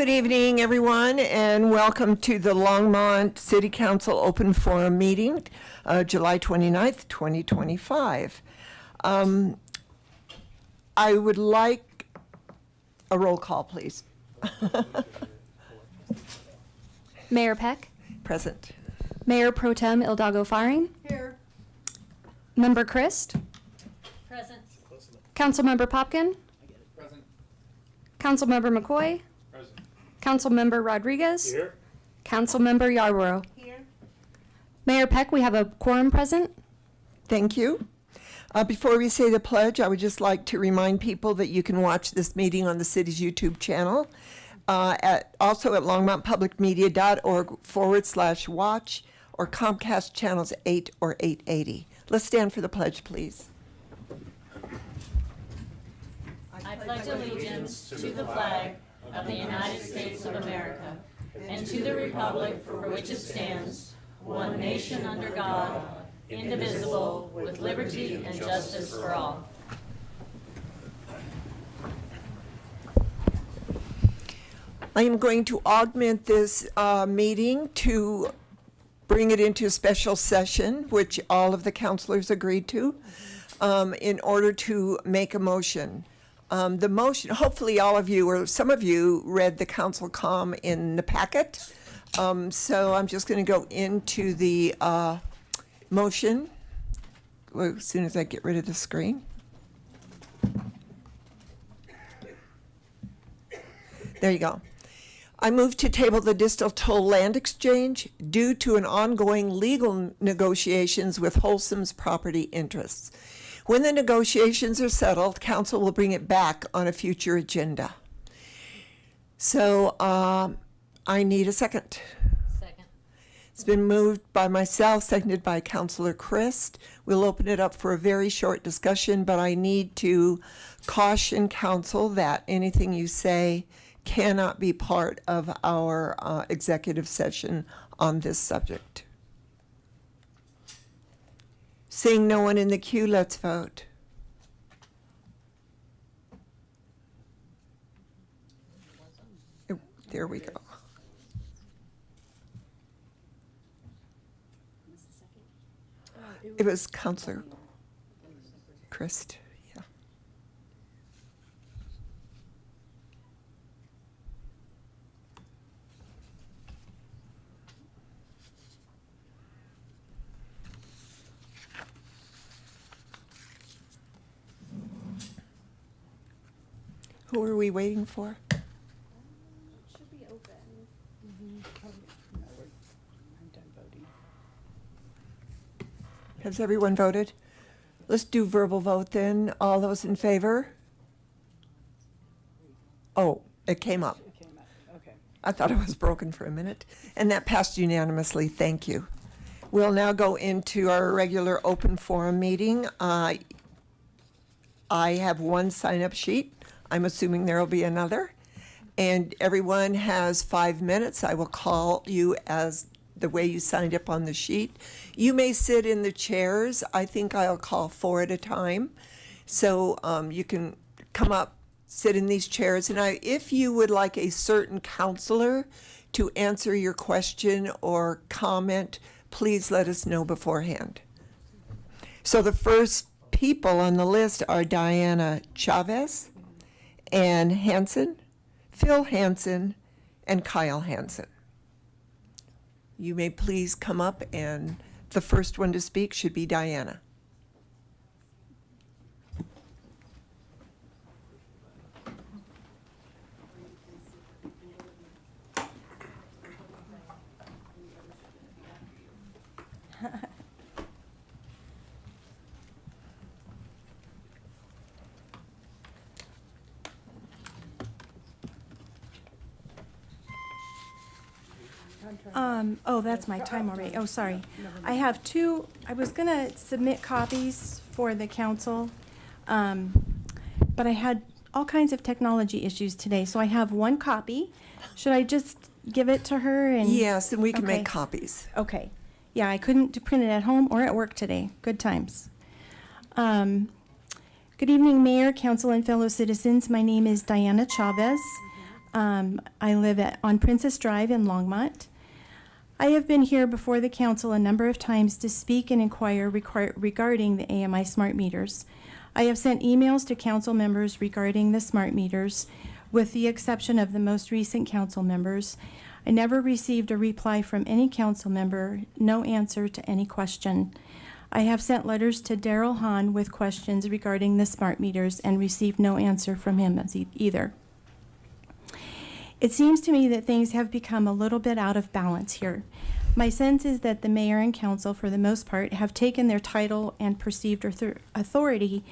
Good evening, everyone, and welcome to the Longmont City Council Open Forum meeting, July 29th, 2025. I would like a roll call, please. Mayor Peck, Present. Mayor Pro Tem Ildago Faring, Here. Member Christ, Present. Councilmember Popkin, Present. Councilmember McCoy, Present. Councilmember Rodriguez, Here. Councilmember Yarborough. Here. Mayor Peck, we have a quorum present. Thank you. Before we say the pledge, I would just like to remind people that you can watch this meeting on the city's YouTube channel, also at longmontpublicmedia.org/watch or Comcast channels 8 or 880. Let's stand for the pledge, please. I pledge allegiance to the flag of the United States of America and to the republic for which it stands, one nation under God, indivisible, with liberty and justice for all. I am going to augment this meeting to bring it into a special session, which all of the councilors agreed to, in order to make a motion. The motion, hopefully all of you or some of you read the council comm in the packet. So I'm just going to go into the motion as soon as I get rid of the screen. There you go. I move to table the Distal Toll Land Exchange due to an ongoing legal negotiations with Wholesome's property interests. When the negotiations are settled, council will bring it back on a future agenda. So I need a second. Second. It's been moved by myself, seconded by Councilor Christ. We'll open it up for a very short discussion, but I need to caution council that anything you say cannot be part of our executive session on this subject. Seeing no one in the queue, let's vote. There we go. It was Councilor Christ. Yeah. Who are we waiting for? Should be open. Has everyone voted? Let's do verbal vote then. All those in favor? Oh, it came up. Okay. I thought it was broken for a minute. And that passed unanimously. Thank you. We'll now go into our regular open forum meeting. I have one sign-up sheet. I'm assuming there will be another. And everyone has 5 minutes. I will call you as the way you signed up on the sheet. You may sit in the chairs. I think I'll call 4 at a time. So you can come up, sit in these chairs. And if you would like a certain counselor to answer your question or comment, please let us know beforehand. So the first people on the list are Diana Chavez, Ann Hansen, Phil Hansen, and Kyle Hansen. You may please come up, and the first one to speak should be Diana. Oh, that's my time already. Oh, sorry. I have two, I was gonna submit copies for the council, but I had all kinds of technology issues today, so I have one copy. Should I just give it to her and? Yes, and we can Okay. make copies. Okay. Yeah, I couldn't print it at home or at work today. Good times. Good evening, Mayor, Council, and fellow citizens. My name is Diana Chavez. I live on Princess Drive in Longmont. I have been here before the council a number of times to speak and inquire regarding the AMI smart meters. I have sent emails to council members regarding the smart meters, with the exception of the most recent council members. I never received a reply from any council member, no answer to any question. I have sent letters to Daryl Hahn with questions regarding the smart meters and received no answer from him either. It seems to me that things have become a little bit out of balance here. My sense is that the mayor and council, for the most part, have taken their title and perceived authority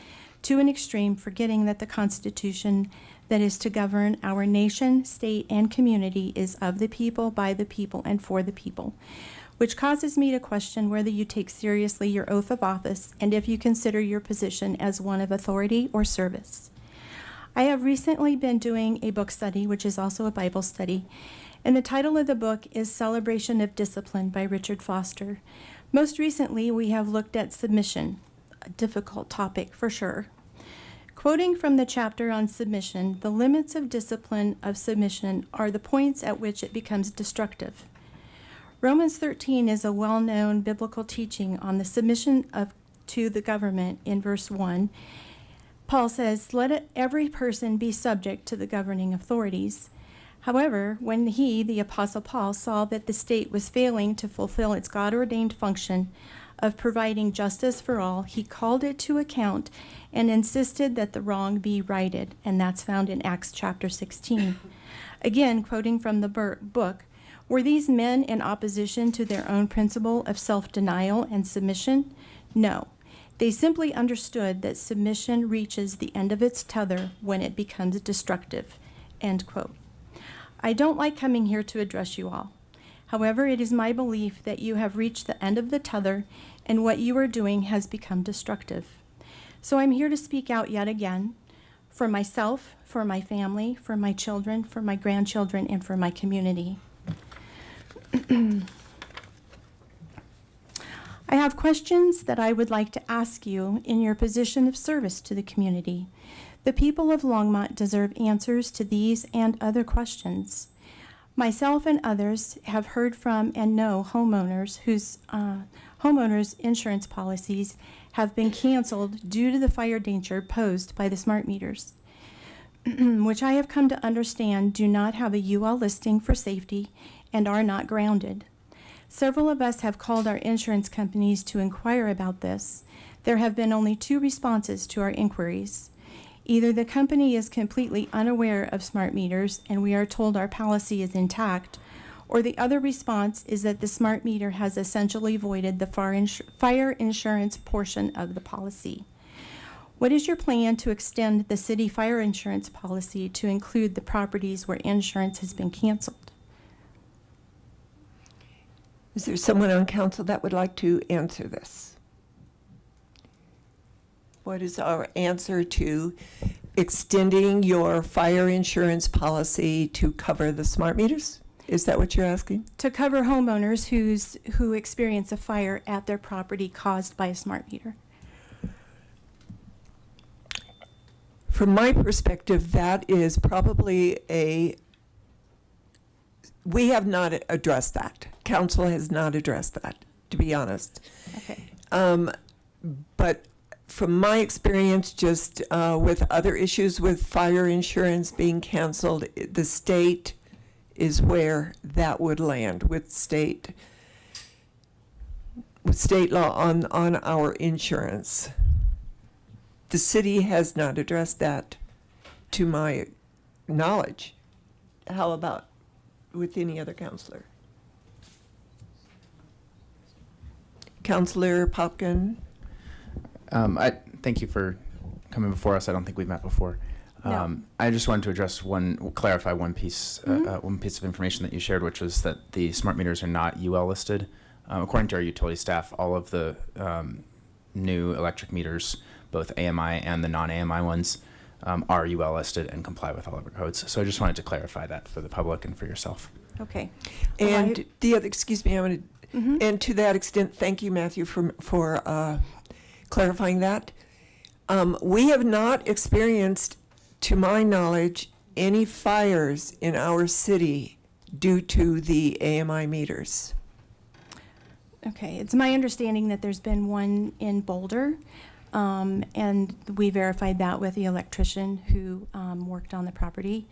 to an extreme, forgetting that the Constitution that is to govern our nation, state, and community is of the people, by the people, and for the people, which causes me to question whether you take seriously your oath of office and if you consider your position as one of authority or service. I have recently been doing a book study, which is also a Bible study, and the title of the book is Celebration of Discipline by Richard Foster. Most recently, we have looked at submission, a difficult topic for sure. Quoting from the chapter on submission, the limits of discipline of submission are the points at which it becomes destructive. Romans 13 is a well-known biblical teaching on the submission to the government in verse 1. Paul says, "Let every person be subject to the governing authorities." However, when he, the Apostle Paul, saw that the state was failing to fulfill its God-ordained function of providing justice for all, he called it to account and insisted that the wrong be righted, and that's found in Acts chapter 16. Again, quoting from the book, were these men in opposition to their own principle of self-denial and submission? No. They simply understood that submission reaches the end of its tether when it becomes destructive. End quote. I don't like coming here to address you all. However, it is my belief that you have reached the end of the tether and what you are doing has become destructive. So I'm here to speak out yet again for myself, for my family, for my children, for my grandchildren, and for my community. I have questions that I would like to ask you in your position of service to the community. The people of Longmont deserve answers to these and other questions. Myself and others have heard from and know homeowners whose homeowners' insurance policies have been canceled due to the fire danger posed by the smart meters, which I have come to understand do not have a UL listing for safety and are not grounded. Several of us have called our insurance companies to inquire about this. There have been only 2 responses to our inquiries. Either the company is completely unaware of smart meters and we are told our policy is intact, or the other response is that the smart meter has essentially voided the fire insurance portion of the policy. What is your plan to extend the city fire insurance policy to include the properties where insurance has been canceled? Is there someone on council that would like to answer this? What is our answer to extending your fire insurance policy to cover the smart meters? Is that what you're asking? To cover homeowners who experience a fire at their property caused by a smart meter. From my perspective, that is probably we have not addressed that. Council has not addressed that, to be honest. Okay. But from my experience, just with other issues with fire insurance being canceled, the state is where that would land with state law on our insurance. The city has not addressed that to my knowledge. How about with any other counselor? Counselor Popkin? I thank you for coming before us. I don't think we've met before. No. I just wanted to clarify one piece of information that you shared, which was that the smart meters are not UL listed. According to our utility staff, all of the new electric meters, both AMI and the non-AMI ones, are UL listed and comply with all of our codes. So I just wanted to clarify that for the public and for yourself. Okay. And the other, excuse me, I want to, and to that extent, thank you, Matthew, for clarifying that. We have not experienced, to my knowledge, any fires in our city due to the AMI meters? Okay, it's my understanding that there's been one in Boulder, and we verified that with the electrician who worked on the property.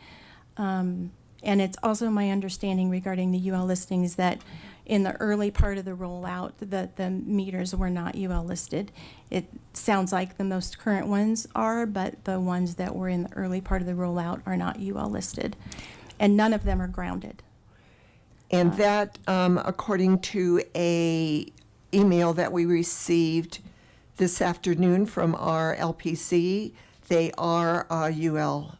And it's also my understanding regarding the UL listings that in the early part of the rollout, that the meters were not UL listed. It sounds like the most current ones are, but the ones that were in the early part of the rollout are not UL listed. And none of them are grounded. And that, according to a email that we received this afternoon from our LPC, they are UL.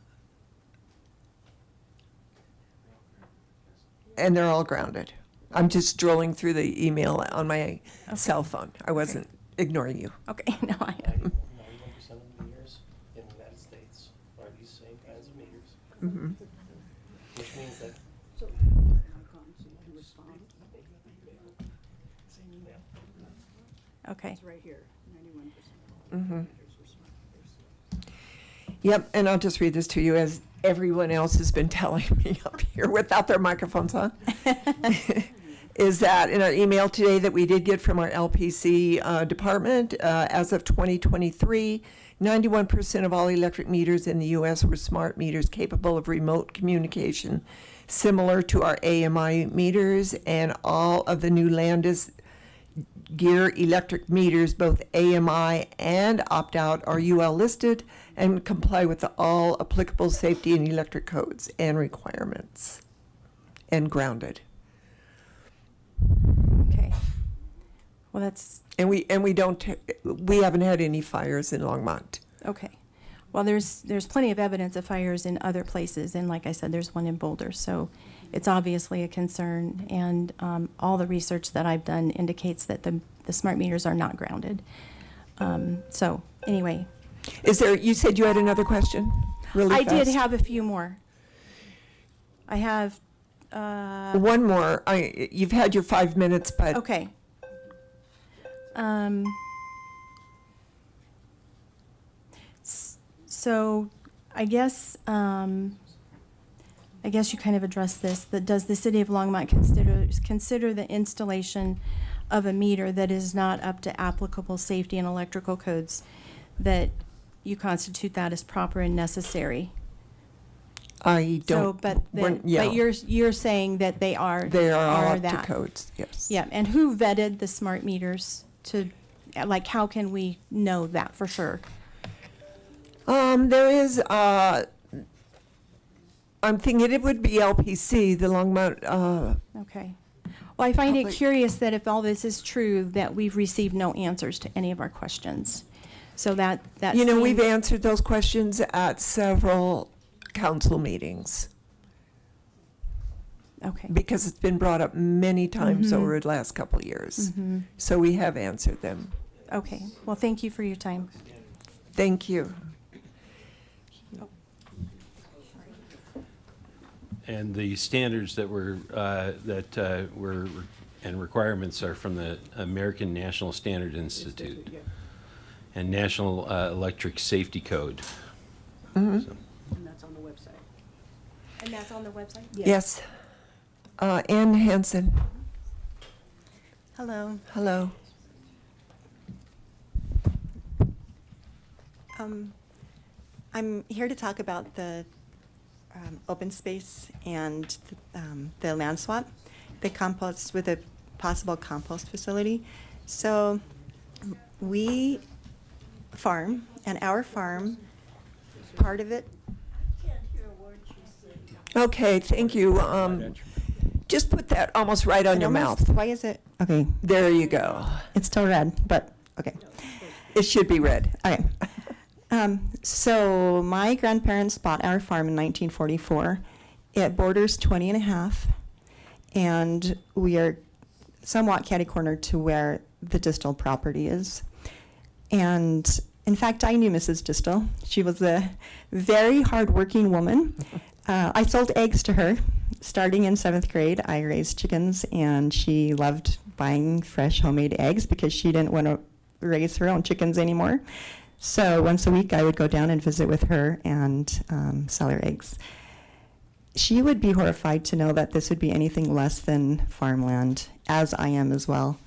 And they're all grounded. I'm just strolling through the email on my cell phone. I wasn't ignoring you. Okay, no, 91% of meters in the United States are these same kinds of meters, Mhm. which means that. Same email. okay. Mhm. Yep, and I'll just read this to you as everyone else has been telling me up here without their microphones on. Is that in our email today that we did get from our LPC department, as of 2023, 91% of all electric meters in the U.S. were smart meters capable of remote communication, similar to our AMI meters, and all of the new Landis Gear electric meters, both AMI and opt-out, are UL listed and comply with all applicable safety and electric codes and requirements, and grounded. Okay. Well, that's, And we haven't had any fires in Longmont. okay. Well, there's plenty of evidence of fires in other places, and like I said, there's one in Boulder, so it's obviously a concern, and all the research that I've done indicates that the smart meters are not grounded. So, anyway. You said you had another question? Really I did fast? have a few more. I have, One more. You've had your 5 minutes, but okay. So, I guess you kind of addressed this, that does the city of Longmont consider the installation of a meter that is not up to applicable safety and electrical codes, that you constitute that as proper and necessary? I So, don't. but you're saying that they are. They are all up to that. codes, yes. Yeah, and who vetted the smart meters to, like, how can we know that for sure? There is, I'm thinking it would be LPC, the Longmont, Okay. Well, I find it Public- curious that if all this is true, that we've received no answers to any of our questions. So that we've seems- answered those questions at several council meetings Okay. because it's been brought up many times Mhm. over the last couple of years. Mhm. So we have answered them. Okay. Well, thank you for your time. Thank you. And the standards that were and requirements are from the American National Standard Institute and National Electric Safety Code. Mhm. So, And that's on the website? Yes. Ann Hansen, Hello. hello. I'm here to talk about the open space and the land swap, the compost with a possible compost facility. So we farm, and our farm, part of it. Okay, thank you. Just put that almost right on your mouth. Why is it? Okay, There you go. it's still red, but okay. It should be red. Okay. So my grandparents bought our farm in 1944. It borders 20 and a half, and we are somewhat catty-cornered to where the Distal property is. And in fact, I knew Mrs. Distal. She was a very hardworking woman. I sold eggs to her. Starting in 7th grade, I raised chickens, and she loved buying fresh homemade eggs because she didn't want to raise her own chickens anymore. So once a week, I would go down and visit with her and sell her eggs. she would be horrified to know that this would be anything less than farmland, as I am as well.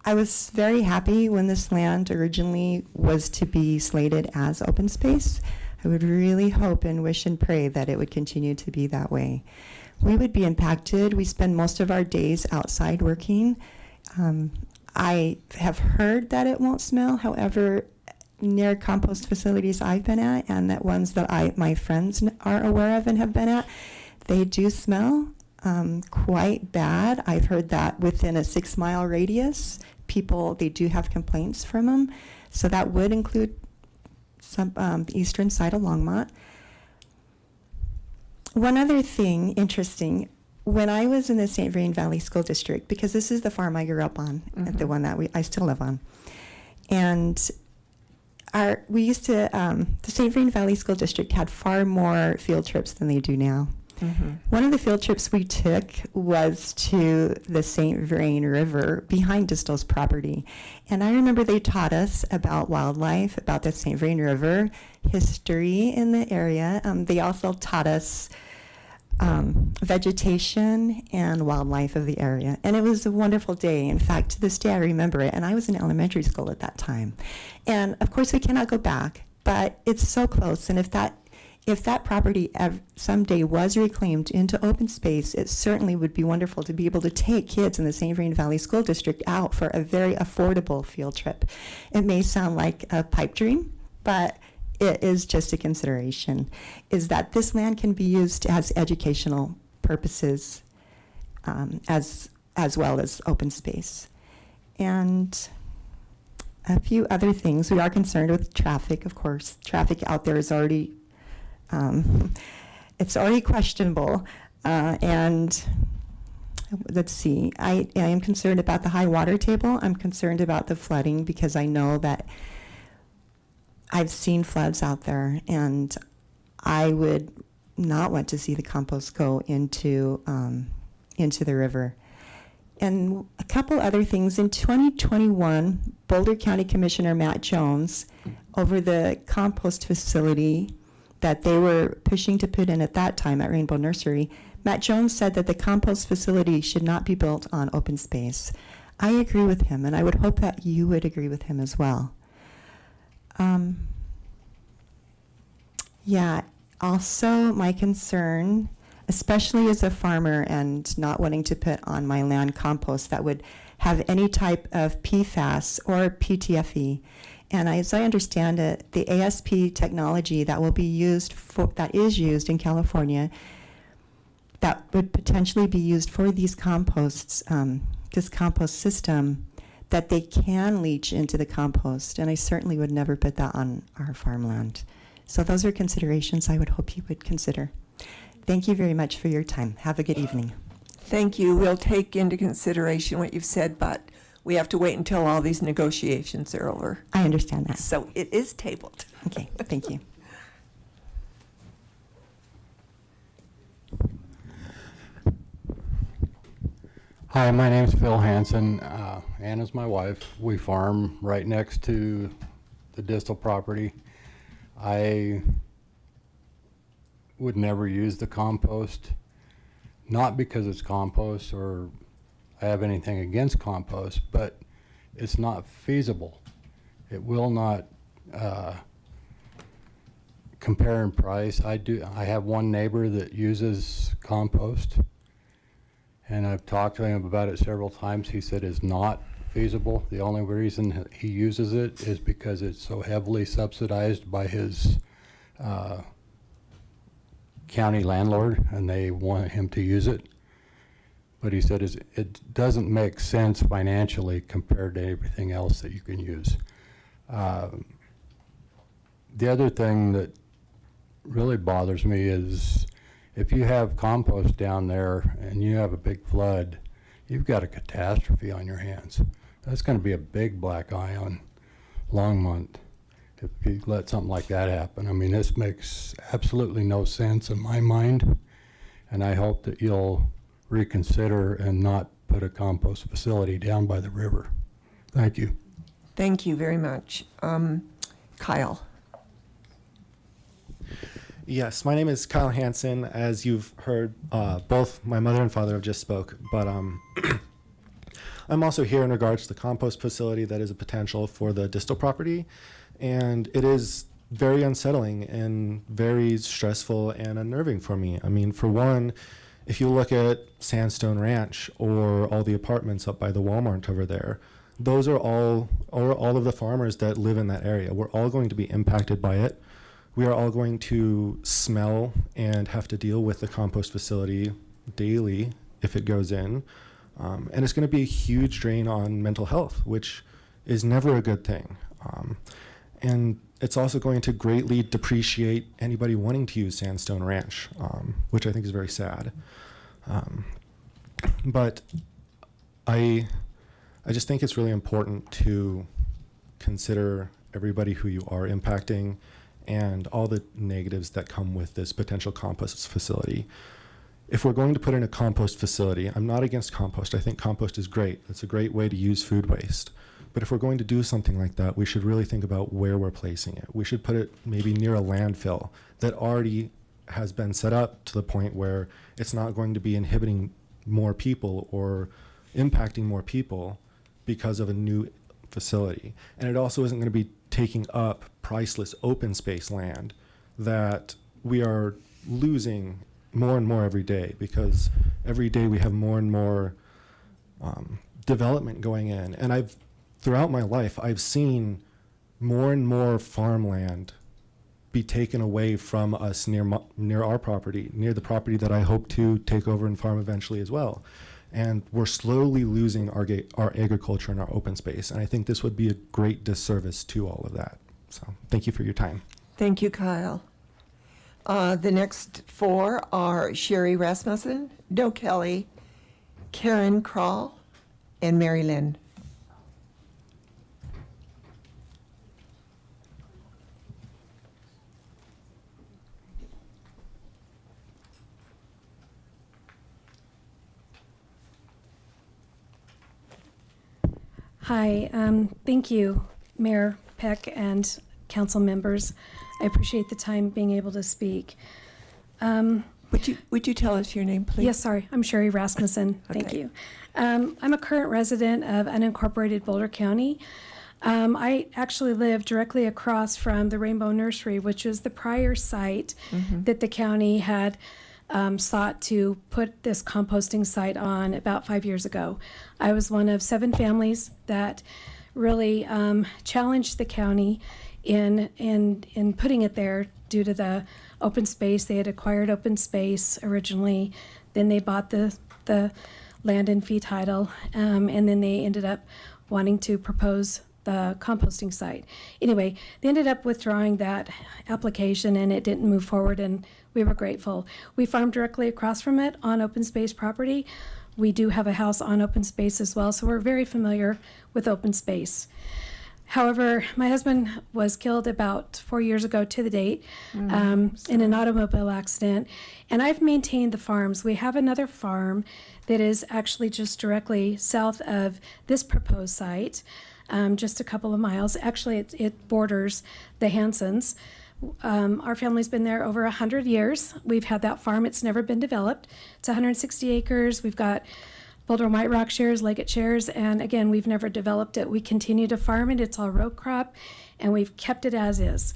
I was very happy when this land originally was to be slated as open space. I would really hope and wish and pray that it would continue to be that way. We would be impacted. We spend most of our days outside working. I have heard that it won't smell. However, near compost facilities I've been at and that ones that my friends are aware of and have been at, they do smell quite bad. I've heard that within a 6-mile radius, they do have complaints from them. So that would include some the eastern side of Longmont. One other thing interesting, when I was in the St. Vrain Valley School District, because this is the farm I grew up on, the one that I still live on, and we used to, the St. Vrain Valley School District had far more field trips than they do now. One of the field trips we took was to the St. Vrain River behind Distal's property. And I remember they taught us about wildlife, about the St. Vrain River, history in the area. They also taught us vegetation and wildlife of the area. And it was a wonderful day. In fact, to this day, I remember it. And I was in elementary school at that time. And of course, we cannot go back, but it's so close. And if that property someday was reclaimed into open space, it certainly would be wonderful to be able to take kids in the St. Vrain Valley School District out for a very affordable field trip. It may sound like a pipe dream, but it is just a consideration, is that this land can be used as educational purposes as well as open space. And a few other things. We are concerned with traffic, of course. Traffic out there is already it's already questionable. And let's see, I am concerned about the high water table. I'm concerned about the flooding because I know that I've seen floods out there, and I would not want to see the compost go into the river. And a couple other things. In 2021, Boulder County Commissioner Matt Jones, over the compost facility that they were pushing to put in at that time at Rainbow Nursery, Matt Jones said that the compost facility should not be built on open space. I agree with him, and I would hope that you would agree with him as well. Yeah, also my concern, especially as a farmer and not wanting to put on my land compost that would have any type of PFAS or PTFE. And as I understand it, the ASP technology that is used in California, that would potentially be used for these composts, this compost system, that they can leach into the compost. And I certainly would never put that on our farmland. So those are considerations I would hope you would consider. Thank you very much for your time. Have a good evening. Thank you. We'll take into consideration what you've said, but we have to wait until all these negotiations are over. I understand that. So it is tabled. Okay, thank you. Hi, my name's Phil Hansen. Anna's my wife. We farm right next to the distal property. I would never use the compost, not because it's compost or I have anything against compost, but it's not feasible. It will not compare in price. I have one neighbor that uses compost, and I've talked to him about it several times. He said it's not feasible. The only reason he uses it is because it's so heavily subsidized by his county landlord, and they want him to use it. But he said it doesn't make sense financially compared to everything else that you can use. The other thing that really bothers me is if you have compost down there and you have a big flood, you've got a catastrophe on your hands. That's going to be a big black eye on Longmont if you let something like that happen. I mean, this makes absolutely no sense in my mind, and I hope that you'll reconsider and not put a compost facility down by the river. Thank you. Thank you very much. Kyle. Yes, my name is Kyle Hansen. As you've heard, both my mother and father have just spoke, but I'm also here in regards to the compost facility that is a potential for the distal property, and it is very unsettling and very stressful and unnerving for me. I mean, for one, if you look at Sandstone Ranch or all the apartments up by the Walmart over there, those are all of the farmers that live in that area. We're all going to be impacted by it. We are all going to smell and have to deal with the compost facility daily if it goes in. And it's going to be a huge drain on mental health, which is never a good thing. And it's also going to greatly depreciate anybody wanting to use Sandstone Ranch, which I think is very sad. But I just think it's really important to consider everybody who you are impacting and all the negatives that come with this potential compost facility. If we're going to put in a compost facility, I'm not against compost. I think compost is great. It's a great way to use food waste. But if we're going to do something like that, we should really think about where we're placing it. We should put it maybe near a landfill that already has been set up to the point where it's not going to be inhibiting more people or impacting more people because of a new facility. And it also isn't going to be taking up priceless open space land that we are losing more and more every day, because every day we have more and more development going in. And throughout my life, I've seen more and more farmland be taken away from us near our property, near the property that I hope to take over and farm eventually as well. And we're slowly losing our agriculture and our open space. And I think this would be a great disservice to all of that. So thank you for your time. Thank you, Kyle. The next four are Sherry Rasmussen, Doe Kelly, Karen Kroll, and Mary Lynn. Hi, thank you, Mayor Peck and council members. I appreciate the time being able to speak. Would you tell us your name, please? Yes, sorry, I'm Sherry Rasmussen. Thank Okay. you. I'm a current resident of unincorporated Boulder County. I actually live directly across from the Rainbow Nursery, which is the prior site that the county had sought to put this composting site on about 5 years ago. I was one of 7 families that really challenged the county in putting it there due to the open space. They had acquired open space originally, then they bought the land in fee title, and then they ended up wanting to propose the composting site. Anyway, they ended up withdrawing that application and it didn't move forward, and we were grateful. We farm directly across from it on open space property. We do have a house on open space as well, so we're very familiar with open space. However, my husband was killed about 4 years ago to the date in an automobile accident, and I've maintained the farms. We have another farm that is actually just directly south of this proposed site, just a couple of miles. Actually, it borders the Hansons. Our family's been there over 100 years. We've had that farm. It's never been developed. It's 160 acres. We've got Boulder White Rock shares, Leggett shares, and again, we've never developed it. We continue to farm it. It's all row crop, and we've kept it as is.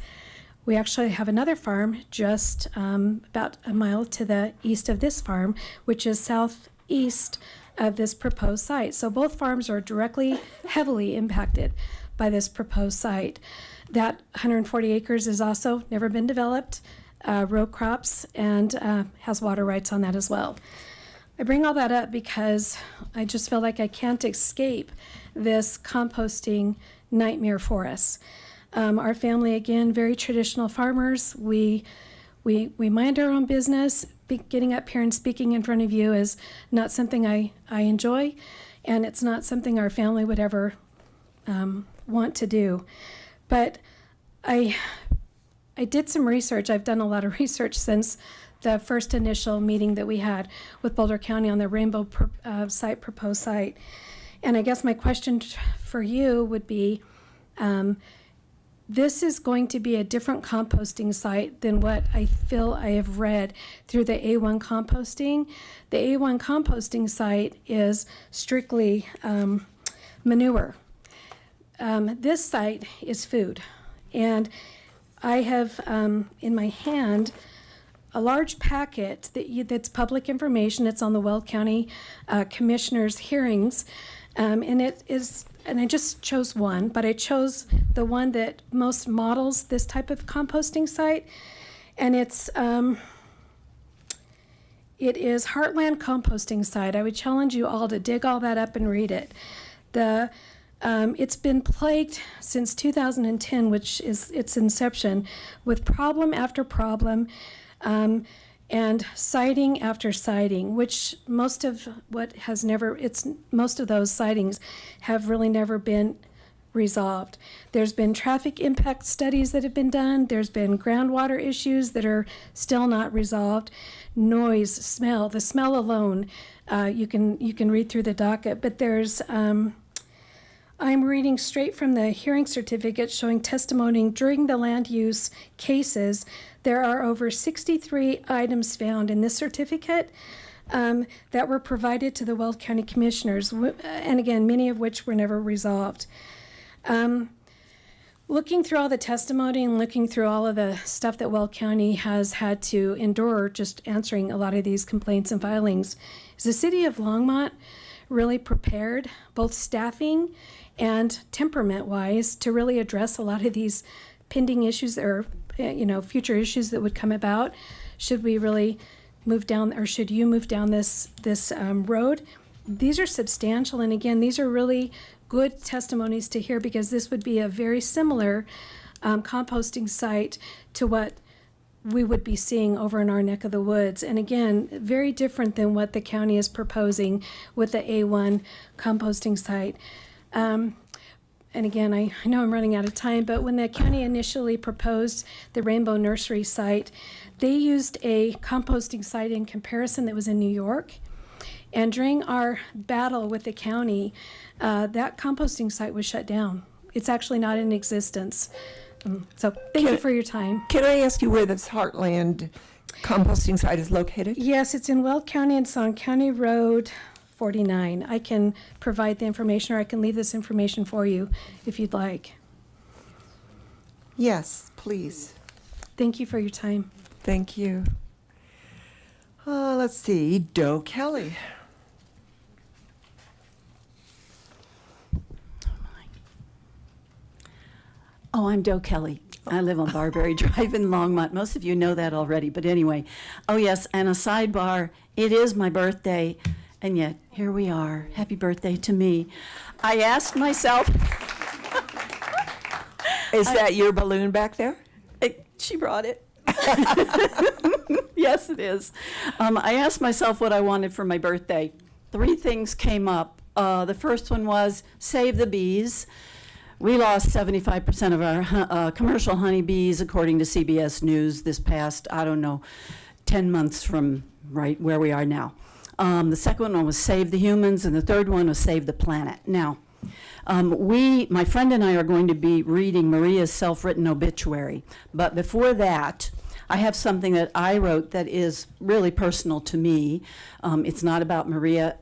We actually have another farm just about a mile to the east of this farm, which is southeast of this proposed site. So both farms are directly, heavily impacted by this proposed site. That 140 acres is also never been developed, row crops, and has water rights on that as well. I bring all that up because I just feel like I can't escape this composting nightmare for us. Our family, again, very traditional farmers. We mind our own business. Getting up here and speaking in front of you is not something I enjoy, and it's not something our family would ever want to do. But I did some research. I've done a lot of research since the first initial meeting that we had with Boulder County on the Rainbow proposed site. And I guess my question for you would be, This is going to be a different composting site than what I feel I have read through the A1 composting. The A1 composting site is strictly manure. This site is food. And I have in my hand a large packet that's public information. It's on the Weld County Commissioners' hearings. And it is, and I just chose one, but I chose the one that most models this type of composting site. And it is Heartland Composting Site. I would challenge you all to dig all that up and read it. It's been plagued since 2010, which is its inception, with problem after problem, and sighting after sighting, which most of those sightings have really never been resolved. There's been traffic impact studies that have been done. There's been groundwater issues that are still not resolved. Noise, smell, the smell alone, you can read through the docket, but there's I'm reading straight from the hearing certificate showing testimony during the land use cases. There are over 63 items found in this certificate that were provided to the Weld County Commissioners, and again, many of which were never resolved. Looking through all the testimony and looking through all of the stuff that Weld County has had to endure just answering a lot of these complaints and filings, is the city of Longmont really prepared, both staffing and temperament-wise, to really address a lot of these pending issues or future issues that would come about? Should we really move down, or should you move down this road? These are substantial, and again, these are really good testimonies to hear, because this would be a very similar composting site to what we would be seeing over in our neck of the woods. And again, very different than what the county is proposing with the A1 composting site. And again, I know I'm running out of time, but when the county initially proposed the Rainbow Nursery site, they used a composting site in comparison that was in New York. And during our battle with the county, that composting site was shut down. It's actually not in existence. So thank you for your time. Can I ask you where this Heartland composting site is located? Yes, it's in Weld County. It's on County Road 49. I can provide the information, or I can leave this information for you if you'd like. Yes, please. Thank you for your time. Thank you. Let's see, Doe Kelly. Oh, I'm Doe Kelly. I live on Barberry Drive in Longmont. Most of you know that already, but anyway. Oh, yes, and a sidebar. It is my birthday, and yet here we are. Happy birthday to me. I asked myself... Is that your balloon back there? She brought it. Yes, it is. I asked myself what I wanted for my birthday. 3 things came up. The first one was save the bees. We lost 75% of our commercial honeybees, according to CBS News, this past, 10 months from right where we are now. The second one was save the humans, and the third one was save the planet. Now, my friend and I are going to be reading Maria's self-written obituary. But before that, I have something that I wrote that is really personal to me. It's not about Maria.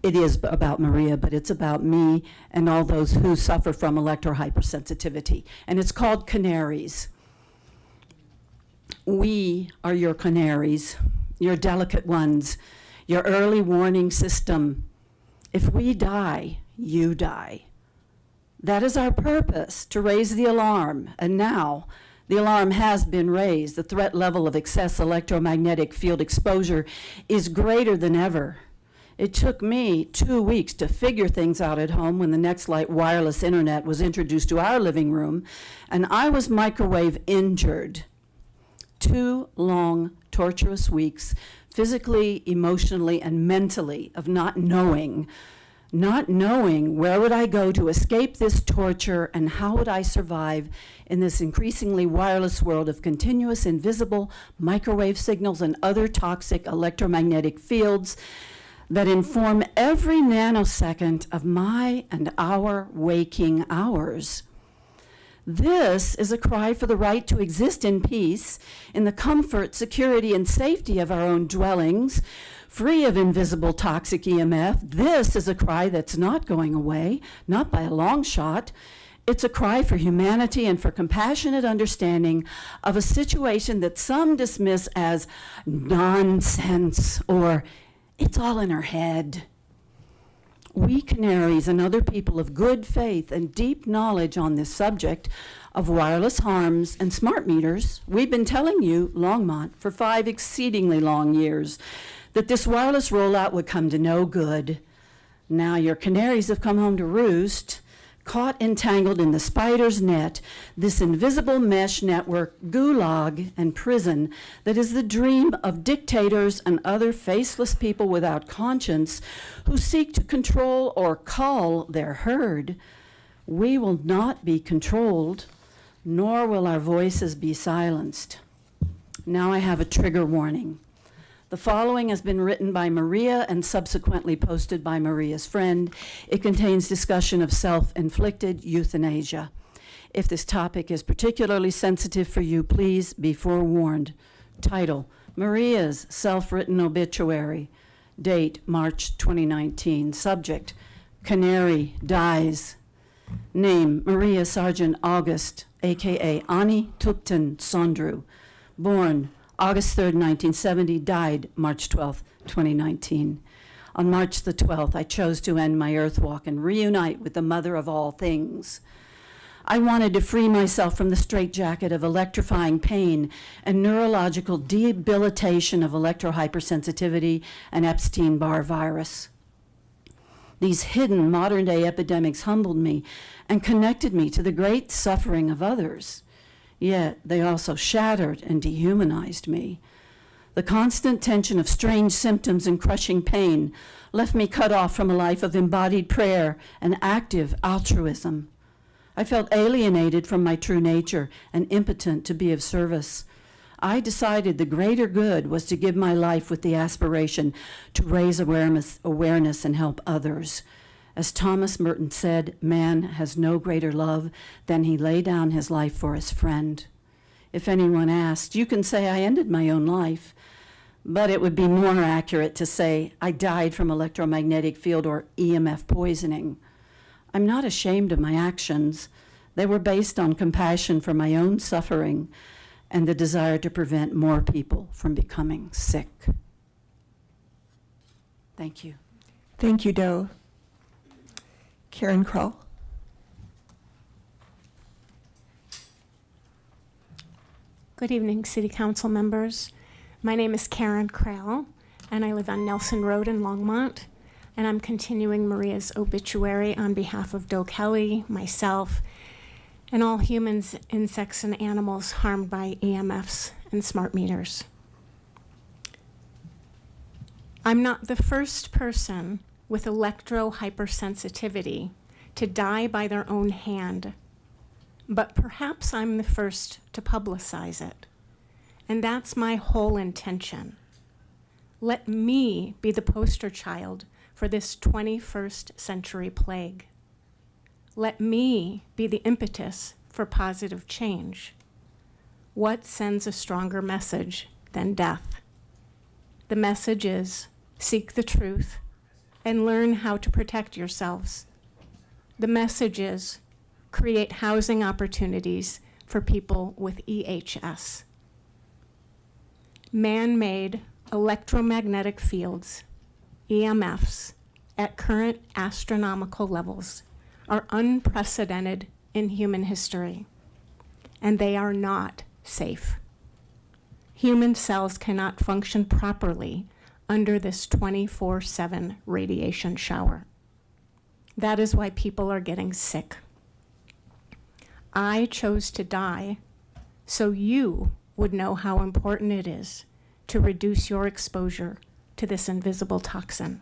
It is about Maria, but it's about me and all those who suffer from electrohypersensitivity. And it's called Canaries. We are your canaries, your delicate ones, your early warning system. If we die, you die. That is our purpose, to raise the alarm. And now, the alarm has been raised. The threat level of excess electromagnetic field exposure is greater than ever. It took me 2 weeks to figure things out at home when the Nextlight wireless internet was introduced to our living room, and I was microwave injured. 2 long, torturous weeks, physically, emotionally, and mentally, of not knowing where would I go to escape this torture, and how would I survive in this increasingly wireless world of continuous invisible microwave signals and other toxic electromagnetic fields that inform every nanosecond of my and our waking hours. This is a cry for the right to exist in peace, in the comfort, security, and safety of our own dwellings, free of invisible toxic EMF. This is a cry that's not going away, not by a long shot. It's a cry for humanity and for compassionate understanding of a situation that some dismiss as nonsense or it's all in our head. We Canaries and other people of good faith and deep knowledge on this subject of wireless harms and smart meters, we've been telling you, Longmont, for 5 exceedingly long years, that this wireless rollout would come to no good. Now your canaries have come home to roost, caught entangled in the spider's net, this invisible mesh network, gulag and prison that is the dream of dictators and other faceless people without conscience who seek to control or cull their herd. We will not be controlled, nor will our voices be silenced. Now I have a trigger warning. The following has been written by Maria and subsequently posted by Maria's friend. It contains discussion of self-inflicted euthanasia. If this topic is particularly sensitive for you, please be forewarned. Title: Maria's self-written obituary. Date: March 2019. Subject: Canary dies. Name: Maria Sargent August, aka Ani Tupten Sondru. Born August 3rd, 1970, died March 12th, 2019. On March the 12th, I chose to end my earth walk and reunite with the mother of all things. I wanted to free myself from the straitjacket of electrifying pain and neurological debilitation of electrohypersensitivity and Epstein-Barr virus. These hidden modern-day epidemics humbled me and connected me to the great suffering of others. Yet they also shattered and dehumanized me. The constant tension of strange symptoms and crushing pain left me cut off from a life of embodied prayer and active altruism. I felt alienated from my true nature and impotent to be of service. I decided the greater good was to give my life with the aspiration to raise awareness and help others. As Thomas Merton said, man has no greater love than he lay down his life for his friend. If anyone asked, you can say I ended my own life, but it would be more accurate to say I died from electromagnetic field or EMF poisoning. I'm not ashamed of my actions. They were based on compassion for my own suffering and the desire to prevent more people from becoming sick. Thank you. Thank you, Doe. Karen Kroll. Good evening, City Council members. My name is Karen Krell, and I live on Nelson Road in Longmont, and I'm continuing Maria's obituary on behalf of Doe Kelly, myself, and all humans, insects, and animals harmed by EMFs and smart meters. I'm not the first person with electro-hypersensitivity to die by their own hand, but perhaps I'm the first to publicize it. And that's my whole intention. Let me be the poster child for this 21st century plague. Let me be the impetus for positive change. What sends a stronger message than death? The message is seek the truth and learn how to protect yourselves. The message is create housing opportunities for people with EHS. Man-made electromagnetic fields, EMFs, at current astronomical levels are unprecedented in human history, and they are not safe. Human cells cannot function properly under this 24/7 radiation shower. That is why people are getting sick. I chose to die so you would know how important it is to reduce your exposure to this invisible toxin.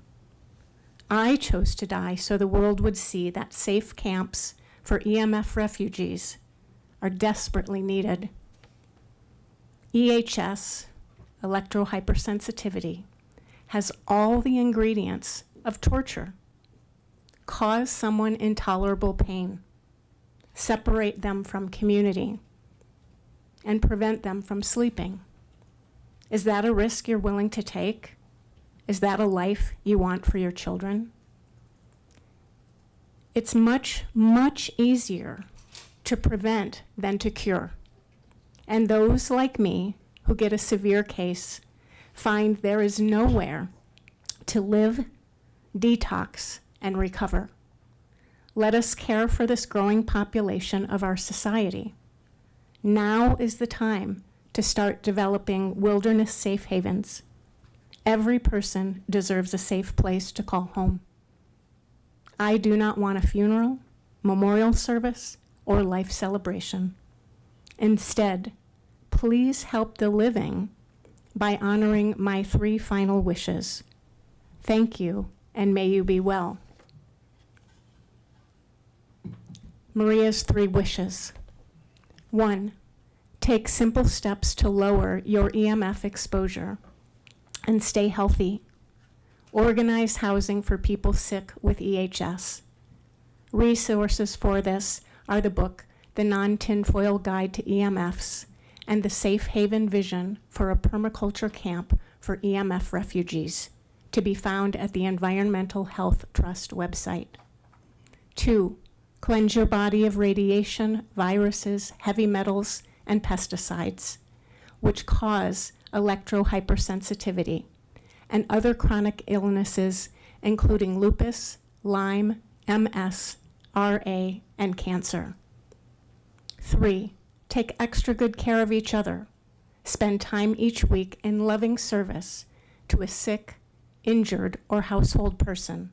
I chose to die so the world would see that safe camps for EMF refugees are desperately needed. EHS, electrohypersensitivity, has all the ingredients of torture. Cause someone intolerable pain, separate them from community, and prevent them from sleeping. Is that a risk you're willing to take? Is that a life you want for your children? It's much, much easier to prevent than to cure. And those like me who get a severe case find there is nowhere to live, detox, and recover. Let us care for this growing population of our society. Now is the time to start developing wilderness safe havens. Every person deserves a safe place to call home. I do not want a funeral, memorial service, or life celebration. Instead, please help the living by honoring my 3 final wishes. Thank you, and may you be well. Maria's 3 wishes. 1, take simple steps to lower your EMF exposure and stay healthy. Organize housing for people sick with EHS. Resources for this are the book, The Non-Tinfoil Guide to EMFs, and the Safe Haven Vision for a Permaculture Camp for EMF Refugees, to be found at the Environmental Health Trust website. 2, cleanse your body of radiation, viruses, heavy metals, and pesticides, which cause electrohypersensitivity and other chronic illnesses, including lupus, Lyme, MS, RA, and cancer. 3, take extra good care of each other. Spend time each week in loving service to a sick, injured, or household person.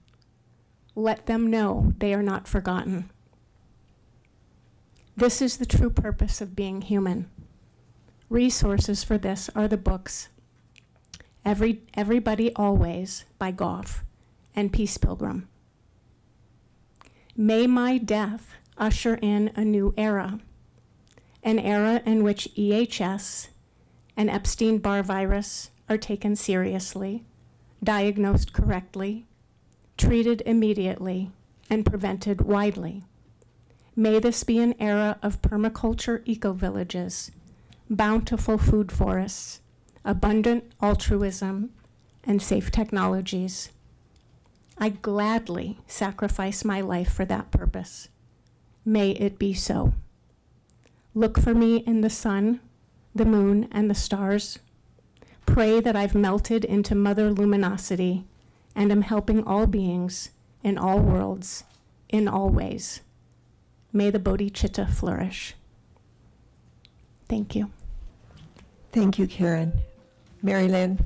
Let them know they are not forgotten. This is the true purpose of being human. Resources for this are the books Everybody Always by Goff and Peace Pilgrim. May my death usher in a new era, an era in which EHS and Epstein-Barr virus are taken seriously, diagnosed correctly, treated immediately, and prevented widely. May this be an era of permaculture eco-villages, bountiful food forests, abundant altruism, and safe technologies. I gladly sacrifice my life for that purpose. May it be so. Look for me in the sun, the moon, and the stars. Pray that I've melted into mother luminosity and am helping all beings in all worlds, in all ways. May the bodhicitta flourish. Thank you. Thank you, Karen. Mary Lynn?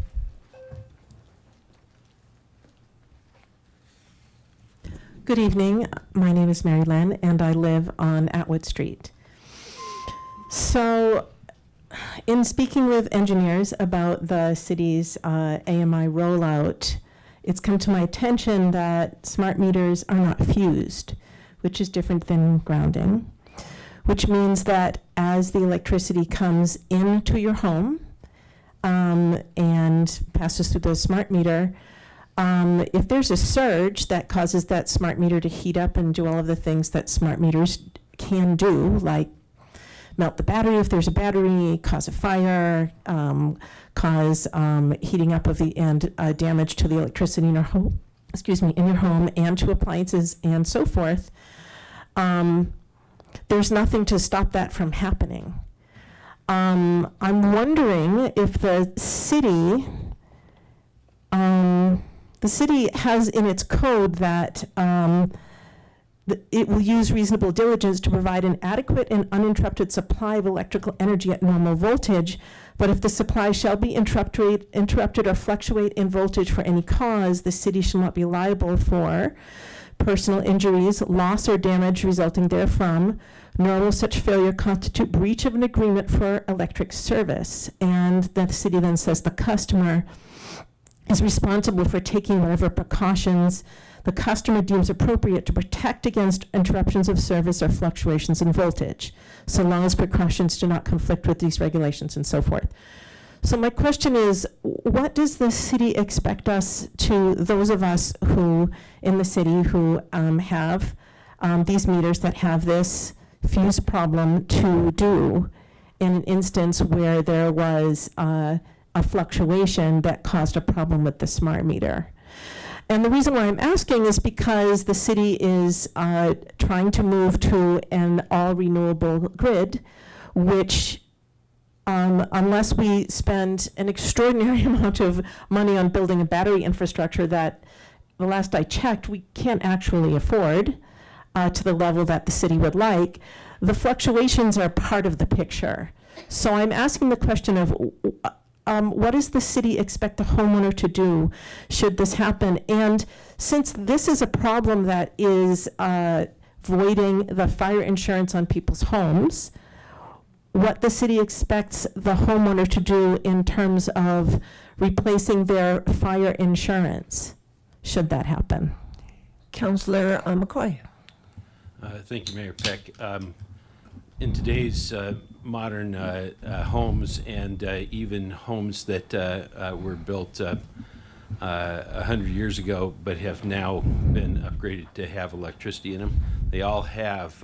Good evening. My name is Mary Lynn, and I live on Atwood Street. So, in speaking with engineers about the city's AMI rollout, it's come to my attention that smart meters are not fused, which is different than grounding, which means that as the electricity comes into your home and passes through the smart meter, if there's a surge that causes that smart meter to heat up and do all of the things that smart meters can do, like melt the battery if there's a battery, cause a fire, cause heating up of the and damage to the electricity in your home, in your home and to appliances and so forth, there's nothing to stop that from happening. I'm wondering if the city has in its code that it will use reasonable diligence to provide an adequate and uninterrupted supply of electrical energy at normal voltage, but if the supply shall be interrupted or fluctuate in voltage for any cause, the city shall not be liable for personal injuries, loss or damage resulting therefrom, nor will such failure constitute breach of an agreement for electric service. And the city then says the customer is responsible for taking whatever precautions the customer deems appropriate to protect against interruptions of service or fluctuations in voltage, so long as precautions do not conflict with these regulations and so forth. So my question is, what does the city expect us to, those of us who, in the city who have these meters that have this, fuse problem to do in an instance where there was a fluctuation that caused a problem with the smart meter. And the reason why I'm asking is because the city is trying to move to an all renewable grid, which unless we spend an extraordinary amount of money on building a battery infrastructure that, the last I checked, we can't actually afford to the level that the city would like, the fluctuations are part of the picture. So I'm asking the question of what does the city expect the homeowner to do should this happen? And since this is a problem that is voiding the fire insurance on people's homes, what the city expects the homeowner to do in terms of replacing their fire insurance, should that happen? Councillor McCoy. Thank you, Mayor Peck. In today's modern homes and even homes that were built 100 years ago but have now been upgraded to have electricity in them, they all have,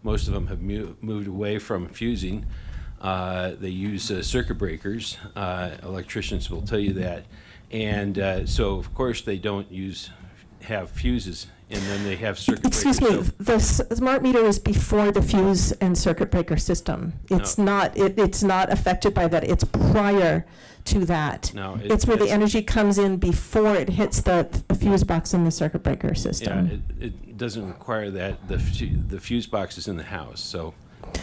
most of them have moved away from fusing. They use circuit breakers. Electricians will tell you that. And so, of course, they don't have fuses, and then they have circuit breakers. Excuse me, the smart meter is before the fuse and circuit breaker system. It's not. It's not affected by that. It's prior to that. No, it's where the energy comes in before it hits the fuse box in the circuit breaker system. Yeah, it doesn't require that. The fuse box is in the house, so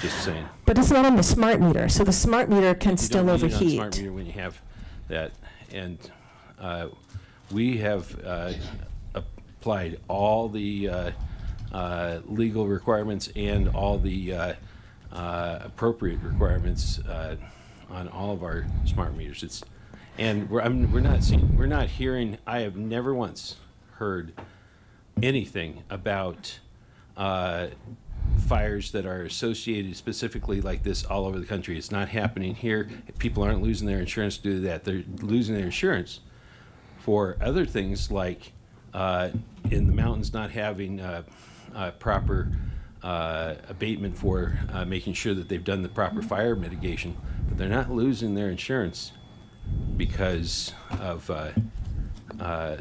just saying. But it's not on the smart meter, so the smart meter can still You don't need it on overheat. smart meter when you have that, and we have applied all the legal requirements and all the appropriate requirements on all of our smart meters. We're not hearing. I have never once heard anything about fires that are associated specifically like this all over the country. It's not happening here. People aren't losing their insurance due to that. They're losing their insurance for other things like in the mountains not having proper abatement for making sure that they've done the proper fire mitigation. But they're not losing their insurance because of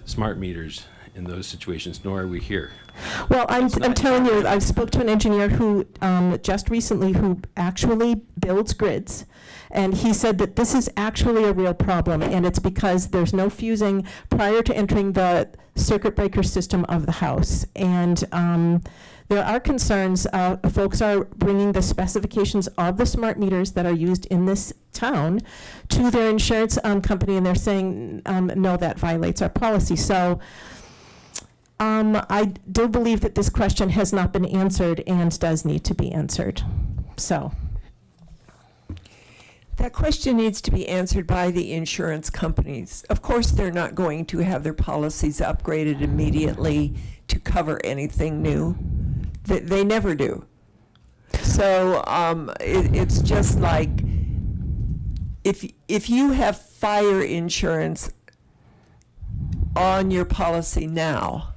smart meters in those situations, nor are we here. Well, I'm telling you, I spoke to an engineer who just recently who actually builds grids, and he said that this is actually a real problem, and it's because there's no fusing prior to entering the circuit breaker system of the house. And there are concerns. Folks are bringing the specifications of the smart meters that are used in this town to their insurance company, and they're saying, no, that violates our policy. So I do believe that this question has not been answered and does need to be answered. So that question needs to be answered by the insurance companies. Of course, they're not going to have their policies upgraded immediately to cover anything new. They never do. So it's just like if you have fire insurance on your policy now,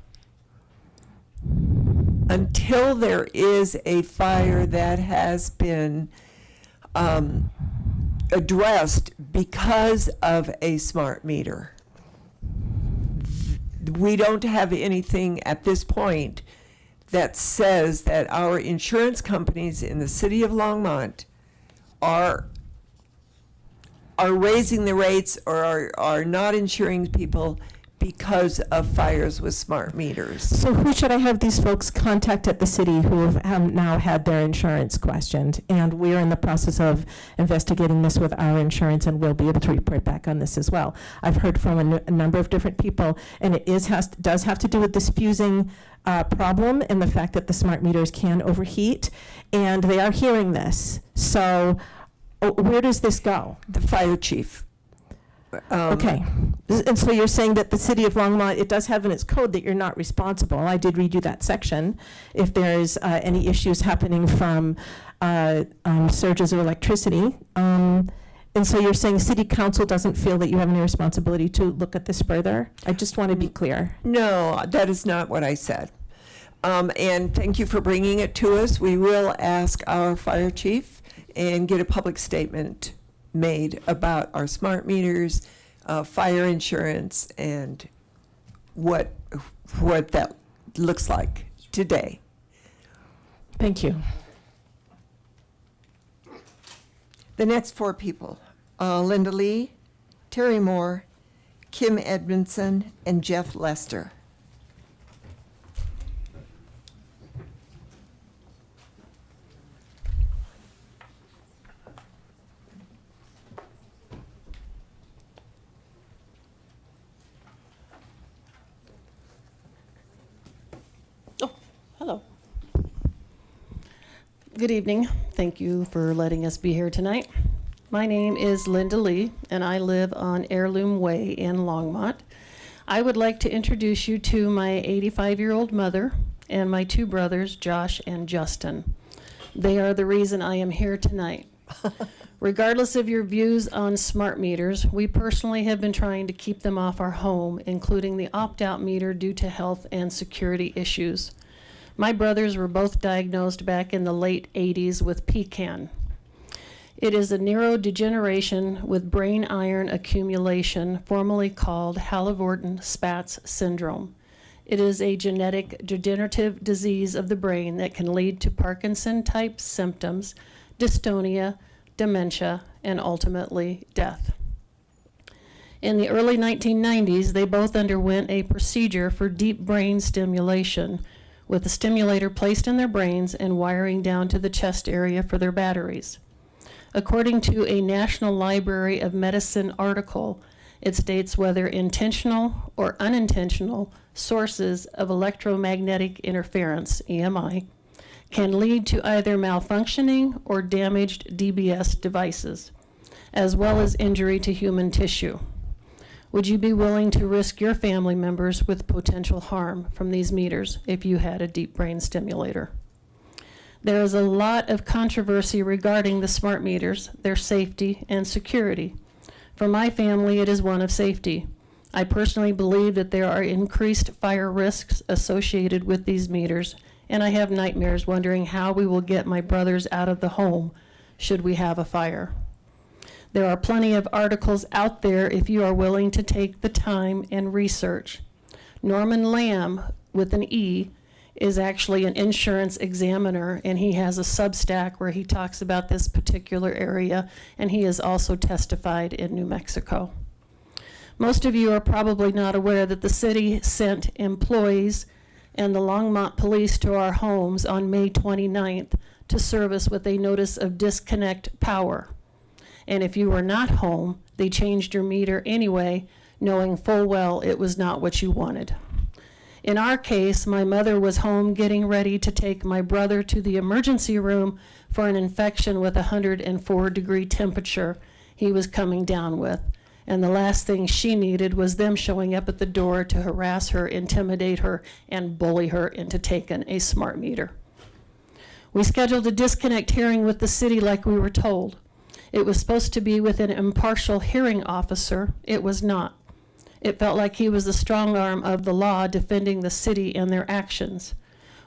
until there is a fire that has been addressed because of a smart meter, we don't have anything at this point that says that our insurance companies in the city of Longmont are raising the rates or are not insuring people because of fires with smart meters. So who should I have these folks contact at the city who have now had their insurance questioned? And we're in the process of investigating this with our insurance, and we'll be able to report back on this as well. I've heard from a number of different people, and it does have to do with this fusing problem and the fact that the smart meters can overheat, and they are hearing this. So where does this go? The fire chief. Okay, and so you're saying that the city of Longmont, it does have in its code that you're not responsible. I did read you that section. If there's any issues happening from surges of electricity, and so you're saying city council doesn't feel that you have any responsibility to look at this further? I just want to be clear. No, that is not what I said. And thank you for bringing it to us. We will ask our fire chief and get a public statement made about our smart meters, fire insurance, and what that looks like today. Thank you. The next four people, Linda Lee, Terry Moore, Kim Edmondson, and Jeff Lester. Hello. Good evening. Thank you for letting us be here tonight. My name is Linda Lee, and I live on Heirloom Way in Longmont. I would like to introduce you to my 85-year-old mother and my two brothers, Josh and Justin. They are the reason I am here tonight. Regardless of your views on smart meters, we personally have been trying to keep them off our home, including the opt-out meter due to health and security issues. My brothers were both diagnosed back in the late 80s with PCAN. It is a neurodegeneration with brain iron accumulation, formerly called Hailey-Spatz syndrome. It is a genetic degenerative disease of the brain that can lead to Parkinson-type symptoms, dystonia, dementia, and ultimately death. In the early 1990s, they both underwent a procedure for deep brain stimulation, with a stimulator placed in their brains and wiring down to the chest area for their batteries. According to a National Library of Medicine article, it states whether intentional or unintentional sources of electromagnetic interference, EMI, can lead to either malfunctioning or damaged DBS devices, as well as injury to human tissue. Would you be willing to risk your family members with potential harm from these meters if you had a deep brain stimulator? There is a lot of controversy regarding the smart meters, their safety and security. For my family, it is one of safety. I personally believe that there are increased fire risks associated with these meters, and I have nightmares wondering how we will get my brothers out of the home should we have a fire. There are plenty of articles out there if you are willing to take the time and research. Norman Lamb, with an E, is actually an insurance examiner, and he has a Substack where he talks about this particular area, and he has also testified in New Mexico. Most of you are probably not aware that the city sent employees and the Longmont Police to our homes on May 29th to serve us with a notice of disconnect power. And if you were not home, they changed your meter anyway, knowing full well it was not what you wanted. In our case, my mother was home getting ready to take my brother to the emergency room for an infection with a 104-degree temperature he was coming down with. And the last thing she needed was them showing up at the door to harass her, intimidate her, and bully her into taking a smart meter. We scheduled a disconnect hearing with the city like we were told. It was supposed to be with an impartial hearing officer. It was not. It felt like he was the strong arm of the law defending the city and their actions.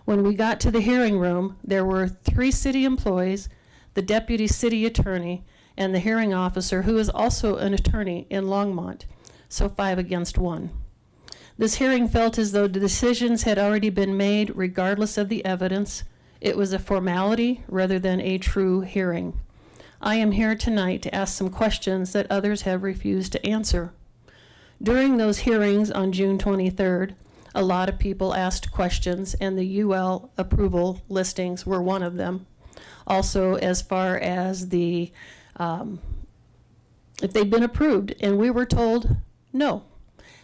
When we got to the hearing room, there were 3 city employees, the deputy city attorney, and the hearing officer, who is also an attorney in Longmont, so 5 against 1. This hearing felt as though the decisions had already been made regardless of the evidence. It was a formality rather than a true hearing. I am here tonight to ask some questions that others have refused to answer. During those hearings on June 23rd, a lot of people asked questions, and the UL approval listings were one of them. Also, as far as the, if they'd been approved, and we were told no.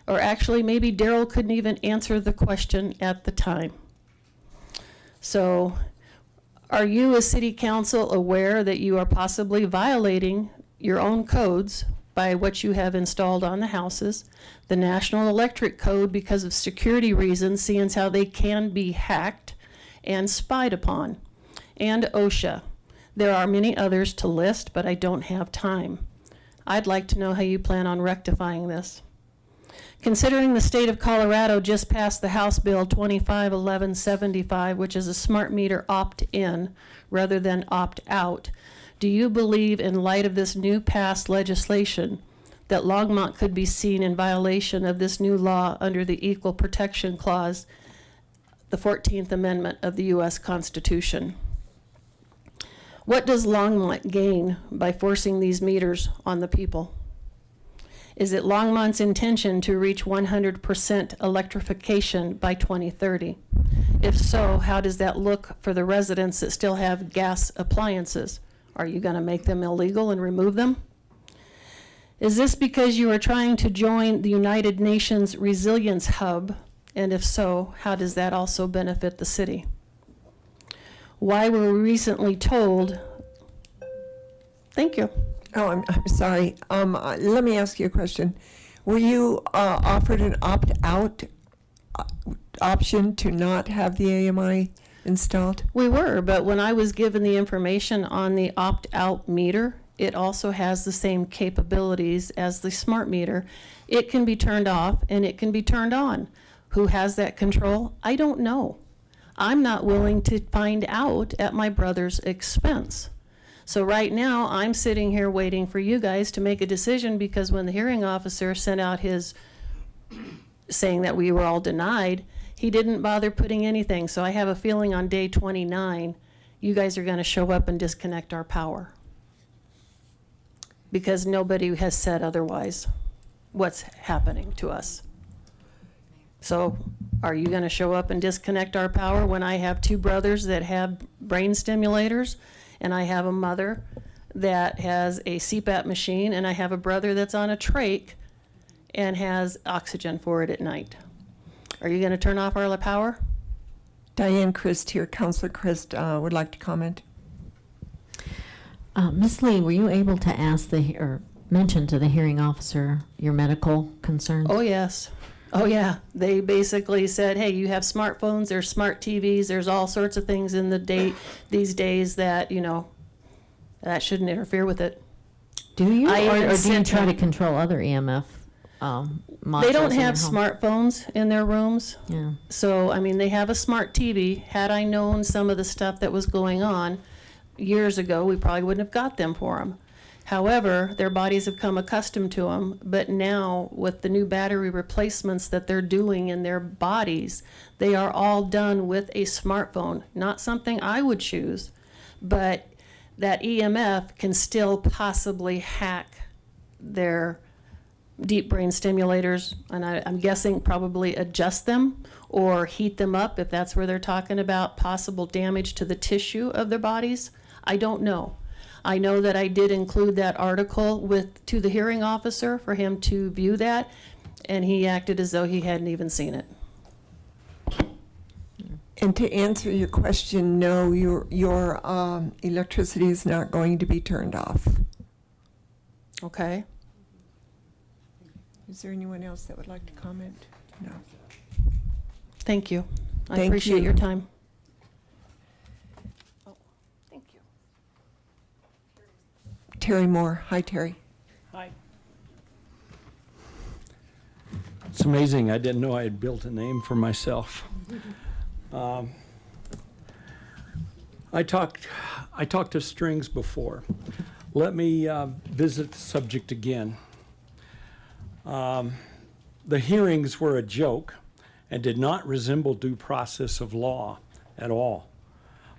Or actually, maybe Daryl couldn't even answer the question at the time. So, are you as city council aware that you are possibly violating your own codes by what you have installed on the houses, the National Electric Code because of security reasons, seeing as how they can be hacked and spied upon, and OSHA? There are many others to list, but I don't have time. I'd like to know how you plan on rectifying this. Considering the state of Colorado just passed the House Bill 251175, which is a smart meter opt-in rather than opt-out, do you believe, in light of this new passed legislation, that Longmont could be seen in violation of this new law under the Equal Protection Clause, the 14th Amendment of the U.S. Constitution? What does Longmont gain by forcing these meters on the people? Is it Longmont's intention to reach 100% electrification by 2030? If so, how does that look for the residents that still have gas appliances? Are you going to make them illegal and remove them? Is this because you are trying to join the United Nations Resilience Hub? And if so, how does that also benefit the city? Why were we recently told? Thank you. Oh, I'm sorry. Let me ask you a question. Were you offered an opt-out option to not have the AMI installed? We were, but when I was given the information on the opt-out meter, it also has the same capabilities as the smart meter. It can be turned off and it can be turned on. Who has that control? I don't know. I'm not willing to find out at my brother's expense. So right now, I'm sitting here waiting for you guys to make a decision, because when the hearing officer sent out his saying that we were all denied, he didn't bother putting anything. So I have a feeling on day 29, you guys are going to show up and disconnect our power, because nobody has said otherwise what's happening to us. So are you going to show up and disconnect our power when I have two brothers that have brain stimulators, and I have a mother that has a CPAP machine, and I have a brother that's on a trach and has oxygen for it at night? Are you going to turn off our power? Diane Christ here. Councilor Christ would like to comment. Ms. Lee, were you able to ask or mention to the hearing officer your medical concerns? Oh, yes. Oh, yeah. They basically said, hey, you have smartphones, there's smart TVs, there's all sorts of things in these days that, that shouldn't interfere with it. Do you? I Or do you sent try to them- control other EMF modules? They don't in your have home? smartphones in their rooms. Yeah. So, I mean, they have a smart TV. Had I known some of the stuff that was going on years ago, we probably wouldn't have got them for them. However, their bodies have come accustomed to them, but now with the new battery replacements that they're doing in their bodies, they are all done with a smartphone. Not something I would choose, but that EMF can still possibly hack their deep brain stimulators, and I'm guessing probably adjust them or heat them up if that's where they're talking about possible damage to the tissue of their bodies. I don't know. I know that I did include that article to the hearing officer for him to view that, and he acted as though he hadn't even seen it. And to answer your question, no, your electricity is not going to be turned off. Okay. Is there anyone else that would like to comment? No. Thank you. I Thank appreciate you. your time. Oh, thank you. Terry Moore. Hi, Terry. Hi. It's amazing. I didn't know I had built a name for myself. I talked to Strings before. Let me visit the subject again. The hearings were a joke and did not resemble due process of law at all.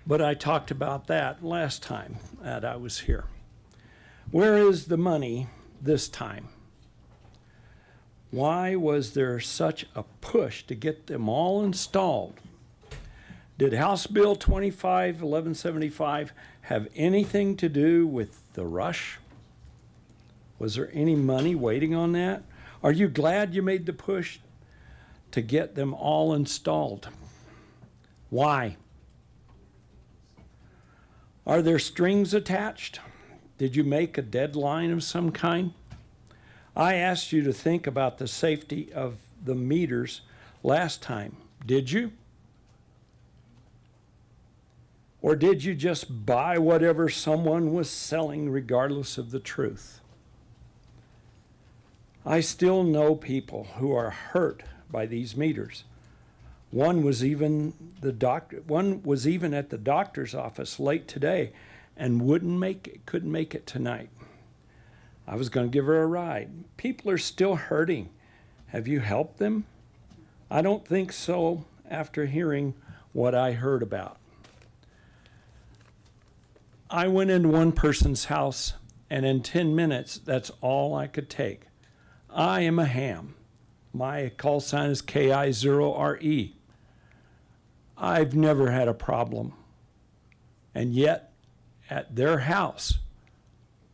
But I talked about that last time that I was here. Where is the money this time? Why was there such a push to get them all installed? Did House Bill 251175 have anything to do with the rush? Was there any money waiting on that? Are you glad you made the push to get them all installed? Why? Are there strings attached? Did you make a deadline of some kind? I asked you to think about the safety of the meters last time. Did you? Or did you just buy whatever someone was selling regardless of the truth? I still know people who are hurt by these meters. One was even at the doctor's office late today and couldn't make it tonight. I was going to give her a ride. People are still hurting. Have you helped them? I don't think so after hearing what I heard about. I went into one person's house, and in 10 minutes, that's all I could take. I am a ham. My call sign is KI0RE. I've never had a problem. And yet, at their house,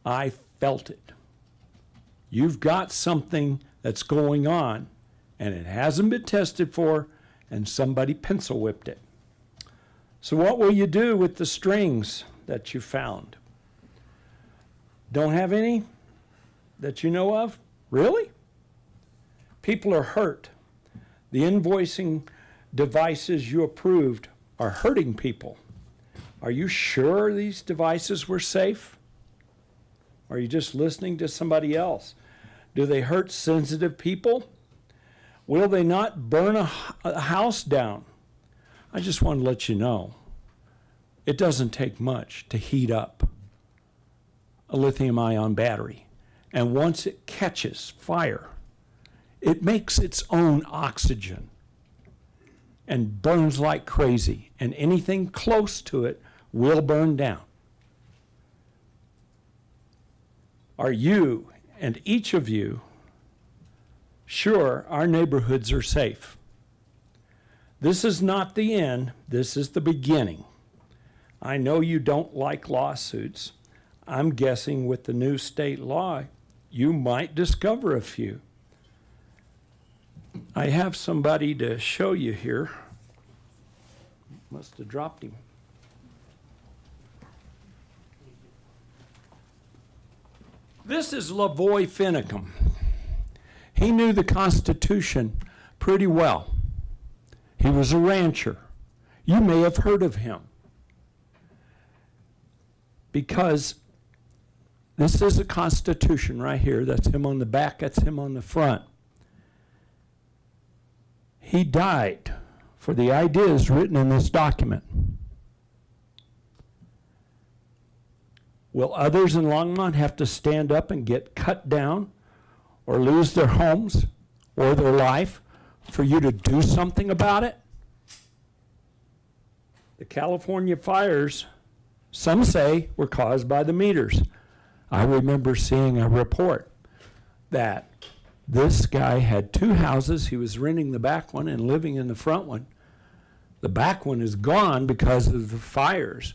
I felt it. You've got something that's going on, and it hasn't been tested for, and somebody pencil whipped it. So what will you do with the strings that you found? Don't have any that you know of? Really? People are hurt. The invoicing devices you approved are hurting people. Are you sure these devices were safe? Are you just listening to somebody else? Do they hurt sensitive people? Will they not burn a house down? I just want to let you know, it doesn't take much to heat up a lithium-ion battery. And once it catches fire, it makes its own oxygen and burns like crazy. And anything close to it will burn down. Are you and each of you sure our neighborhoods are safe? This is not the end, this is the beginning. I know you don't like lawsuits. I'm guessing with the new state law, you might discover a few. I have somebody to show you here. Must have dropped him. This is Lavoy Finicum. He knew the Constitution pretty well. He was a rancher. You may have heard of him, because this is a Constitution right here. That's him on the back, that's him on the front. He died for the ideas written in this document. Will others in Longmont have to stand up and get cut down or lose their homes or their life for you to do something about it? The California fires, some say, were caused by the meters. I remember seeing a report that this guy had two houses. He was renting the back one and living in the front one. The back one is gone because of the fires,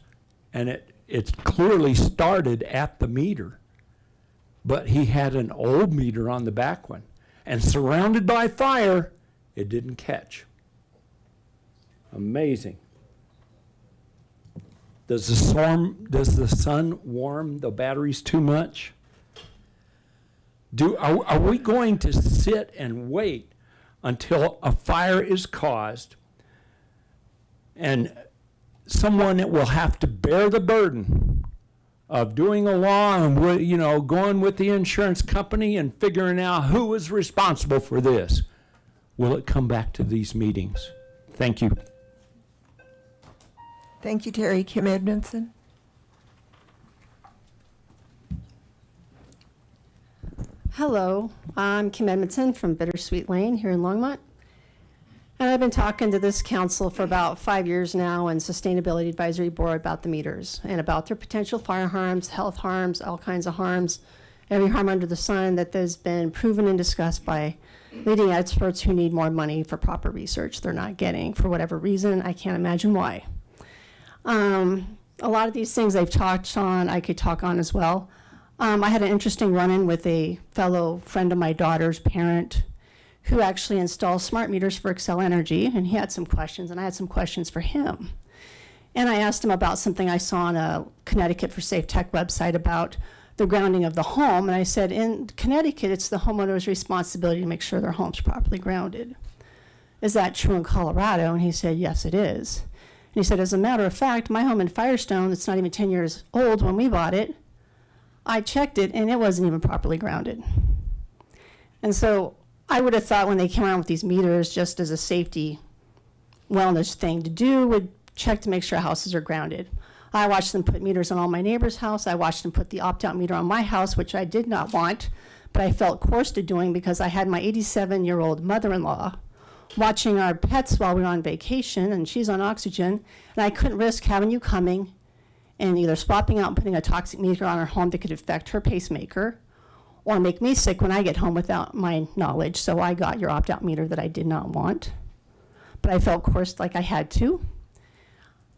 and it clearly started at the meter. But he had an old meter on the back one, and surrounded by fire, it didn't catch. Amazing. Does the sun warm the batteries too much? Are we going to sit and wait until a fire is caused and someone that will have to bear the burden of doing a law and going with the insurance company and figuring out who is responsible for this? Will it come back to these meetings? Thank you. Thank you, Terry. Kim Edmondson. Hello, I'm Kim Edmondson from Bittersweet Lane here in Longmont. And I've been talking to this council for about 5 years now and Sustainability Advisory Board about the meters and about their potential fire harms, health harms, all kinds of harms, every harm under the sun that has been proven and discussed by leading experts who need more money for proper research they're not getting for whatever reason. I can't imagine why. A lot of these things they've touched on, I could talk on as well. I had an interesting run-in with a fellow friend of my daughter's parent who actually installs smart meters for Xcel Energy, and he had some questions, and I had some questions for him. And I asked him about something I saw on a Connecticut for Safe Tech website about the grounding of the home, and I said, in Connecticut, it's the homeowner's responsibility to make sure their home's properly grounded. Is that true in Colorado? And he said, yes, it is. And he said, as a matter of fact, my home in Firestone, that's not even 10 years old when we bought it, I checked it, and it wasn't even properly grounded. And so I would have thought when they came around with these meters, just as a safety wellness thing to do, would check to make sure houses are grounded. I watched them put meters on all my neighbors' house. I watched them put the opt-out meter on my house, which I did not want, but I felt coerced to doing because I had my 87-year-old mother-in-law watching our pets while we were on vacation, and she's on oxygen, and I couldn't risk having you coming and either swapping out and putting a toxic meter on her home that could affect her pacemaker or make me sick when I get home without my knowledge. So I got your opt-out meter that I did not want, but I felt coerced like I had to.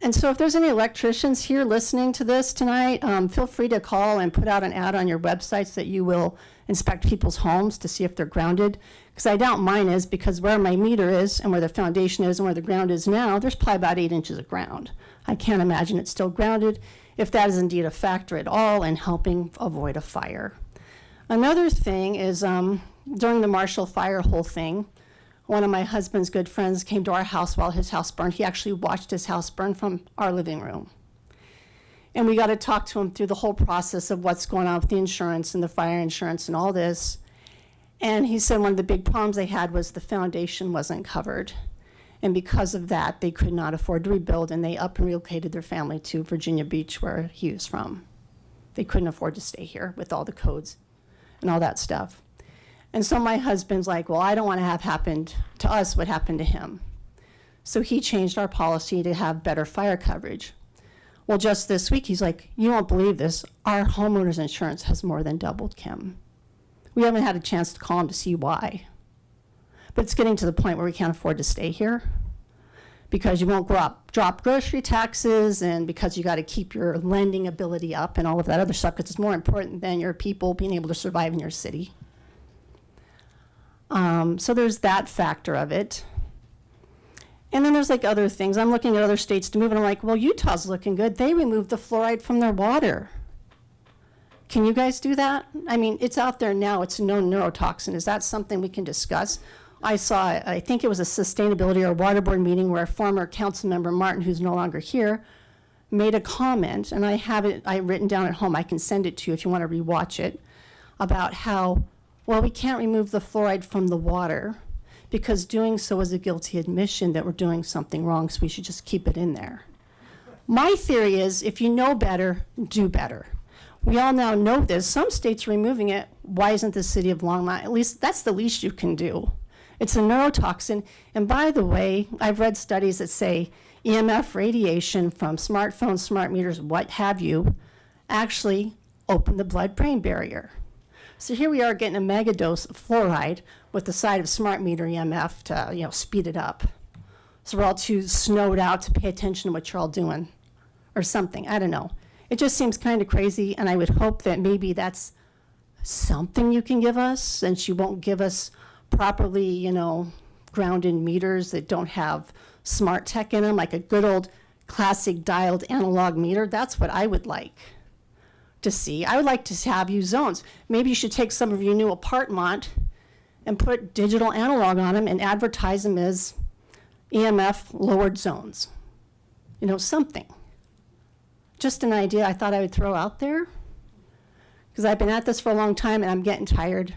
And so if there's any electricians here listening to this tonight, feel free to call and put out an ad on your websites that you will inspect people's homes to see if they're grounded. Because I doubt mine is, because where my meter is and where the foundation is and where the ground is now, there's probably about 8 inches of ground. I can't imagine it's still grounded if that is indeed a factor at all in helping avoid a fire. Another thing is during the Marshall Fire whole thing, one of my husband's good friends came to our house while his house burned. He actually watched his house burn from our living room. And we got to talk to him through the whole process of what's going on with the insurance and the fire insurance and all this. And he said one of the big problems they had was the foundation wasn't covered. And because of that, they could not afford to rebuild, and they up and relocated their family to Virginia Beach, where he was from. They couldn't afford to stay here with all the codes and all that stuff. And so my husband's like, well, I don't want to have happened to us what happened to him. So he changed our policy to have better fire coverage. Well, just this week, he's like, you won't believe this. Our homeowner's insurance has more than doubled, Kim. We haven't had a chance to call him to see why. But it's getting to the point where we can't afford to stay here because you won't drop grocery taxes, and because you got to keep your lending ability up and all of that other stuff, because it's more important than your people being able to survive in your city. So there's that factor of it. And then there's like other things. I'm looking at other states to move, and I'm like, well, Utah's looking good. They removed the fluoride from their water. Can you guys do that? I mean, it's out there now. It's a known neurotoxin. Is that something we can discuss? I saw, I think it was a sustainability or water board meeting where a former council member, Martin, who's no longer here, made a comment, and I have it written down at home. I can send it to you if you want to rewatch it, about how, well, we can't remove the fluoride from the water because doing so is a guilty admission that we're doing something wrong, so we should just keep it in there. My theory is, if you know better, do better. We all now know this. Some states are removing it. Why isn't the city of Longmont? At least that's the least you can do. It's a neurotoxin. And by the way, I've read studies that say EMF radiation from smartphones, smart meters, what have you, actually open the blood-brain barrier. So here we are getting a mega dose of fluoride with the side of smart meter EMF to, speed it up. So we're all too snowed out to pay attention to what you're all doing or something. I don't know. It just seems kind of crazy, and I would hope that maybe that's something you can give us, since you won't give us properly, grounded meters that don't have smart tech in them, like a good old classic dialed analog meter. That's what I would like to see. I would like to have you zones. Maybe you should take some of your new apartment and put digital analog on them and advertise them as EMF lowered zones. Something. Just an idea I thought I would throw out there, because I've been at this for a long time and I'm getting tired.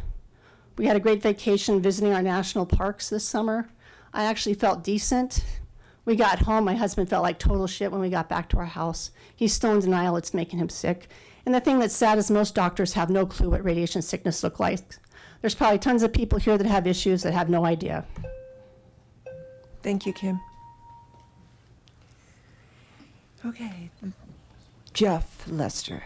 We had a great vacation visiting our national parks this summer. I actually felt decent. We got home, my husband felt like total shit when we got back to our house. He's still in denial, it's making him sick. And the thing that's sad is most doctors have no clue what radiation sickness looks like. There's probably tons of people here that have issues that have no idea. Thank you, Kim. Okay, Jeff Lester.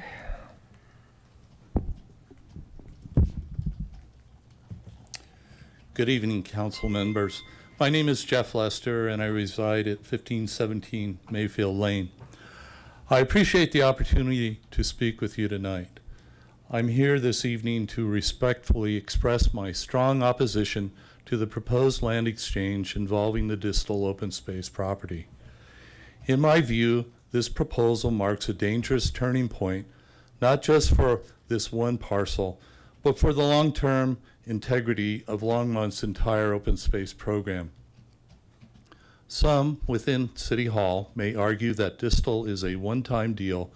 Good evening, council members. My name is Jeff Lester, and I reside at 1517 Mayfield Lane. I appreciate the opportunity to speak with you tonight. I'm here this evening to respectfully express my strong opposition to the proposed land exchange involving the distal open space property. In my view, this proposal marks a dangerous turning point, not just for this one parcel, but for the long-term integrity of Longmont's entire open space program. Some within City Hall may argue that distal is a one-time deal,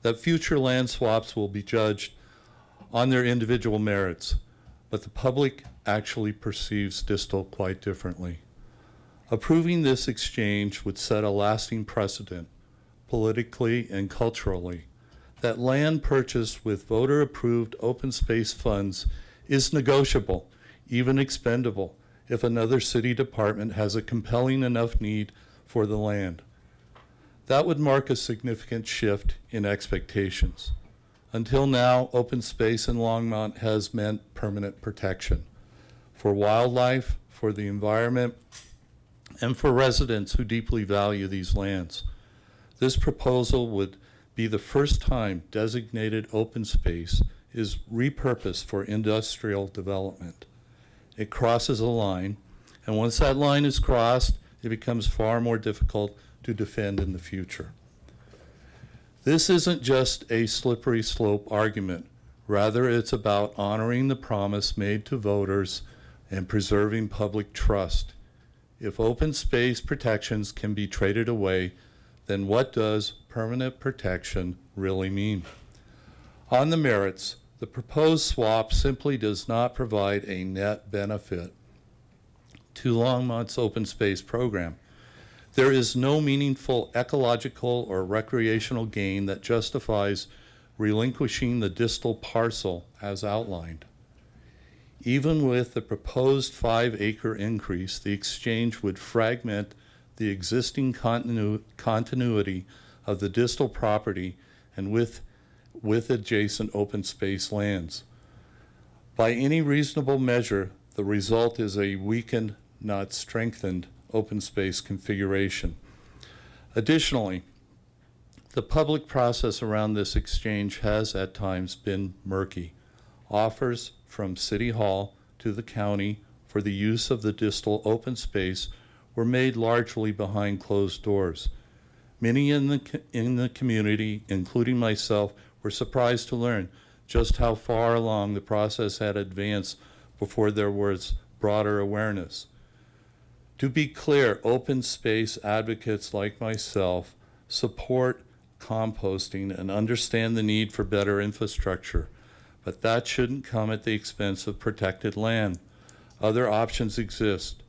that future land swaps will be judged on their individual merits. but the public actually perceives Distal quite differently. Approving this exchange would set a lasting precedent, politically and culturally, that land purchased with voter-approved open space funds is negotiable, even expendable, if another city department has a compelling enough need for the land. That would mark a significant shift in expectations. Until now, open space in Longmont has meant permanent protection for wildlife, for the environment, and for residents who deeply value these lands. This proposal would be the first time designated open space is repurposed for industrial development. It crosses a line, and once that line is crossed, it becomes far more difficult to defend in the future. This isn't just a slippery slope argument. Rather, it's about honoring the promise made to voters and preserving public trust. If open space protections can be traded away, then what does permanent protection really mean? On the merits, the proposed swap simply does not provide a net benefit to Longmont's open space program. There is no meaningful ecological or recreational gain that justifies relinquishing the Distal parcel as outlined. Even with the proposed 5-acre increase, the exchange would fragment the existing continuity of the Distal property and with adjacent open space lands. By any reasonable measure, the result is a weakened, not strengthened, open space configuration. Additionally, the public process around this exchange has at times been murky. Offers from City Hall to the county for the use of the Distal open space were made largely behind closed doors. Many in the community, including myself, were surprised to learn just how far along the process had advanced before there was broader awareness. To be clear, open space advocates like myself support composting and understand the need for better infrastructure, but that shouldn't come at the expense of protected land. Other options exist.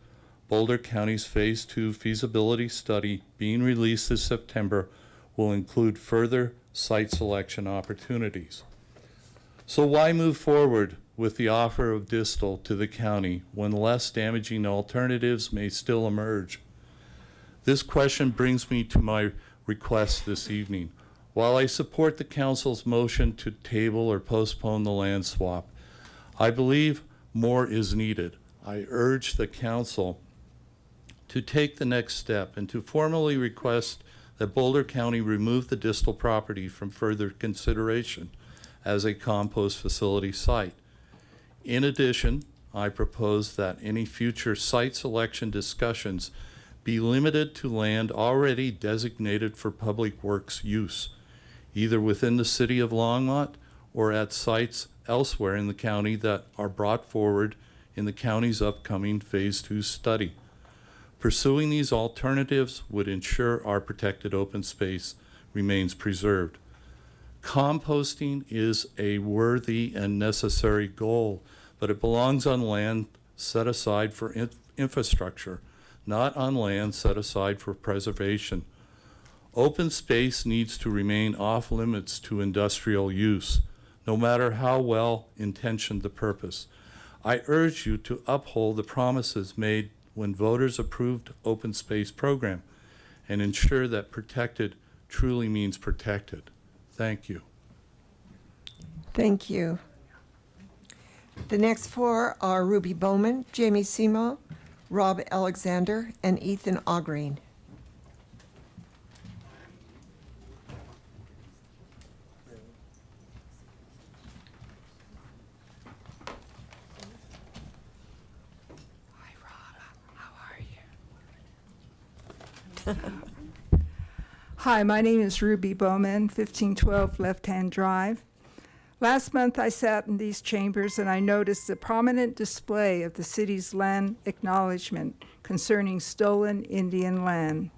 Boulder County's Phase 2 feasibility study being released this September will include further site selection opportunities. So why move forward with the offer of Distal to the county when less damaging alternatives may still emerge? This question brings me to my request this evening. While I support the council's motion to table or postpone the land swap, I believe more is needed. I urge the council to take the next step and to formally request that Boulder County remove the Distal property from further consideration as a compost facility site. In addition, I propose that any future site selection discussions be limited to land already designated for public works use, either within the city of Longmont or at sites elsewhere in the county that are brought forward in the county's upcoming Phase 2 study. Pursuing these alternatives would ensure our protected open space remains preserved. Composting is a worthy and necessary goal, but it belongs on land set aside for infrastructure, not on land set aside for preservation. Open space needs to remain off limits to industrial use, no matter how well intentioned the purpose. I urge you to uphold the promises made when voters approved open space program and ensure that protected truly means protected. Thank you. Thank you. The next four are Ruby Bowman, Jamie Simo, Rob Alexander, and Ethan Augreen. Hi, my name is Ruby Bowman, 1512 Left Hand Drive. Last month I sat in these chambers and I noticed a prominent display of the city's land acknowledgement concerning stolen Indian land.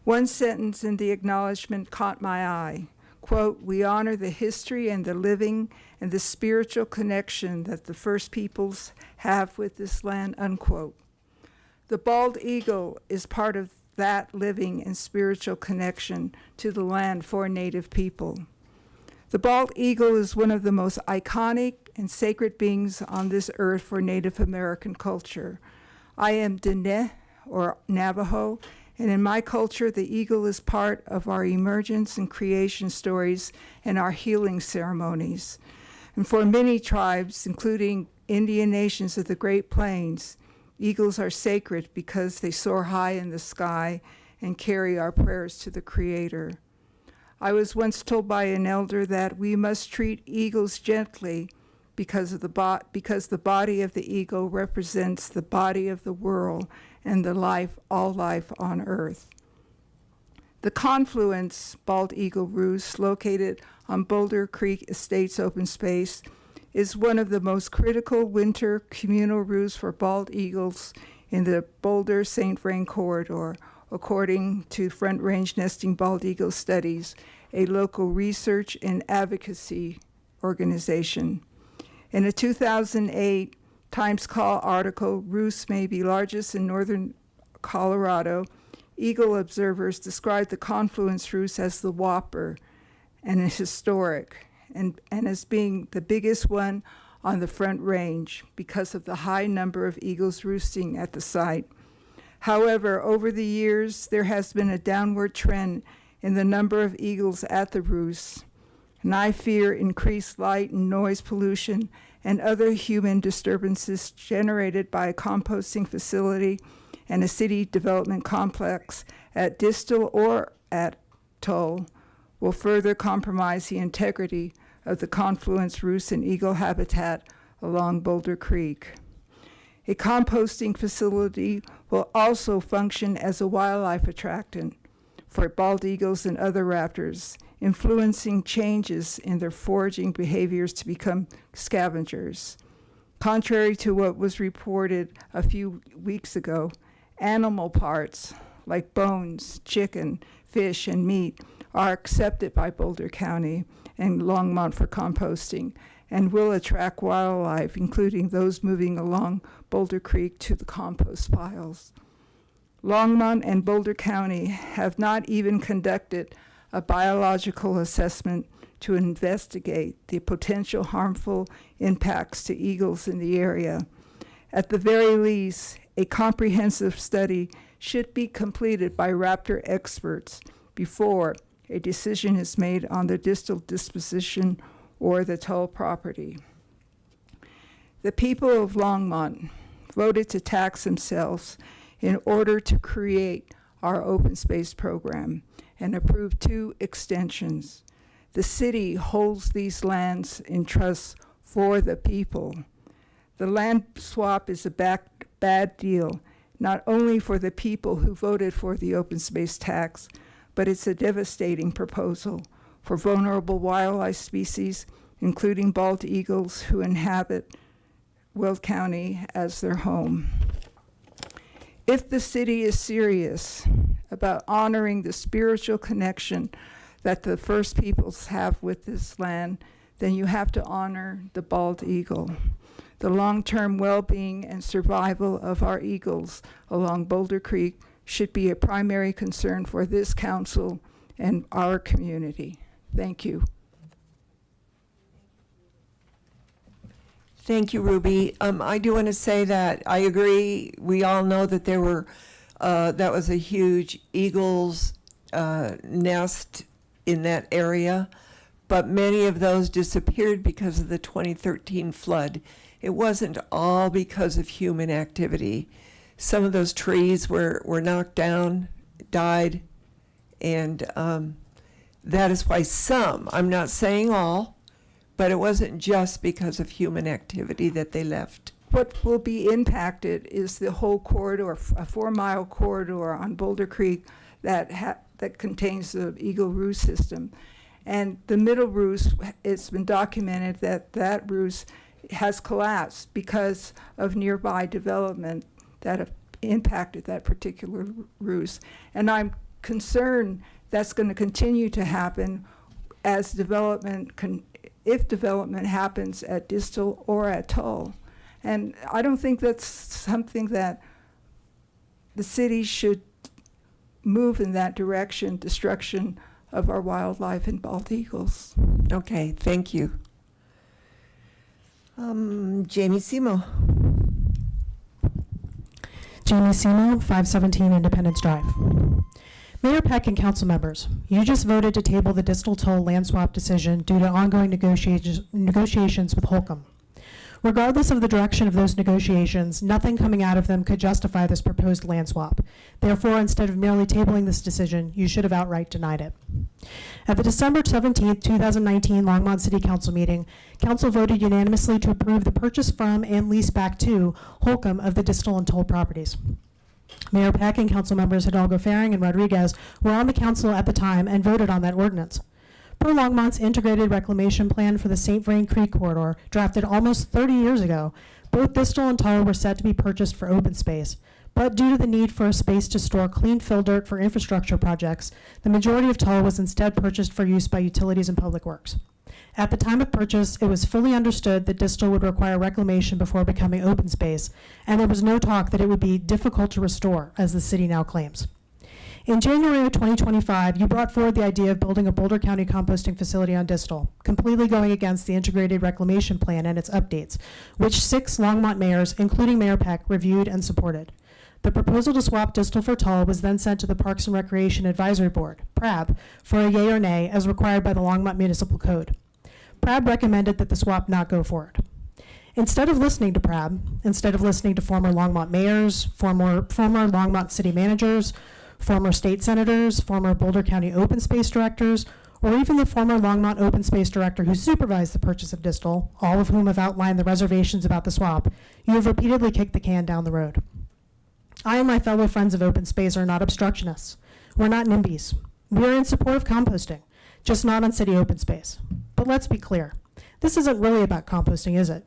One sentence in the acknowledgement caught my eye. quote, "We honor the history and the living and the spiritual connection that the first peoples have with this land," unquote. The bald eagle is part of that living and spiritual connection to the land for Native people. The bald eagle is one of the most iconic and sacred beings on this earth for Native American culture. I am Diné, or Navajo, and in my culture, the eagle is part of our emergence and creation stories and our healing ceremonies. And for many tribes, including Indian nations of the Great Plains, eagles are sacred because they soar high in the sky and carry our prayers to the Creator. I was once told by an elder that we must treat eagles gently because the body of the eagle represents the body of the world and all life on earth. The Confluence Bald Eagle Roost, located on Boulder Creek Estates open space, is one of the most critical winter communal roosts for bald eagles in the Boulder-St. Vrain corridor, according to Front Range Nesting Bald Eagle Studies, a local research and advocacy organization. In a 2008 Times Call article, "Roosts may be largest in northern Colorado," eagle observers described the Confluence Roost as the Whopper and historic, and as being the biggest one on the Front Range because of the high number of eagles roosting at the site. However, over the years, there has been a downward trend in the number of eagles at the roost, and I fear increased light and noise pollution and other human disturbances generated by a composting facility and a city development complex at Distal or at Toll will further compromise the integrity of the Confluence roost and eagle habitat along Boulder Creek. A composting facility will also function as a wildlife attractant for bald eagles and other raptors, influencing changes in their foraging behaviors to become scavengers. Contrary to what was reported a few weeks ago, animal parts like bones, chicken, fish, and meat are accepted by Boulder County and Longmont for composting and will attract wildlife, including those moving along Boulder Creek to the compost piles. Longmont and Boulder County have not even conducted a biological assessment to investigate the potential harmful impacts to eagles in the area. At the very least, a comprehensive study should be completed by raptor experts before a decision is made on the distal disposition or the toll property. The people of Longmont voted to tax themselves in order to create our open space program and approved 2 extensions. The city holds these lands in trust for the people. The land swap is a bad deal, not only for the people who voted for the open space tax, but it's a devastating proposal for vulnerable wildlife species, including bald eagles who inhabit Weld County as their home. If the city is serious about honoring the spiritual connection that the first peoples have with this land, then you have to honor the bald eagle. The long-term well-being and survival of our eagles along Boulder Creek should be a primary concern for this council and our community. Thank you. Thank you, Ruby. I do want to say that I agree. We all know that there were, that was a huge eagle's nest in that area, but many of those disappeared because of the 2013 flood. It wasn't all because of human activity. Some of those trees were knocked down, died, and that is why some, I'm not saying all, but it wasn't just because of human activity that they left. What will be impacted is the whole corridor, a 4-mile corridor on Boulder Creek that contains the Eagle Roost system. And the middle roost, it's been documented that roost has collapsed because of nearby development that have impacted that particular roost. And I'm concerned that's going to continue to happen as if development happens at Distal or at Tull. And I don't think that's something that the city should move in that direction, destruction of our wildlife and bald eagles. Okay, thank you. Jamie Simo. Jamie Simo, 517 Independence Drive. Mayor Peck and council members, you just voted to table the Distal Toll land swap decision due to ongoing negotiations with Holcomb. Regardless of the direction of those negotiations, nothing coming out of them could justify this proposed land swap. Therefore, instead of merely tabling this decision, you should have outright denied it. At the December 17, 2019 Longmont City Council meeting, council voted unanimously to approve the purchase from and lease back to Holcomb of the Distal and Toll properties. Mayor Peck and council members Hidalgo Faring and Rodriguez were on the council at the time and voted on that ordinance. Per Longmont's integrated reclamation plan for the St. Vrain Creek corridor, drafted almost 30 years ago, both Distal and Tull were set to be purchased for open space. But due to the need for a space to store clean fill dirt for infrastructure projects, the majority of Tull was instead purchased for use by utilities and public works. At the time of purchase, it was fully understood that Distal would require reclamation before becoming open space, and there was no talk that it would be difficult to restore, as the city now claims. In January of 2025, you brought forward the idea of building a Boulder County composting facility on Distal, completely going against the integrated reclamation plan and its updates, which 6 Longmont mayors, including Mayor Peck, reviewed and supported. The proposal to swap Distal for Tull was then sent to the Parks and Recreation Advisory Board, PRAB, for a yea or nay as required by the Longmont Municipal Code. PRAB recommended that the swap not go forward. Instead of listening to PRAB, instead of listening to former Longmont mayors, former Longmont city managers, former state senators, former Boulder County open space directors, or even the former Longmont open space director who supervised the purchase of Distal, all of whom have outlined the reservations about the swap, you have repeatedly kicked the can down the road. I and my fellow friends of open space are not obstructionists. We're not NIMBYs. We are in support of composting, just not on city open space. But let's be clear. This isn't really about composting, is it?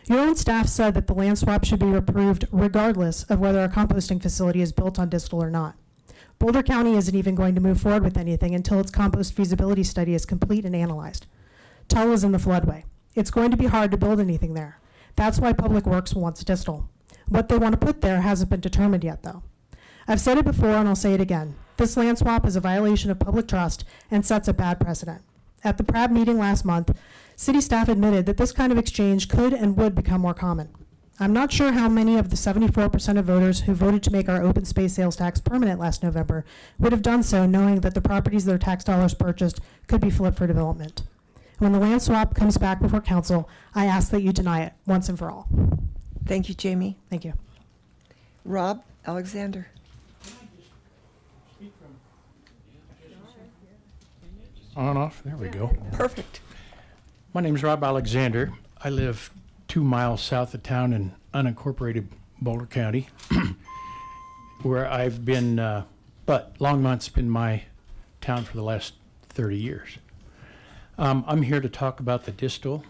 Your own staff said that the land swap should be approved regardless of whether a composting facility is built on Distal or not. Boulder County isn't even going to move forward with anything until its compost feasibility study is complete and analyzed. Tull is in the floodway. It's going to be hard to build anything there. That's why Public Works wants Distal. What they want to put there hasn't been determined yet, though. I've said it before and I'll say it again. This land swap is a violation of public trust and sets a bad precedent. At the PRAB meeting last month, city staff admitted that this kind of exchange could and would become more common. I'm not sure how many of the 74% of voters who voted to make our open space sales tax permanent last November would have done so knowing that the properties their tax dollars purchased could be flipped for development. When the land swap comes back before council, I ask that you deny it once and for all. Thank you, Jamie. Thank you. Rob Alexander. On off, there we go. Perfect. My name's Rob Alexander. I live 2 miles south of town in unincorporated Boulder County, where I've been, but Longmont's been my town for the last 30 years. I'm here to talk about the Distal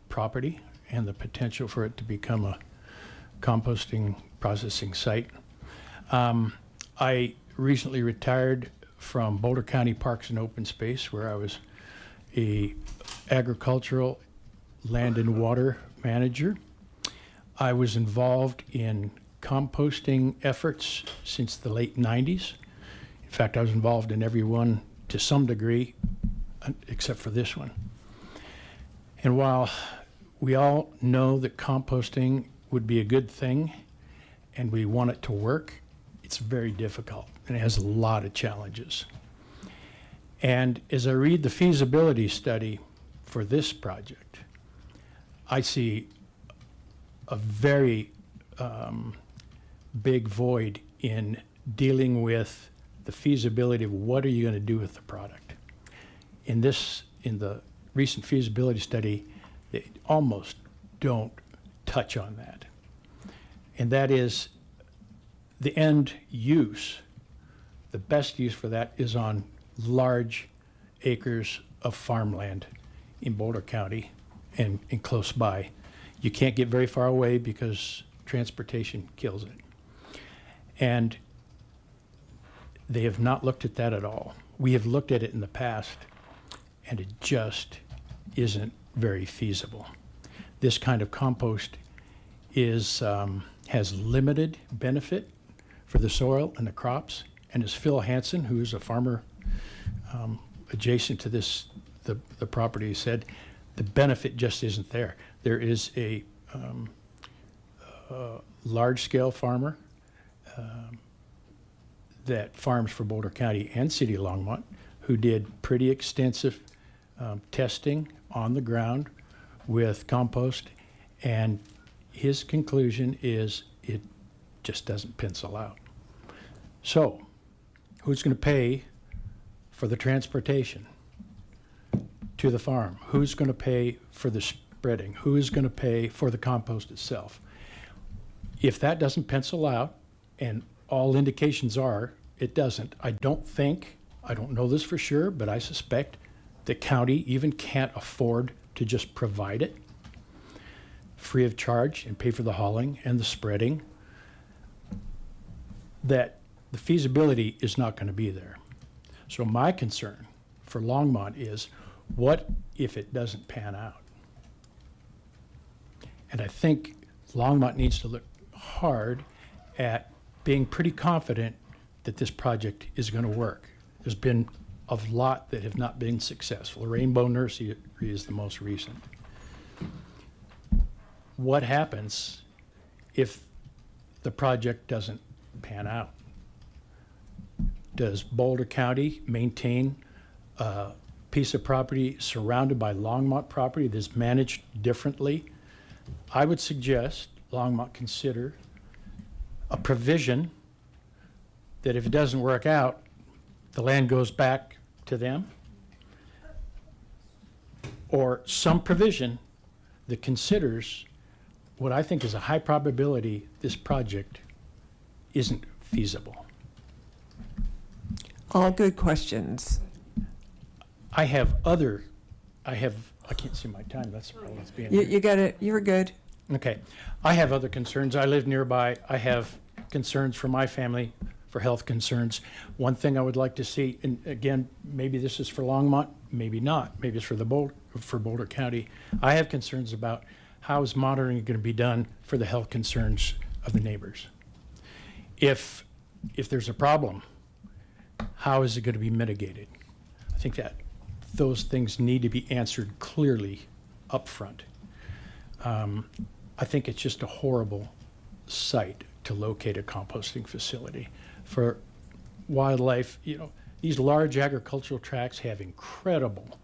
property and the potential for it to become a composting processing site. I recently retired from Boulder County Parks and Open Space, where I was a agricultural land and water manager. I was involved in composting efforts since the late 90s. In fact, I was involved in every one to some degree, except for this one. And while we all know that composting would be a good thing and we want it to work, it's very difficult and it has a lot of challenges. And as I read the feasibility study for this project, I see a very big void in dealing with the feasibility of what are you going to do with the product. In the recent feasibility study, they almost don't touch on that. And that is the end use. The best use for that is on large acres of farmland in Boulder County and close by. You can't get very far away because transportation kills it. And they have not looked at that at all. We have looked at it in the past, and it just isn't very feasible. This kind of compost has limited benefit for the soil and the crops. And as Phil Hansen, who is a farmer adjacent to this, the property, said, the benefit just isn't there. There is a large-scale farmer that farms for Boulder County and City of Longmont, who did pretty extensive testing on the ground with compost, and his conclusion is it just doesn't pencil out. So, who's going to pay for the transportation to the farm? Who's going to pay for the spreading? Who is going to pay for the compost itself? If that doesn't pencil out, and all indications are it doesn't, I don't know this for sure, but I suspect the county even can't afford to just provide it free of charge and pay for the hauling and the spreading, that the feasibility is not going to be there. So my concern for Longmont is, what if it doesn't pan out? And I think Longmont needs to look hard at being pretty confident that this project is going to work. There's been a lot that have not been successful. Rainbow Nursery is the most recent. What happens if the project doesn't pan out? Does Boulder County maintain a piece of property surrounded by Longmont property that's managed differently? I would suggest Longmont consider a provision that if it doesn't work out, the land goes back to them, or some provision that considers what I think is a high probability this project isn't feasible. All good questions. I can't see my time, that's the problem with being You, here. you got it, you're good. Okay, I have other concerns. I live nearby. I have concerns for my family, for health concerns. One thing I would like to see, and again, maybe this is for Longmont, maybe not, maybe it's for Boulder County. I have concerns about how is monitoring going to be done for the health concerns of the neighbors. If there's a problem, how is it going to be mitigated? I think that those things need to be answered clearly up front. I think it's just a horrible site to locate a composting facility. For wildlife, these large agricultural tracts have incredible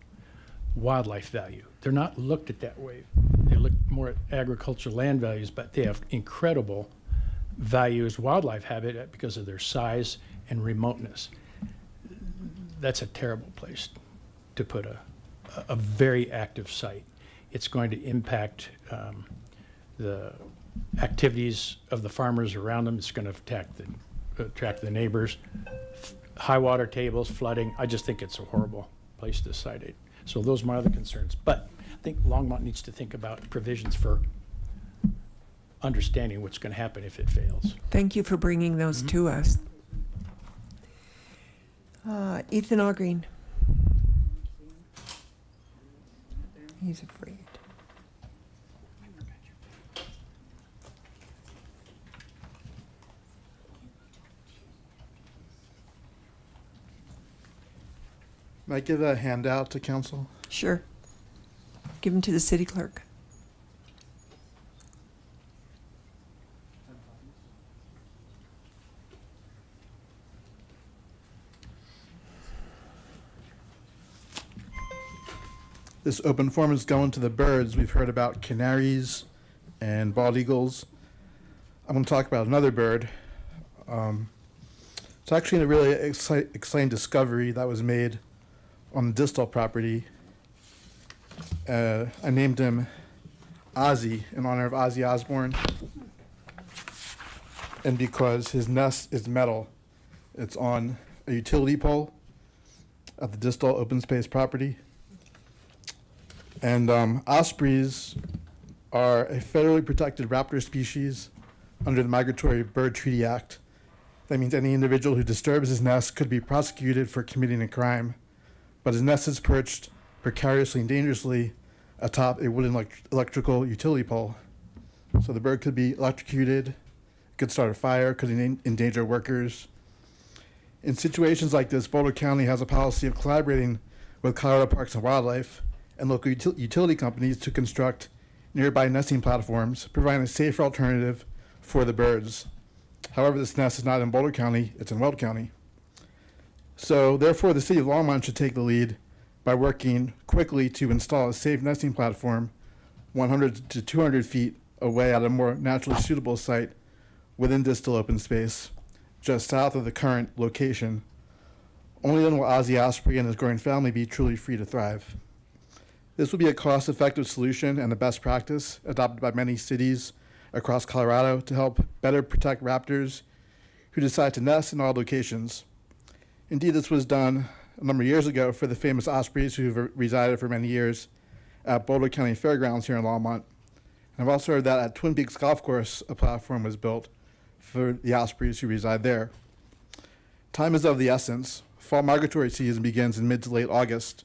wildlife value. They're not looked at that way. They look more at agricultural land values, but they have incredible value as wildlife habitat because of their size and remoteness. That's a terrible place to put a very active site. It's going to impact the activities of the farmers around them. It's going to attract the neighbors. High water tables, flooding. I just think it's a horrible place to site it. So those are my other concerns. But I think Longmont needs to think about provisions for understanding what's going to happen if it fails. Thank you for bringing those to us. Ethan Allgreen. He's afraid. May I give a handout to council? Sure. Give them to the city clerk. This open forum is going to the birds. We've heard about canaries and bald eagles. I'm going to talk about another bird. It's actually a really exciting discovery that was made on the Distal property. I named him Ozzy in honor of Ozzy Osbourne, and because his nest is metal. It's on a utility pole at the Distal open space property. And ospreys are a federally protected raptor species under the Migratory Bird Treaty Act. That means any individual who disturbs his nest could be prosecuted for committing a crime. But his nest is perched precariously and dangerously atop a wooden electrical utility pole. So the bird could be electrocuted, could start a fire, could endanger workers. In situations like this, Boulder County has a policy of collaborating with Colorado Parks and Wildlife and local utility companies to construct nearby nesting platforms, providing a safer alternative for the birds. However, this nest is not in Boulder County, it's in Weld County. So therefore, the city of Longmont should take the lead by working quickly to install a safe nesting platform 100 to 200 feet away at a more naturally suitable site within distal open space, just south of the current location. Only then will Ozzie Osprey and his growing family be truly free to thrive. This will be a cost-effective solution and a best practice adopted by many cities across Colorado to help better protect raptors who decide to nest in odd locations. Indeed, this was done a number of years ago for the famous ospreys who have resided for many years at Boulder County Fairgrounds here in Longmont. And I've also heard that at Twin Peaks Golf Course, a platform was built for the ospreys who reside there. Time is of the essence. Fall migratory season begins in mid to late August.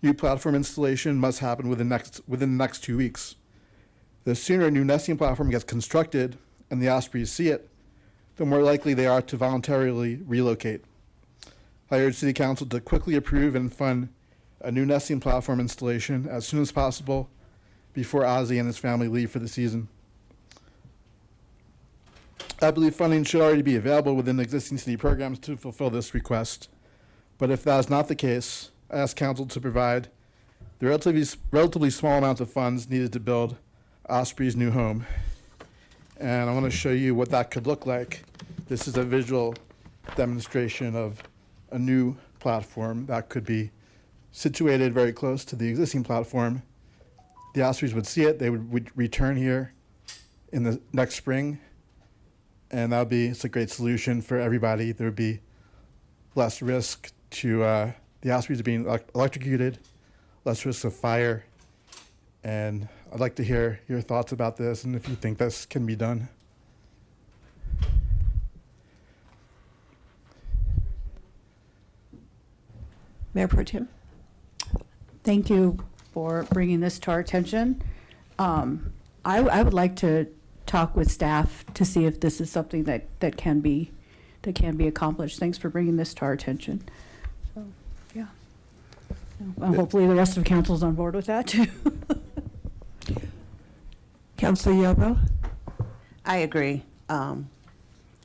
New platform installation must happen within the next 2 weeks. The sooner a new nesting platform gets constructed and the ospreys see it, the more likely they are to voluntarily relocate. I urge City Council to quickly approve and fund a new nesting platform installation as soon as possible before Ozzie and his family leave for the season. I believe funding should already be available within existing city programs to fulfill this request. But if that is not the case, I ask Council to provide the relatively small amount of funds needed to build Osprey's new home. And I want to show you what that could look like. This is a visual demonstration of a new platform that could be situated very close to the existing platform. The Ospreys would see it, they would return here in the next spring, and that would be, it's a great solution for everybody. There would be less risk to the Ospreys being electrocuted, less risk of fire, and I'd like to hear your thoughts about this and if you think this can be done. Mayor Pro Tem. Thank you for bringing this to our attention. I would like to talk with staff to see if this is something that can be accomplished. Thanks for bringing this to our attention. So, yeah. Well, hopefully the rest of council's on board with that too. Councilor Yarbrough? I agree.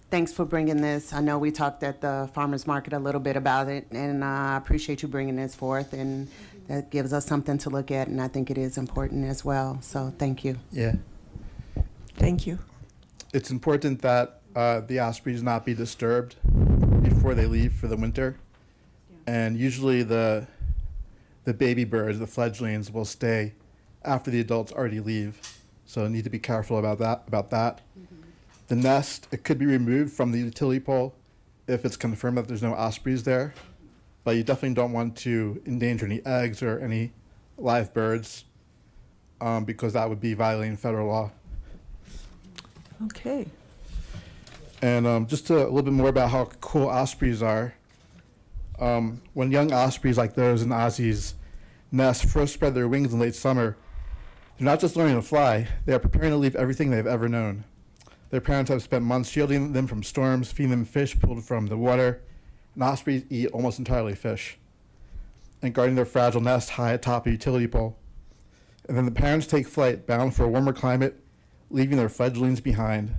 Thanks for bringing this. I know we talked at the farmers market a little bit about it, and I appreciate you bringing this forth, and that gives us something to look at, and I think it is important as well. So thank you. Yeah. Thank you. It's important that the ospreys not be disturbed before they leave for the winter. And usually the baby birds, the fledglings, will stay after the adults already leave. So need to be careful about that. The nest, it could be removed from the utility pole if it's confirmed that there's no ospreys there. But you definitely don't want to endanger any eggs or any live birds because that would be violating federal law. Okay. And just a little bit more about how cool ospreys are. When young ospreys like those in Ozzie's nest first spread their wings in late summer, they're not just learning to fly, they are preparing to leave everything they've ever known. Their parents have spent months shielding them from storms, feeding them fish pulled from the water, and ospreys eat almost entirely fish, and guarding their fragile nest high atop a utility pole. And then the parents take flight, bound for a warmer climate, leaving their fledglings behind.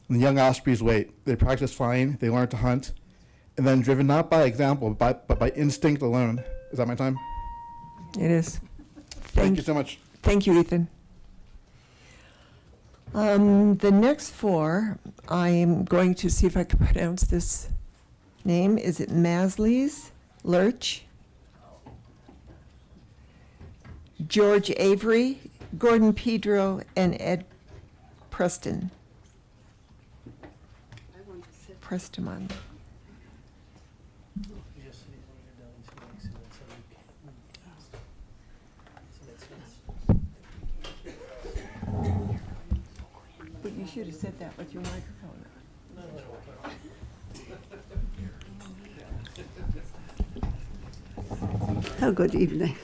And the young ospreys wait. They practice flying, they learn to hunt, and then driven not by example, but by instinct alone. Is that my time? It is. Thank you so much. Thank you, Ethan. The next four, I'm going to see if I can pronounce this name. Is it Masleys, Lurch, George Avery, Gordon Pedro, and Ed Preston. Prestamon. But you should have said that with your microphone on. Oh, good evening.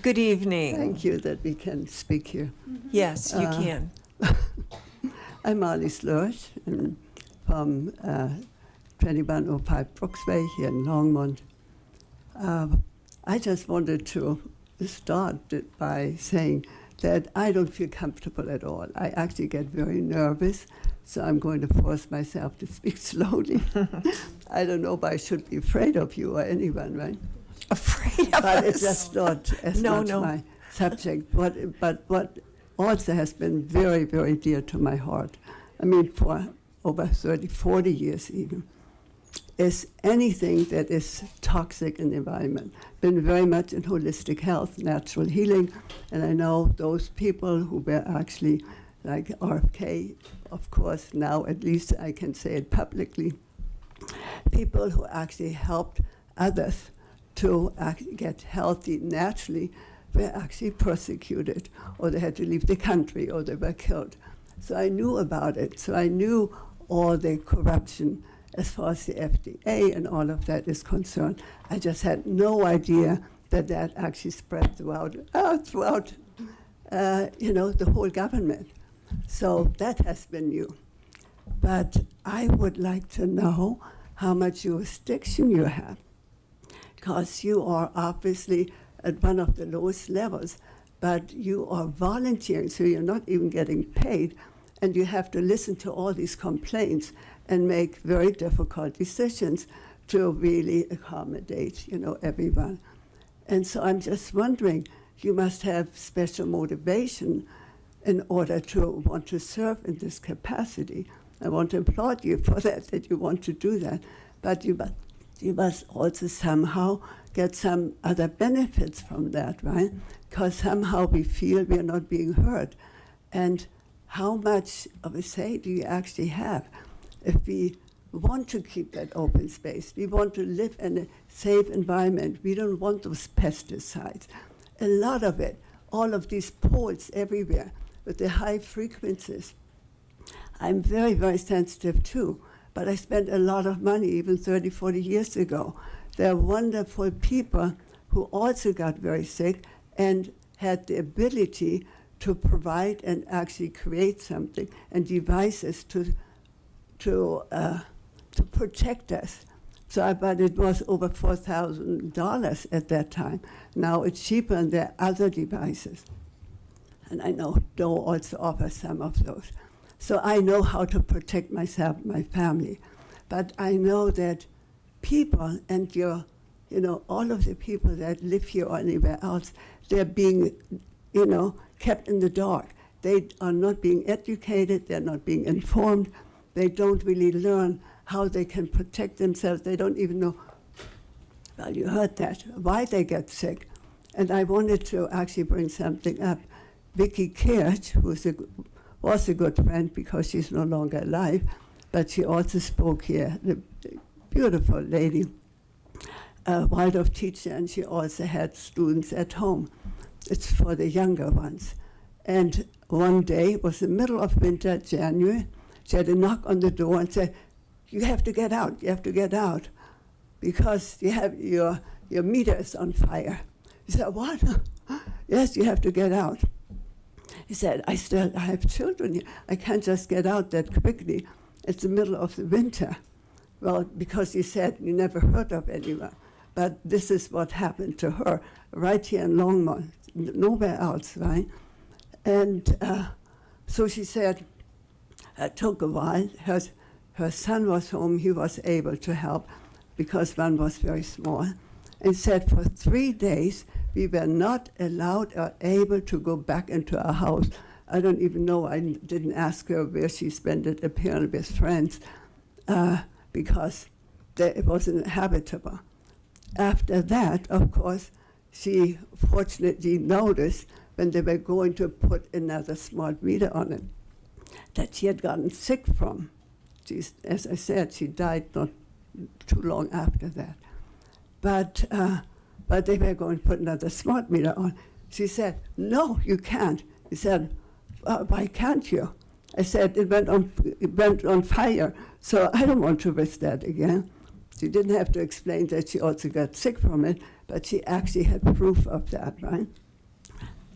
Good evening. Thank you that we can speak here. Yes, you Uh, can. I'm Marley Slurch from 2105 Brooks Way here in Longmont. I just wanted to start it by saying that I don't feel comfortable at all. I actually get very nervous, so I'm going to force myself to speak slowly. I don't know if I should be afraid of you or anyone, right? Afraid of but us? It's just not as No, much no. my subject. But what also has been very, very dear to my heart, I mean, for over 30, 40 years even, is anything that is toxic in the environment. Been very much in holistic health, natural healing, and I know those people who were actually like RFK, of course, now at least I can say it publicly, people who actually helped others to get healthy naturally were actually persecuted, or they had to leave the country, or they were killed. So I knew about it. So I knew all the corruption as far as the FDA and all of that is concerned. I just had no idea that that actually spread throughout the whole government. So that has been new. But I would like to know how much jurisdiction you have, because you are obviously at one of the lowest levels, but you are volunteering, so you're not even getting paid, and you have to listen to all these complaints and make very difficult decisions to really accommodate, everyone. And so I'm just wondering, you must have special motivation in order to want to serve in this capacity. I want to applaud you for that you want to do that. But you must also somehow get some other benefits from that, right? Because somehow we feel we are not being heard. And how much of a say do you actually have? If we want to keep that open space, we want to live in a safe environment, we don't want those pesticides. A lot of it, all of these poles everywhere with the high frequencies. I'm very, very sensitive too, but I spent a lot of money even 30, 40 years ago. There are wonderful people who also got very sick and had the ability to provide and actually create something and devices to protect us. But it was over $4,000 at that time. Now it's cheaper and there are other devices. And I know Doe also offers some of those. So I know how to protect myself and my family. But I know that people and all of the people that live here or anywhere else, they're being, kept in the dark. They are not being educated, they're not being informed, they don't really learn how they can protect themselves. They don't even know, well, you heard that, why they get sick. And I wanted to actually bring something up. Vicky Kirch, who was a good friend because she's no longer alive, but she also spoke here, the beautiful lady, Waldorf teacher, and she also had students at home. It's for the younger ones. And one day, it was the middle of winter, January, she had a knock on the door and said, you have to get out, because you have your meter is on fire. He said, what? Yes, you have to get out. He said, I have children here. I can't just get out that quickly. It's the middle of the winter. Well, because he said you never heard of anyone. But this is what happened to her right here in Longmont, nowhere else, right? And so she said, it took a while. Her son was home. He was able to help because one was very small. And said for 3 days, we were not allowed or able to go back into our house. I don't even know, I didn't ask her where she spent it, apparently with friends, because it wasn't habitable. After that, of course, she fortunately noticed when they were going to put another smart meter on it, that she had gotten sick from. As I said, she died not too long after that. But they were going to put another smart meter on. She said, no, you can't. He said, why can't you? I said, it went on fire, so I don't want to risk that again. She didn't have to explain that she also got sick from it, but she actually had proof of that, right?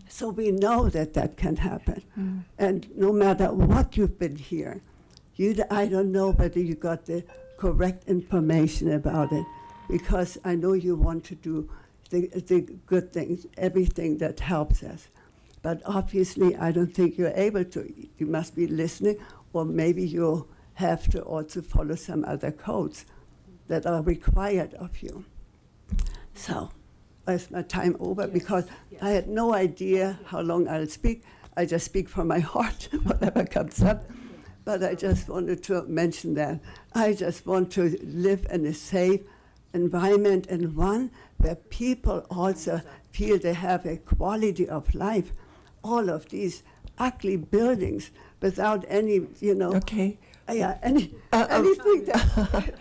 So we know that that can happen. And no matter what you've been here, I don't know whether you got the correct information about it, because I know you want to do the good things, everything that helps us. But obviously, I don't think you're able to. You must be listening, or maybe you'll have to also follow some other codes that are required of you. So, is my time over? Because I had no idea how long I'll speak. I just speak from my heart, whatever comes up. But I just wanted to mention that. I just want to live in a safe environment, and one where people also feel they have a quality of life. All of these ugly buildings without any, Okay. Anything that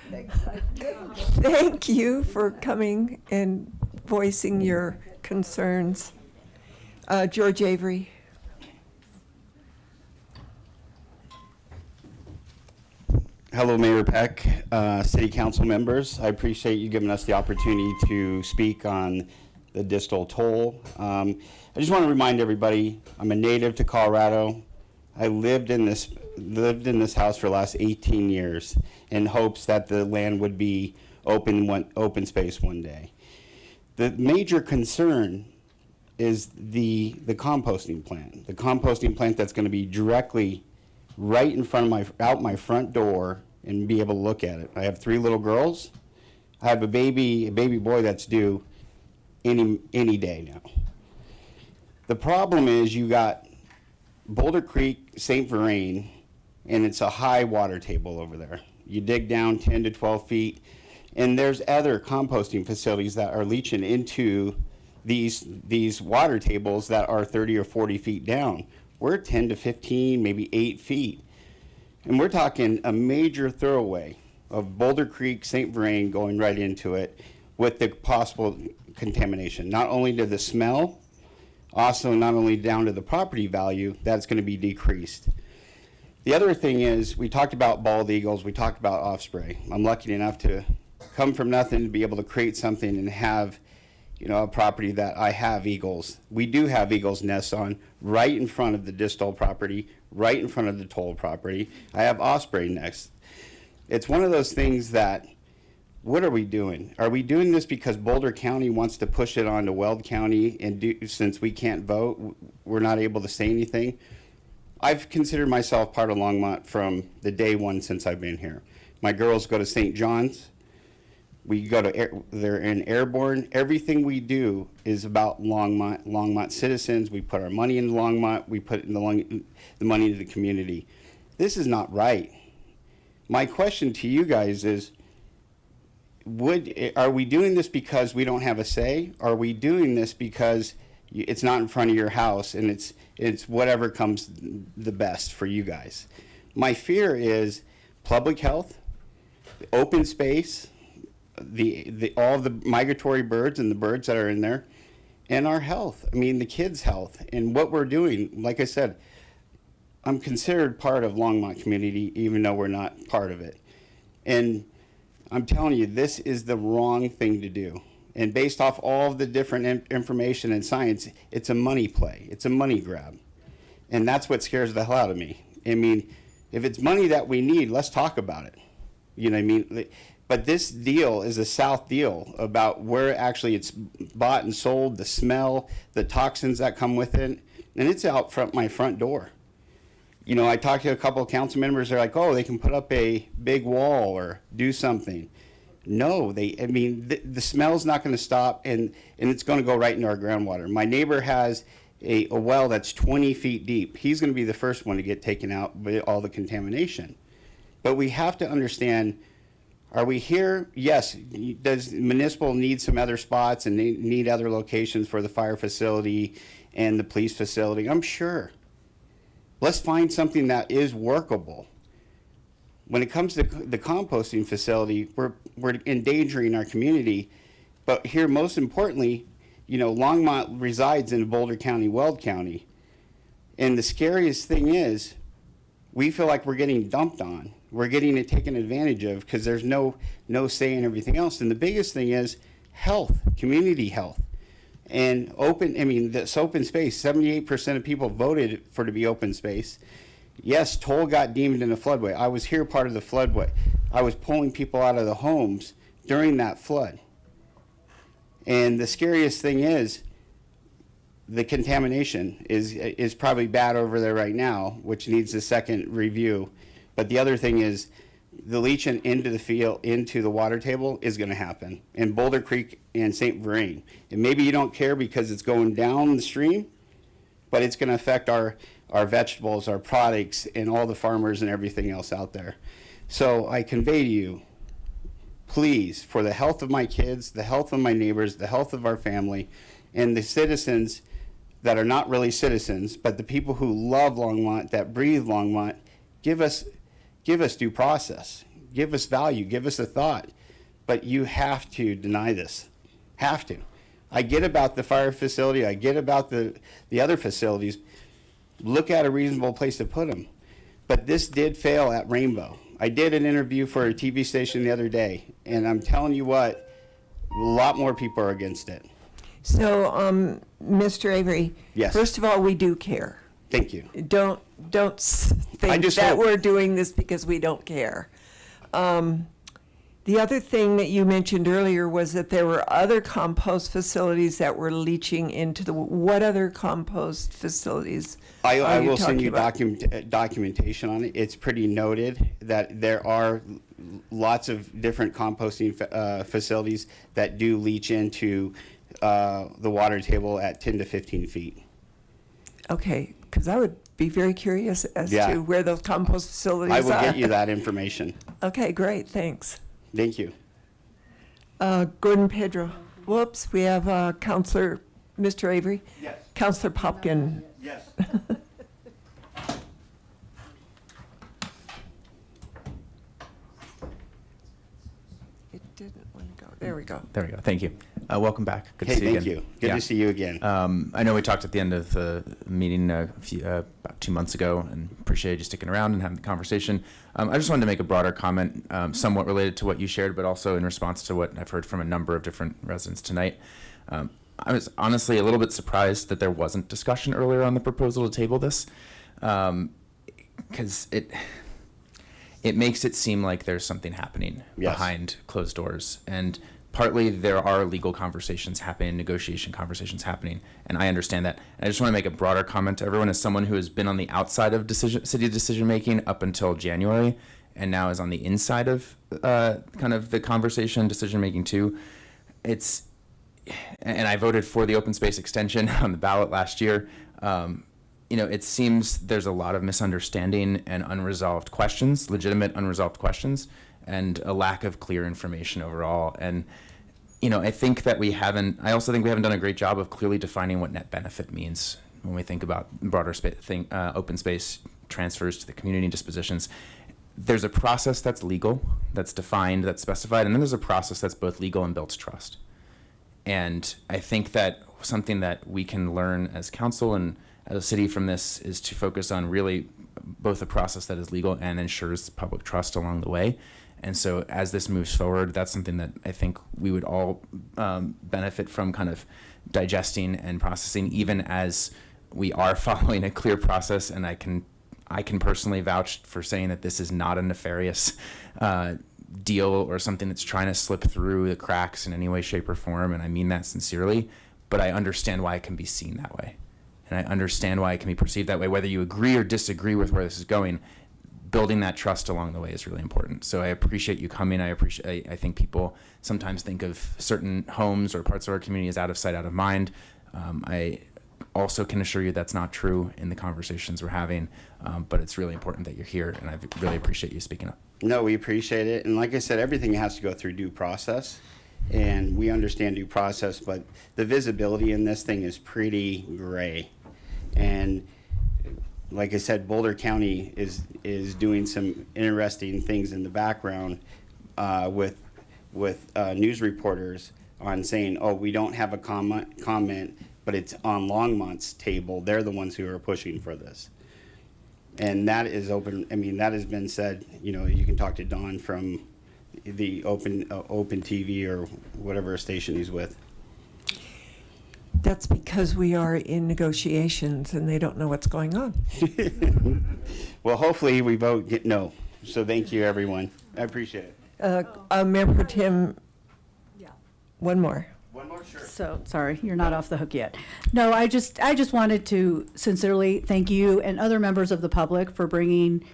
Thank you for coming and voicing your concerns. George Avery. Hello, Mayor Peck, City Council members. I appreciate you giving us the opportunity to speak on the distal toll. I just want to remind everybody, I'm a native to Colorado. I lived in this house for the last 18 years in hopes that the land would be open space one day. The major concern is the composting plant. The composting plant that's going to be directly right in front of my front door and be able to look at it. I have 3 little girls. I have a baby boy that's due any day now. The problem is you got Boulder Creek, St. Verrain, and it's a high water table over there. You dig down 10 to 12 feet, and there's other composting facilities that are leaching into these water tables that are 30 or 40 feet down. We're 10 to 15, maybe 8 feet. And we're talking a major thoroughway of Boulder Creek, St. Verrain going right into it with the possible contamination, not only to the smell, also not only down to the property value, that's going to be decreased. The other thing is, we talked about bald eagles, we talked about osprey. I'm lucky enough to come from nothing to be able to create something and have, a property that I have eagles. We do have eagles nests on right in front of the distal property, right in front of the toll property. I have osprey nests. It's one of those things that, what are we doing? Are we doing this because Boulder County wants to push it onto Weld County, and since we can't vote, we're not able to say anything? I've considered myself part of Longmont from the day one since I've been here. My girls go to St. John's. We go to, they're in Airborne. Everything we do is about Longmont citizens. We put our money into Longmont. We put the money into the community. This is not right. My question to you guys is, are we doing this because we don't have a say? Are we doing this because it's not in front of your house and it's whatever comes the best for you guys? My fear is public health, open space, all the migratory birds and the birds that are in there, and our health. I mean, the kids' health and what we're doing. Like I said, I'm considered part of Longmont community, even though we're not part of it. And I'm telling you, this is the wrong thing to do. And based off all of the different information and science, it's a money play. It's a money grab. And that's what scares the hell out of me. I mean, if it's money that we need, let's talk about it. You know what I mean? But this deal is a South deal about where actually it's bought and sold, the smell, the toxins that come with it, and it's out front my front door. I talked to a couple of council members. They're like, "Oh, they can put up a big wall or do something." No, the smell's not going to stop, and it's going to go right into our groundwater. My neighbor has a well that's 20 feet deep. He's going to be the first one to get taken out by all the contamination. But we have to understand. Are we here? Yes. Does municipal need some other spots and need other locations for the fire facility and the police facility? I'm sure. Let's find something that is workable. When it comes to the composting facility, we're endangering our community. But here, most importantly, Longmont resides in Boulder County, Weld County. And the scariest thing is, we feel like we're getting dumped on. We're getting it taken advantage of because there's no say in everything else. And the biggest thing is, health, community health. And this open space, 78% of people voted for it to be open space. Yes, Toll got deemed in a floodway. I was here part of the floodway. I was pulling people out of the homes during that flood. And the scariest thing is the contamination is probably bad over there right now, which needs a second review. But the other thing is the leaching into the field, into the water table is going to happen in Boulder Creek and St. Vrain. And maybe you don't care because it's going down the stream, but it's going to affect our vegetables, our products, and all the farmers and everything else out there. So I convey to you, please, for the health of my kids, the health of my neighbors, the health of our family, and the citizens that are not really citizens, but the people who love Longmont, that breathe Longmont, give us due process, give us value, give us a thought. But you have to deny this. Have to. I get about the fire facility, I get about the other facilities. Look at a reasonable place to put them. But this did fail at Rainbow. I did an interview for a TV station the other day, and I'm telling you what, a lot more people are against it. So, Mr. Avery, Yes. first of all, we do care. Thank you. Don't think just that hope- we're doing this because we don't care. The other thing that you mentioned earlier was that there were other compost facilities that were leaching into the, what other compost facilities I are you will send talking you about? documentation on it. It's pretty noted that there are lots of different composting facilities that do leach into the water table at 10 to 15 feet. Okay, because I would be very curious as Yeah. to where those compost facilities are. I will get you that information. Okay, great, thanks. Thank you. Gordon Pedro. Whoops, we have Counselor, Mr. Avery. Yes. Counselor Popkin. Yes. It didn't want to go. There we go. There we go. Thank you. Welcome back. Good Hey, to see you thank again. you. Good to see you again. I know we talked at the end of the meeting about 2 months ago, and appreciate you sticking around and having the conversation. I just wanted to make a broader comment, somewhat related to what you shared, but also in response to what I've heard from a number of different residents tonight. I was honestly a little bit surprised that there wasn't discussion earlier on the proposal to table this, because it makes it seem like there's something happening Yes. behind closed doors. And partly there are legal conversations happening, negotiation conversations happening, and I understand that. And I just want to make a broader comment to everyone as someone who has been on the outside of city decision-making up until January, and now is on the inside of kind of the conversation, decision-making too. And I voted for the open space extension on the ballot last year. It seems there's a lot of misunderstanding and unresolved questions, legitimate unresolved questions, and a lack of clear information overall. And, I think that I also think we haven't done a great job of clearly defining what net benefit means when we think about broader open space transfers to the community dispositions. There's a process that's legal, that's defined, that's specified, and then there's a process that's both legal and builds trust. And I think that something that we can learn as council and as a city from this is to focus on really both a process that is legal and ensures public trust along the way. And so as this moves forward, that's something that I think we would all benefit from kind of digesting and processing, even as we are following a clear process. And I can personally vouch for saying that this is not a nefarious deal or something that's trying to slip through the cracks in any way, shape, or form. And I mean that sincerely, but I understand why it can be seen that way. And I understand why it can be perceived that way, whether you agree or disagree with where this is going. Building that trust along the way is really important. So I appreciate you coming. I think people sometimes think of certain homes or parts of our community as out of sight, out of mind. I also can assure you that's not true in the conversations we're having, but it's really important that you're here, and I really appreciate you speaking up. No, we appreciate it. And like I said, everything has to go through due process. And we understand due process, but the visibility in this thing is pretty gray. And like I said, Boulder County is doing some interesting things in the background with news reporters on saying, oh, we don't have a comment, but it's on Longmont's table. They're the ones who are pushing for this. And that is open. I mean, that has been said. You can talk to Don from the open TV or whatever station he's with. That's because we are in negotiations and they don't know what's going on. Well, hopefully we vote no. So thank you, everyone. I appreciate it. Mayor Pro Tem, one more. One more, sure. So, sorry, you're not off the hook yet. No, I just wanted to sincerely thank you and other members of the public for bringing,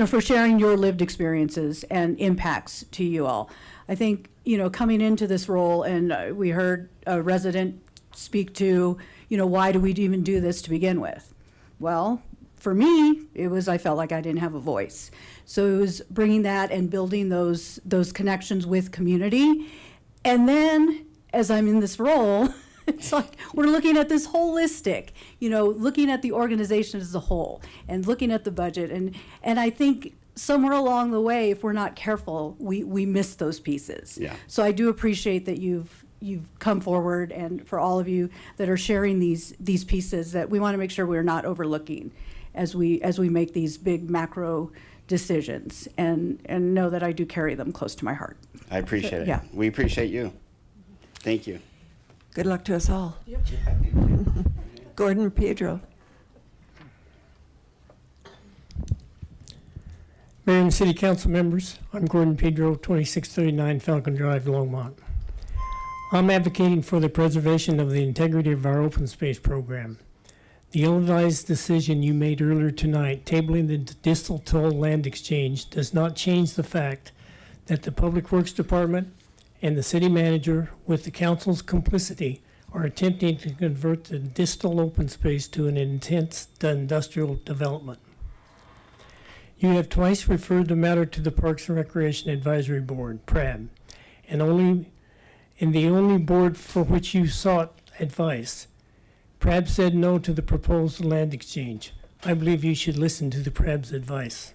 for sharing your lived experiences and impacts to you all. I think, coming into this role, and we heard a resident speak to, why do we even do this to begin with? Well, for me, I felt like I didn't have a voice. So it was bringing that and building those connections with community. And then, as I'm in this role, it's like we're looking at this holistic, looking at the organization as a whole and looking at the budget. And I think somewhere along the way, if we're not careful, we miss those pieces. Yeah. So I do appreciate that you've come forward, and for all of you that are sharing these pieces that we want to make sure we're not overlooking as we make these big macro decisions, and know that I do carry them close to my heart. I appreciate it. Yeah. We appreciate you. Thank you. Good luck to us all. Gordon Pedro. Mayor and City Council members, I'm Gordon Pedro, 2639 Falcon Drive, Longmont. I'm advocating for the preservation of the integrity of our open space program. The ill-advised decision you made earlier tonight, tabling the distal toll land exchange, does not change the fact that the Public Works Department and the city manager, with the council's complicity, are attempting to convert the distal open space to an intense industrial development. You have twice referred the matter to the Parks and Recreation Advisory Board, PRAB, and the only board for which you sought advice. PRAB said no to the proposed land exchange. I believe you should listen to the PRAB's advice.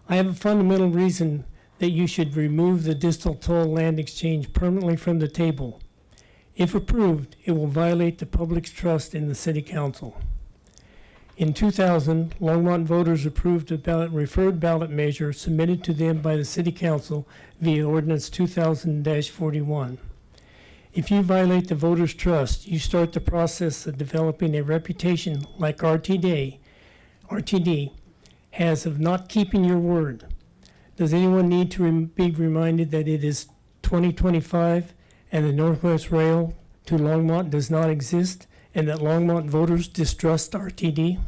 I have a fundamental reason that you should remove the distal toll land exchange permanently from the table. If approved, it will violate the public's trust in the City Council. In 2000, Longmont voters approved a referred ballot measure submitted to them by the City Council via Ordinance 2000-41. If you violate the voters' trust, you start the process of developing a reputation like RTD has of not keeping your word. Does anyone need to be reminded that it is 2025 and the Northwest Rail to Longmont does not exist, and that Longmont voters distrust RTD?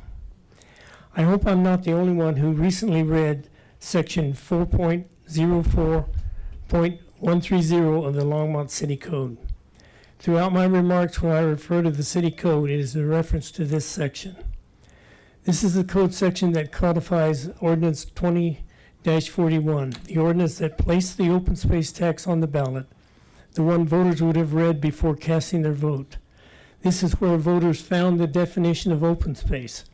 I hope I'm not the only one who recently read Section 4.04.130 of the Longmont City Code. Throughout my remarks when I refer to the City Code, it is a reference to this section. This is the code section that codifies Ordinance 20-41, the ordinance that placed the open space tax on the ballot, the one voters would have read before casting their vote. This is where voters found the definition of open space.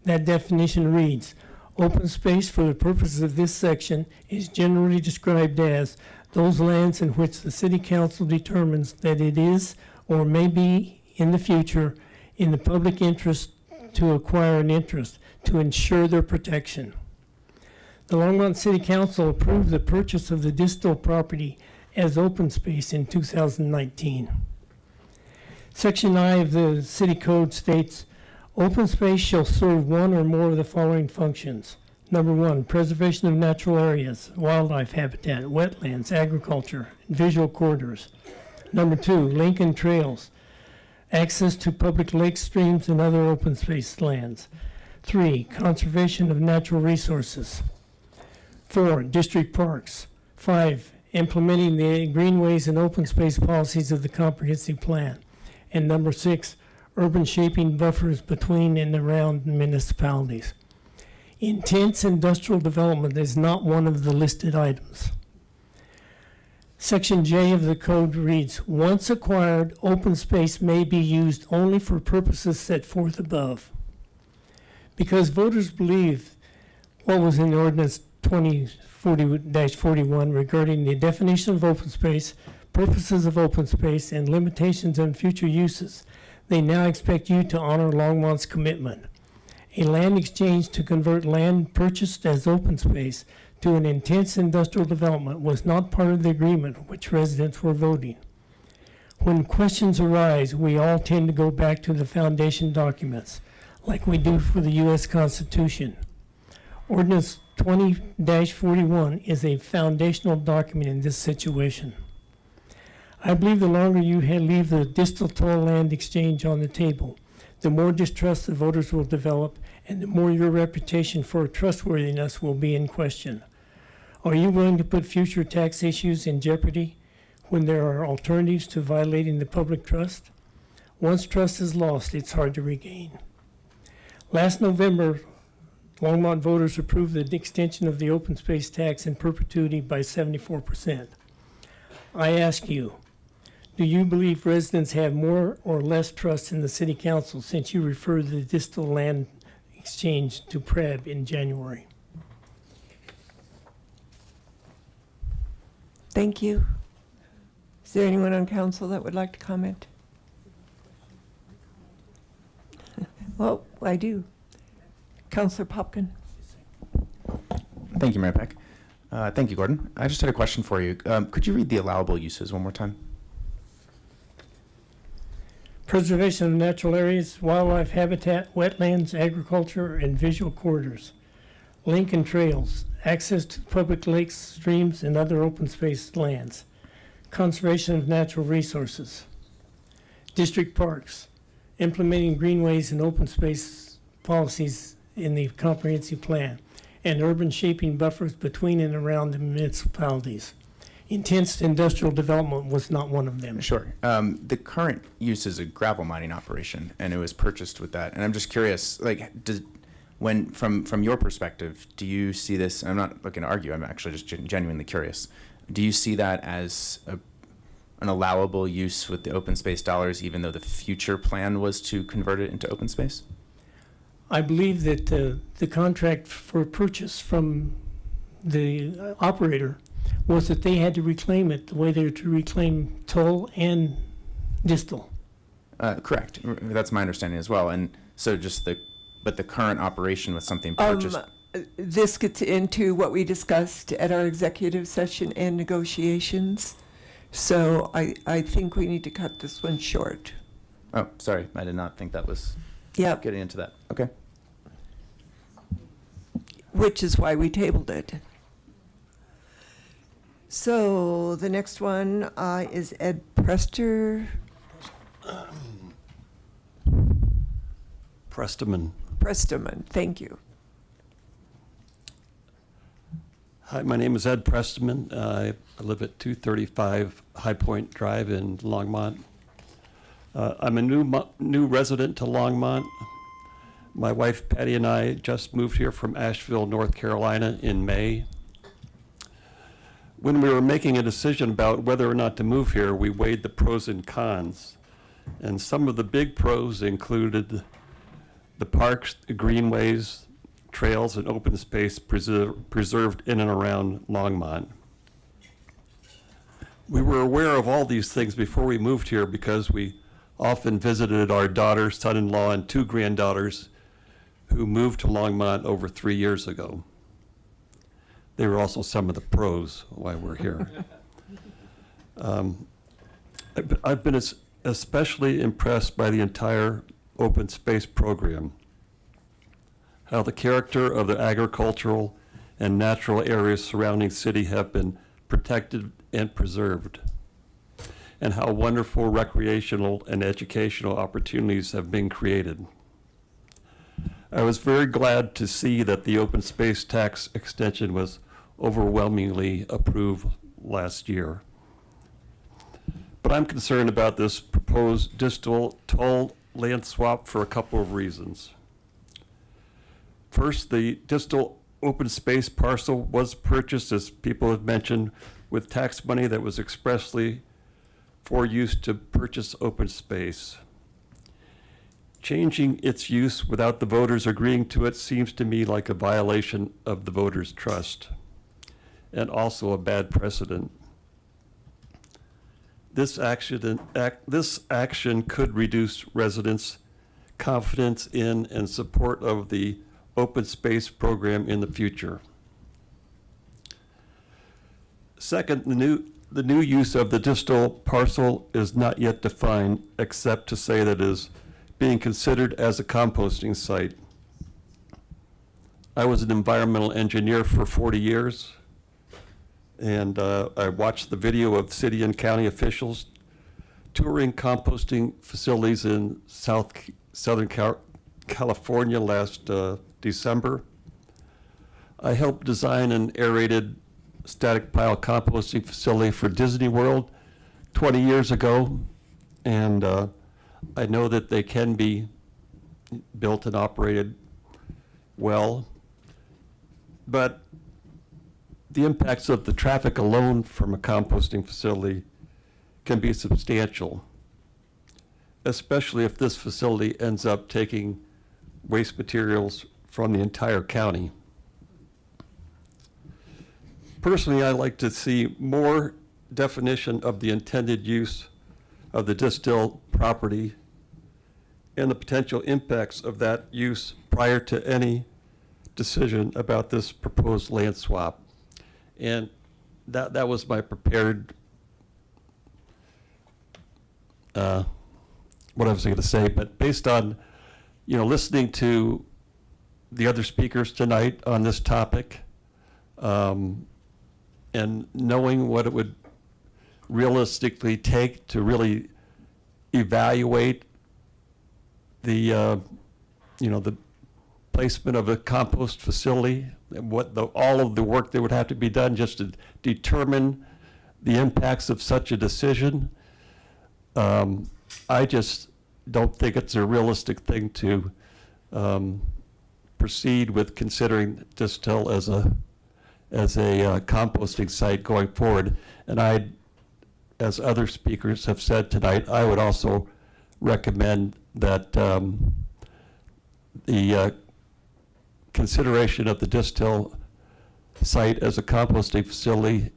That definition reads, open space for the purposes of this section is generally described as those lands in which the City Council determines that it is or may be in the future in the public interest to acquire an interest to ensure their protection. The Longmont City Council approved the purchase of the distal property as open space in 2019. Section I of the City Code states, open space shall serve one or more of the following functions. Number one, preservation of natural areas, wildlife habitat, wetlands, agriculture, and visual corridors. Number two, link and trails, access to public lakes, streams, and other open space lands. 3, conservation of natural resources. 4, district parks. 5, implementing the greenways and open space policies of the comprehensive plan. And number 6, urban shaping buffers between and around municipalities. Intense industrial development is not one of the listed items. Section J of the code reads, once acquired, open space may be used only for purposes set forth above. Because voters believe what was in Ordinance 2040-41 regarding the definition of open space, purposes of open space, and limitations on future uses, they now expect you to honor Longmont's commitment. A land exchange to convert land purchased as open space to an intense industrial development was not part of the agreement which residents were voting. When questions arise, we all tend to go back to the foundation documents, like we do for the U.S. Constitution. Ordinance 20-41 is a foundational document in this situation. I believe the longer you leave the distal toll land exchange on the table, the more distrust the voters will develop and the more your reputation for trustworthiness will be in question. Are you willing to put future tax issues in jeopardy when there are alternatives to violating the public trust? Once trust is lost, it's hard to regain. Last November, Longmont voters approved the extension of the open space tax in perpetuity by 74%. I ask you, do you believe residents have more or less trust in the city council since you referred the distal land exchange to PREB in January? Thank you. Is there anyone on council that would like to comment? Well, I do. Councilor Popkin. Thank you, Mayor Peck. Thank you, Gordon. I just had a question for you. Could you read the allowable uses one more time? Preservation of natural areas, wildlife habitat, wetlands, agriculture, and visual corridors. Link and trails, access to public lakes, streams, and other open space lands. Conservation of natural resources. District parks, implementing greenways and open space policies in the comprehensive plan, and urban shaping buffers between and around the municipalities. Intense industrial development was not one of them. Sure. The current use is a gravel mining operation, and it was purchased with that. And I'm just curious, like, from your perspective, do you see this? I'm not looking to argue. I'm actually just genuinely curious. Do you see that as an allowable use with the open space dollars, even though the future plan was to convert it into open space? I believe that the contract for purchase from the operator was that they had to reclaim it the way they were to reclaim toll and distal. Correct. That's my understanding as well. And so but the current operation was something purchased. This gets into what we discussed at our executive session and negotiations. So I think we need to cut this one short. Oh, sorry. I did not think that was Yep. getting into that. Okay. Which is why we tabled it. So the next one is Ed Prester. Presterman, thank you. Hi, my name is Ed Prestman. I live at 235 High Point Drive in Longmont. I'm a new resident to Longmont. My wife Patty and I just moved here from Asheville, North Carolina in May. When we were making a decision about whether or not to move here, we weighed the pros and cons. And some of the big pros included the parks, the greenways, trails, and open space preserved in and around Longmont. We were aware of all these things before we moved here because we often visited our daughter, son-in-law, and 2 granddaughters who moved to Longmont over 3 years ago. They were also some of the pros why we're here. I've been especially impressed by the entire open space program, how the character of the agricultural and natural areas surrounding the city have been protected and preserved, and how wonderful recreational and educational opportunities have been created. I was very glad to see that the open space tax extension was overwhelmingly approved last year. But I'm concerned about this proposed distal toll land swap for a couple of reasons. First, the distal open space parcel was purchased, as people have mentioned, with tax money that was expressly for use to purchase open space. Changing its use without the voters agreeing to it seems to me like a violation of the voters' trust, and also a bad precedent. This action could reduce residents' confidence in and support of the open space program in the future. Second, the new use of the distal parcel is not yet defined, except to say that it is being considered as a composting site. I was an environmental engineer for 40 years, and I watched the video of city and county officials touring composting facilities in Southern California last December. I helped design an aerated static pile composting facility for Disney World 20 years ago, and I know that they can be built and operated well, but the impacts of the traffic alone from a composting facility can be substantial, especially if this facility ends up taking waste materials from the entire county. Personally, I'd like to see more definition of the intended use of the distilled property and the potential impacts of that use prior to any decision about this proposed land swap. And that was my prepared, what I was going to say, but based on, listening to the other speakers tonight on this topic, and knowing what it would realistically take to really evaluate the, the placement of a compost facility, and all of the work that would have to be done just to determine the impacts of such a decision, I just don't think it's a realistic thing to proceed with considering Distill as a composting site going forward. And as other speakers have said tonight, I would also recommend that the consideration of the Distill site as a composting facility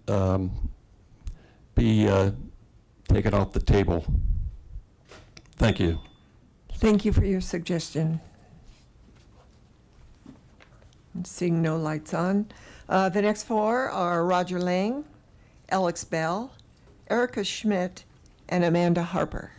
be taken off the table. Thank you. Thank you for your suggestion. I'm seeing no lights on. The next four are Roger Lang, Alex Bell, Erica Schmidt, and Amanda Harper.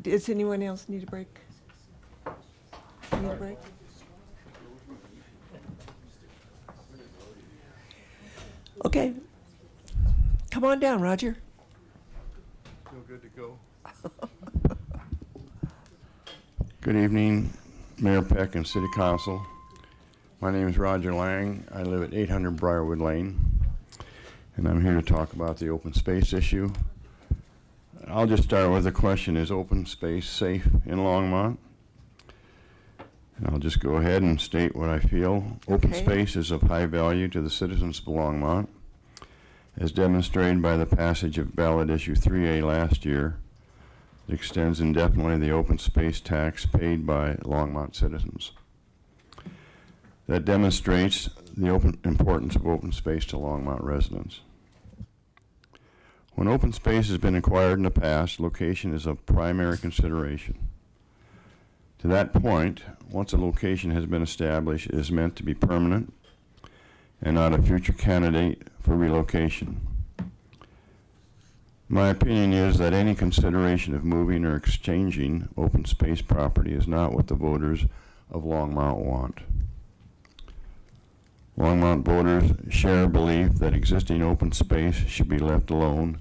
Does anyone else need a break? Need a break? Okay. Come on down, Roger. Feel good to go. Good evening, Mayor Peck and City Council. My name is Roger Lang. I live at 800 Briarwood Lane, and I'm here to talk about the open space issue. I'll just start with the question, is open space safe in Longmont? And I'll just go ahead and state what I feel. Open space is of high value to the citizens of Longmont, as demonstrated by the passage of ballot issue 3A last year. It extends indefinitely the open space tax paid by Longmont citizens. That demonstrates the importance of open space to Longmont residents. When open space has been acquired in the past, location is of primary consideration. To that point, once a location has been established, it is meant to be permanent and not a future candidate for relocation. My opinion is that any consideration of moving or exchanging open space property is not what the voters of Longmont want. Longmont voters share a belief that existing open space should be left alone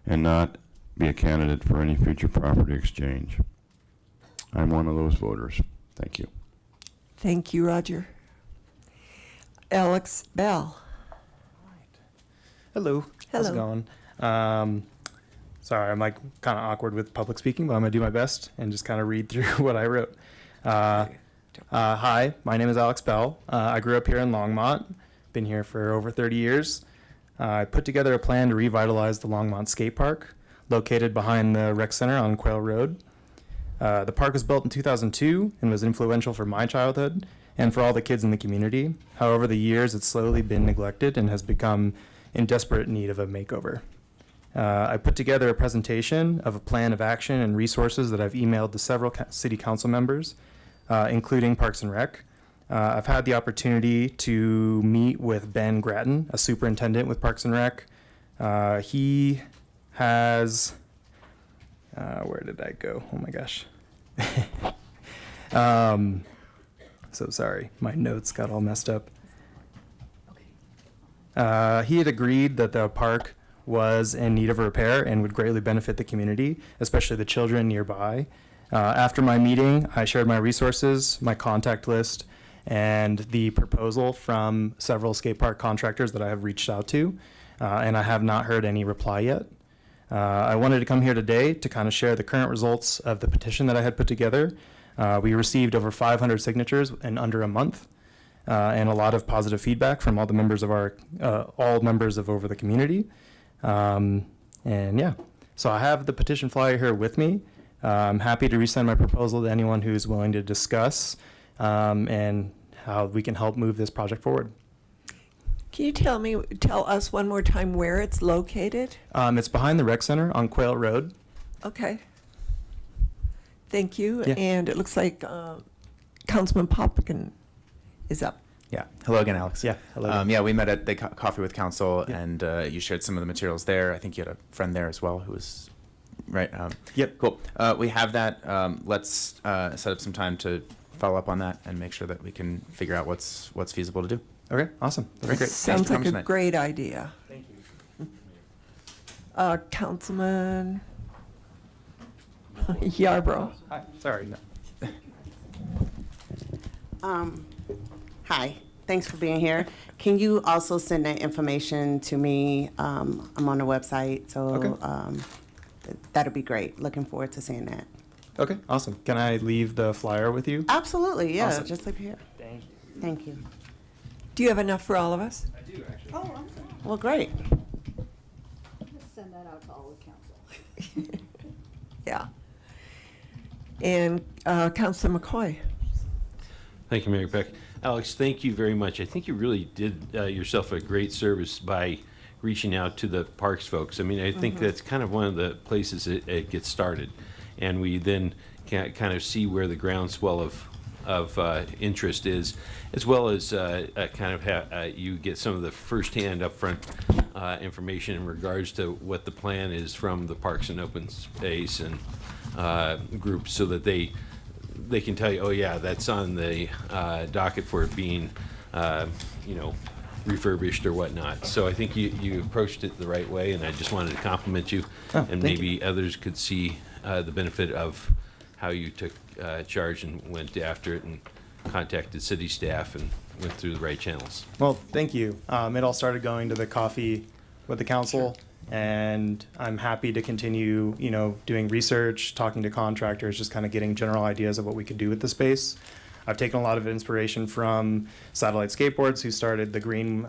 and not be a candidate for any future property exchange. I'm one of those voters. Thank you. Thank you, Roger. Alex Bell. Hello. How's it going? Sorry, I'm like kind of awkward with public speaking, but I'm gonna do my best and just kind of read through what I wrote. Hi, my name is Alex Bell. I grew up here in Longmont. Been here for over 30 years. I put together a plan to revitalize the Longmont Skate Park, located behind the rec center on Quail Road. The park was built in 2002 and was influential for my childhood and for all the kids in the community. However, the years it's slowly been neglected and has become in desperate need of a makeover. I put together a presentation of a plan of action and resources that I've emailed to several city council members, including Parks and Rec. I've had the opportunity to meet with Ben Grattan, a superintendent with Parks and Rec. He has, where did I go? Oh my gosh. So sorry, my notes got all messed up. He had agreed that the park was in need of repair and would greatly benefit the community, especially the children nearby. After my meeting, I shared my resources, my contact list, and the proposal from several skate park contractors that I have reached out to, and I have not heard any reply yet. I wanted to come here today to kind of share the current results of the petition that I had put together. We received over 500 signatures in under a month, and a lot of positive feedback from all the members of all members of over the community. And yeah, so I have the petition flyer here with me. I'm happy to resend my proposal to anyone who's willing to discuss and how we can help move this project forward. Can you tell us one more time where it's located? It's behind the rec center on Quail Road. Okay. Thank you. Yeah. And it looks like Councilman Popkin is up. Yeah. Hello again, Alex. Yeah. Hello. Yeah, we met at the Coffee with Council, and you shared some of the materials there. I think you had a friend there as well who was, right? Yep. Cool. We have that. Let's set up some time to follow up on that and make sure that we can figure out what's feasible to do. Okay, awesome. That'd be great. Sounds Thanks for like a coming tonight. great idea. Thank you. Councilman Yarbrough. Hi. Sorry. No. Hi, thanks for being here. Can you also send that information to me? I'm on the website, so Okay. That'd be great. Looking forward to seeing that. Okay, awesome. Can I leave the flyer with you? Absolutely, yeah, Awesome. just leave it here. Thank you. Thank you. Do you have enough for all of us? I do, actually. Oh, well, great. Send that out to all the council. Yeah. And Councilor McCoy. Thank you, Mayor Peck. Alex, thank you very much. I think you really did yourself a great service by reaching out to the parks folks. I mean, I think that's kind of one of the places it gets started. And we then can kind of see where the groundswell of interest is, as well as kind of you get some of the firsthand upfront information in regards to what the plan is from the Parks and Open Space and groups, so that they can tell you, oh yeah, that's on the docket for it being, refurbished or whatnot. So I think you approached it the right way, and I just wanted to compliment you, Oh, and thank maybe others could see the benefit of how you took charge and went after it and contacted city staff and went through the right channels. Well, thank you. It all started going to the coffee with the council, and I'm happy to continue, doing research, talking to contractors, just kind of getting general ideas of what we could do with the space. I've taken a lot of inspiration from Satellite Skateboards, who started the Green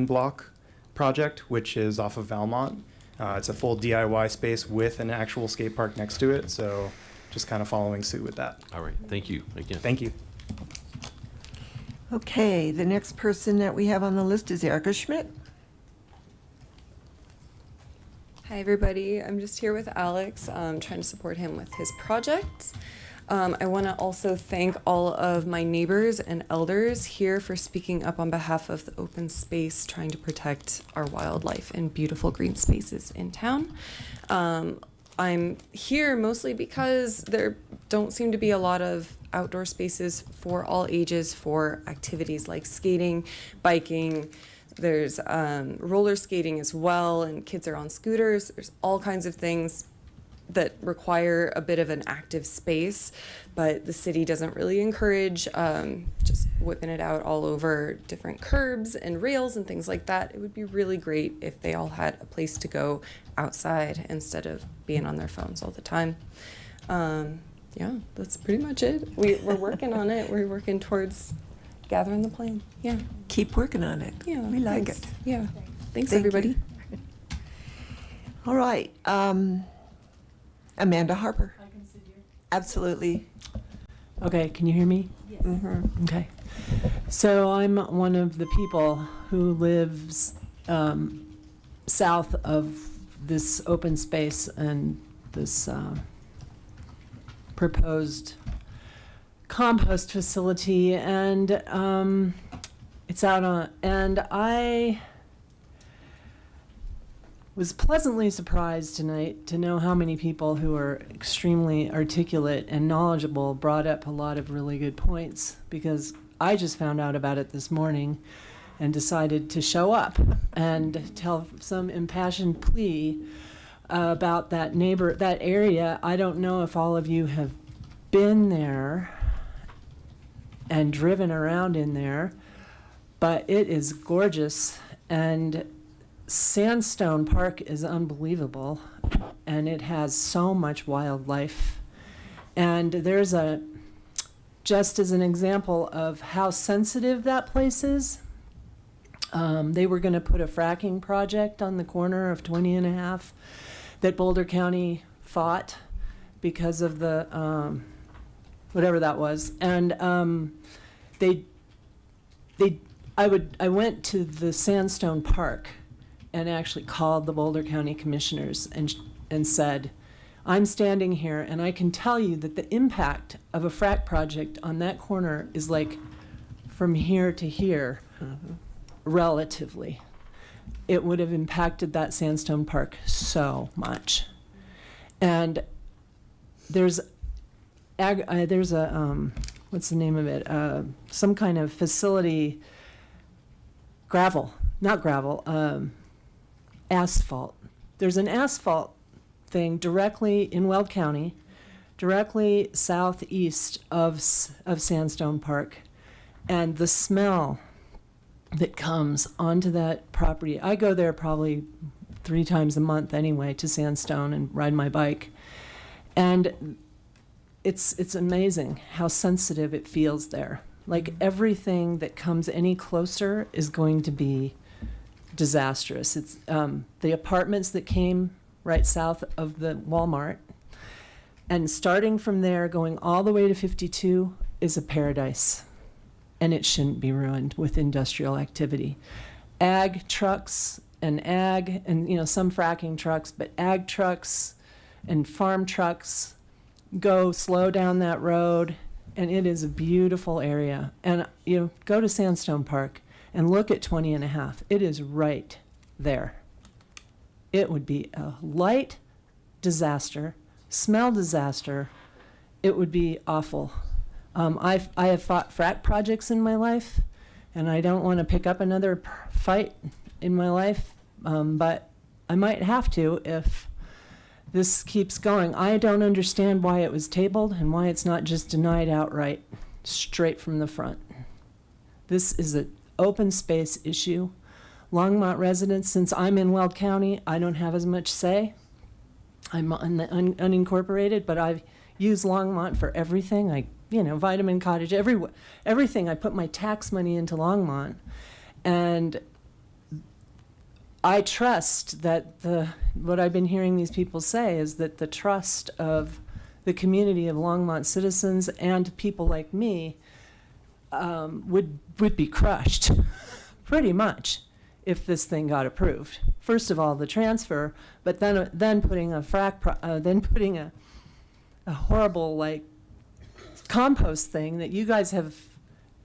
Block project, which is off of Valmont. It's a full DIY space with an actual skate park next to it, so just kind of following suit with that. All right, thank you again. Thank you. Okay, the next person that we have on the list is Erica Schmidt. Hi, everybody. I'm just here with Alex, trying to support him with his project. I want to also thank all of my neighbors and elders here for speaking up on behalf of the open space, trying to protect our wildlife and beautiful green spaces in town. I'm here mostly because there don't seem to be a lot of outdoor spaces for all ages for activities like skating, biking. There's roller skating as well, and kids are on scooters. There's all kinds of things that require a bit of an active space, but the city doesn't really encourage just whipping it out all over different curbs and rails and things like that. It would be really great if they all had a place to go outside instead of being on their phones all the time. Yeah, that's pretty much it. We're working on it. We're working towards gathering the plan. Yeah. Keep working on it. Yeah. We like thanks. it. Yeah. Thanks, Thank everybody. you. All right. Amanda Harper. I can sit here. Absolutely. Okay, can you hear me? Mhm. Okay. So I'm one of the people who lives south of this open space and this proposed compost facility, and it's out on, and I was pleasantly surprised tonight to know how many people who are extremely articulate and knowledgeable brought up a lot of really good points, because I just found out about it this morning and decided to show up and tell some impassioned plea about that area. I don't know if all of you have been there and driven around in there, but it is gorgeous, and Sandstone Park is unbelievable, and it has so much wildlife. And there's just as an example of how sensitive that place is, they were going to put a fracking project on the corner of 20 and a half that Boulder County fought because of the whatever that was. And I went to the Sandstone Park and actually called the Boulder County Commissioners and said, I'm standing here and I can tell you that the impact of a frack project on that corner is like from here to here, relatively. It would have impacted that Sandstone Park so much. And there's a, what's the name of it? Some kind of facility, asphalt. There's an asphalt thing directly in Weld County, directly southeast of Sandstone Park, and the smell that comes onto that property. I go there probably 3 times a month anyway to Sandstone and ride my bike, and it's amazing how sensitive it feels there. Like everything that comes any closer is going to be disastrous. It's the apartments that came right south of the Walmart, and starting from there going all the way to 52 is a paradise, and it shouldn't be ruined with industrial activity. Ag trucks and some fracking trucks, but ag trucks and farm trucks go slow down that road, and it is a beautiful area. And go to Sandstone Park and look at 20 and a half. It is right there. It would be a light disaster, smell disaster. It would be awful. I have fought frack projects in my life, and I don't want to pick up another fight in my life, but I might have to if this keeps going. I don't understand why it was tabled and why it's not just denied outright, straight from the front. This is an open space issue. Longmont residents, since I'm in Weld County, I don't have as much say. I'm on the unincorporated, but I use Longmont for everything. Vitamin Cottage, everything. I put my tax money into Longmont, and I trust that what I've been hearing these people say is that the trust of the community of Longmont citizens and people like me would be crushed, pretty much, if this thing got approved. First of all, the transfer, but then putting a putting a horrible compost thing that you guys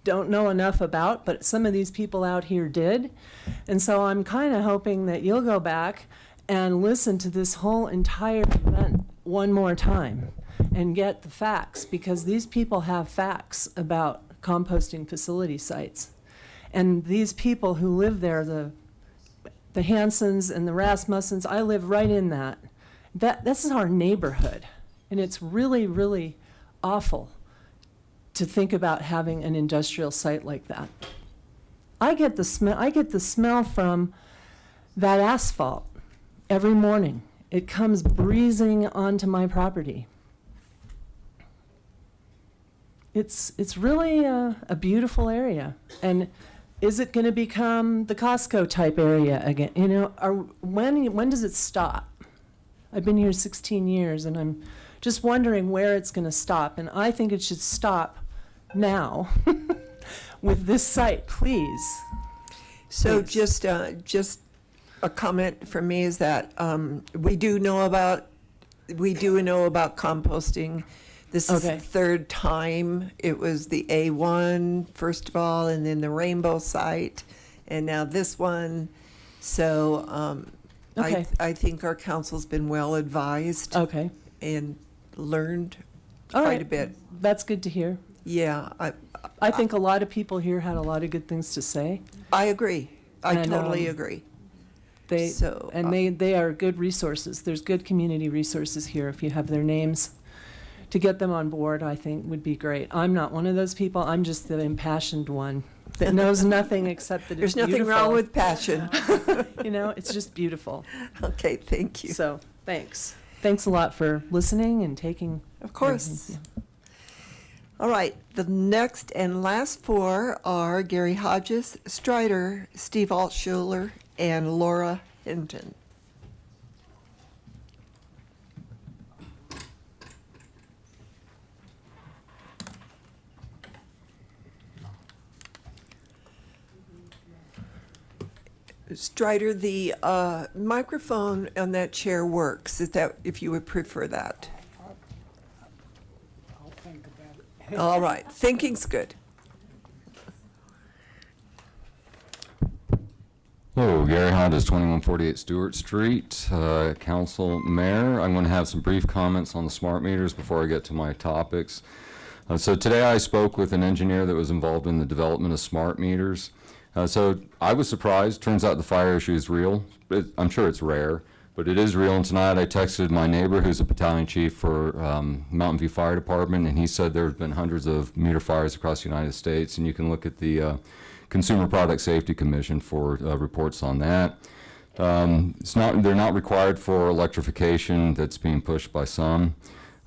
don't know enough about, but some of these people out here did. And so I'm kind of hoping that you'll go back and listen to this whole entire event one more time and get the facts, because these people have facts about composting facility sites. And these people who live there, the Hansons and the Rasmussens, I live right in that. This is our neighborhood. And it's really, really awful to think about having an industrial site like that. I get the smell from that asphalt every morning. It comes breezing onto my property. It's really a beautiful area. And is it going to become the Costco type area again? When does it stop? I've been here 16 years, and I'm just wondering where it's going to stop. And I think it should stop now with this site, please. So Please. just a comment from me is that we do know about composting. This is Okay. the third time. It was the A1 first of all, and then the Rainbow site, and now this one. So Okay. I think our council's been well advised Okay. and learned All quite right. a bit. That's good to hear. Yeah, I think a lot of people here had a lot of good things to say. I agree. I And, totally agree. So, They are good resources. There's good community resources here. If you have their names, to get them on board, I think would be great. I'm not one of those people. I'm just the impassioned one that knows nothing except that it's There's nothing wrong with passion. You know, it's just beautiful. Okay, thank you. So, thanks. Thanks a lot for listening and taking. Of course. All right, the next and last four are Gary Hodges, Strider, Steve Altschuler, and Laura Hinton. Strider, the microphone on that chair works. Is that, if you would prefer that? I'll think about it. All right, thinking's good. Hello, Gary Hodges, 2148 Stewart Street, Council Mayor. I'm going to have some brief comments on the smart meters before I get to my topics. So today I spoke with an engineer that was involved in the development of smart meters. So I was surprised. Turns out the fire issue is real. I'm sure it's rare, but it is real. And tonight I texted my neighbor, who's a battalion chief for Mountain View Fire Department, and he said there have been hundreds of meter fires across the United States, and you can look at the Consumer Product Safety Commission for reports on that. They're not required for electrification that's being pushed by some.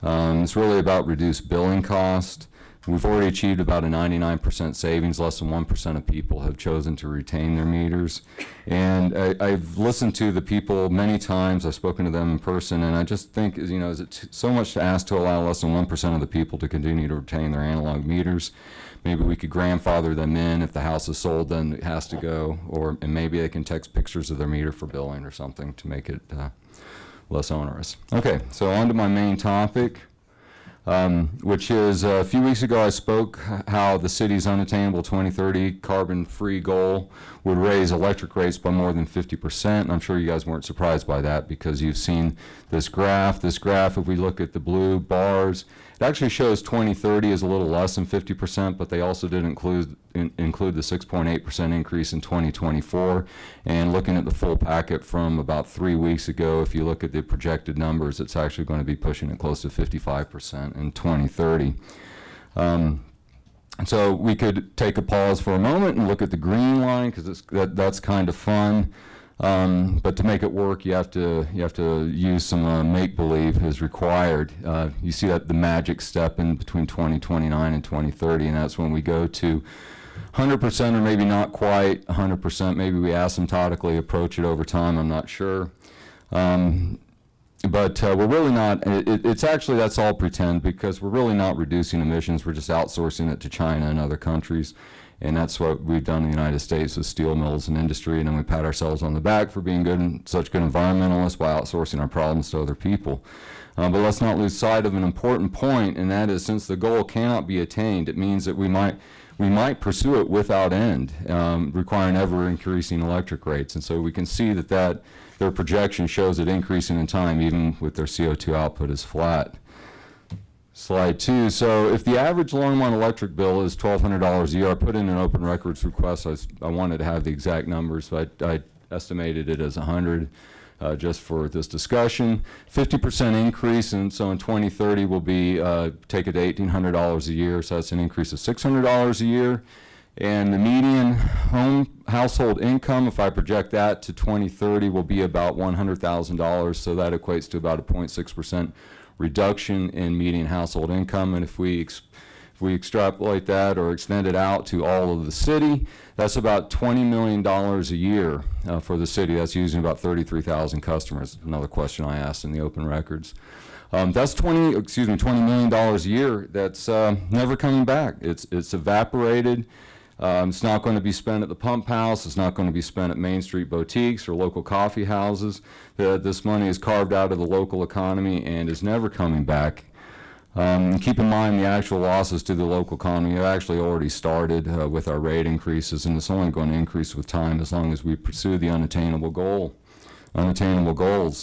It's really about reduced billing cost. We've already achieved about a 99% savings. Less than 1% of people have chosen to retain their meters. And I've listened to the people many times. I've spoken to them in person, and I just think, is it so much to ask to allow less than 1% of the people to continue to retain their analog meters? Maybe we could grandfather them in. If the house is sold, then it has to go. And maybe they can text pictures of their meter for billing or something to make it less onerous. Okay, so on to my main topic, which is a few weeks ago I spoke how the city's unattainable 2030 carbon-free goal would raise electric rates by more than 50%. And I'm sure you guys weren't surprised by that because you've seen this graph. This graph, if we look at the blue bars, it actually shows 2030 is a little less than 50%, but they also did include the 6.8% increase in 2024. And looking at the full packet from about 3 weeks ago, if you look at the projected numbers, it's actually going to be pushing it close to 55% in 2030. So we could take a pause for a moment and look at the green line because that's kind of fun. But to make it work, you have to use some make-believe is required. You see that the magic step in between 2029 and 2030, and that's when we go to 100% or maybe not quite 100%. Maybe we asymptotically approach it over time. I'm not sure. But we're really not, it's actually, that's all pretend because we're really not reducing emissions. We're just outsourcing it to China and other countries. And that's what we've done in the United States with steel mills and industry. And then we pat ourselves on the back for being good and such good environmentalists by outsourcing our problems to other people. But let's not lose sight of an important point, and that is since the goal cannot be attained, it means that we might pursue it without end, requiring ever-increasing electric rates. And so we can see that their projection shows it increasing in time, even with their CO2 output is flat. Slide 2. So if the average Longmont electric bill is $1,200 a year, I put in an open records request. I wanted to have the exact numbers, but I estimated it as 100 just for this discussion. 50% increase, and so in 2030 will be take it to $1,800 a year. So that's an increase of $600 a year. And the median household income, if I project that to 2030, will be about $100,000. So that equates to about a 0.6% reduction in median household income. And if we extrapolate that or extend it out to all of the city, that's about $20 million a year for the city. That's using about 33,000 customers. Another question I asked in the open records. That's $20 million a year that's never coming back. It's evaporated. It's not going to be spent at the pump house. It's not going to be spent at Main Street boutiques or local coffee houses. This money is carved out of the local economy and is never coming back. Keep in mind the actual losses to the local economy have actually already started with our rate increases, and it's only going to increase with time as long as we pursue the unattainable goals.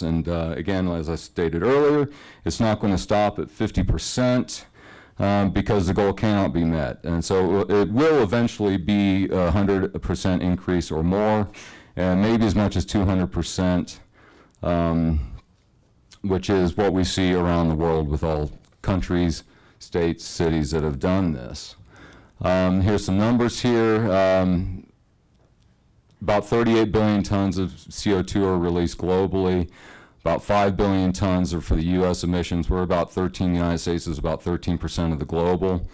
And again, as I stated earlier, it's not going to stop at 50%. Because the goal cannot be met. And so it will eventually be a 100% increase or more, and maybe as much as 200%, which is what we see around the world with all countries, states, cities that have done this. Here's some numbers here. About 38 billion tons of CO2 are released globally. About 5 billion tons are for the U.S. emissions. We're about 13, the United States is about 13% of the global.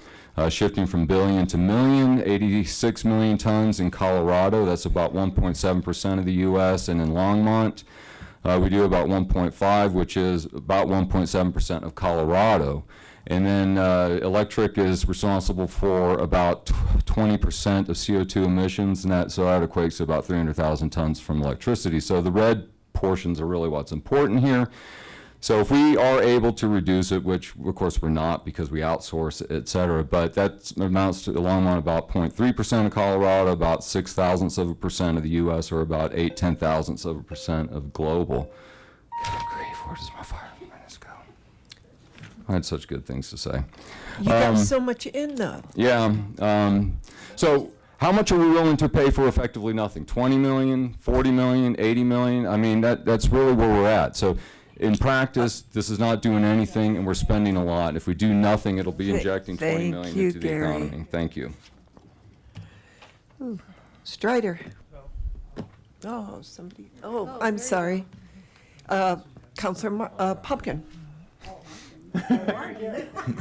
Shifting from billion to million, 86 million tons in Colorado. That's about 1.7% of the U.S. And in Longmont, we do about 1.5, which is about 1.7% of Colorado. And then electric is responsible for about 20% of CO2 emissions, and so that equates to about 300,000 tons from electricity. So the red portions are really what's important here. So if we are able to reduce it, which of course we're not because we outsource it, et cetera, but that amounts to Longmont about 0.3% of Colorado, about 0.06% of the U.S., or about 0.8/10,000% of global. God grief, where does my 5 minutes go? I had such good things to say. You got so much in though. Yeah. So how much are we willing to pay for effectively nothing? 20 million, 40 million, 80 million? I mean, that's really where we're at. So in practice, this is not doing anything, and we're spending a lot. If we do nothing, it'll be injecting 20 million into the economy. Thank you. Ooh, Strider. Oh, somebody. Oh, I'm sorry. Councilor Pumpkin.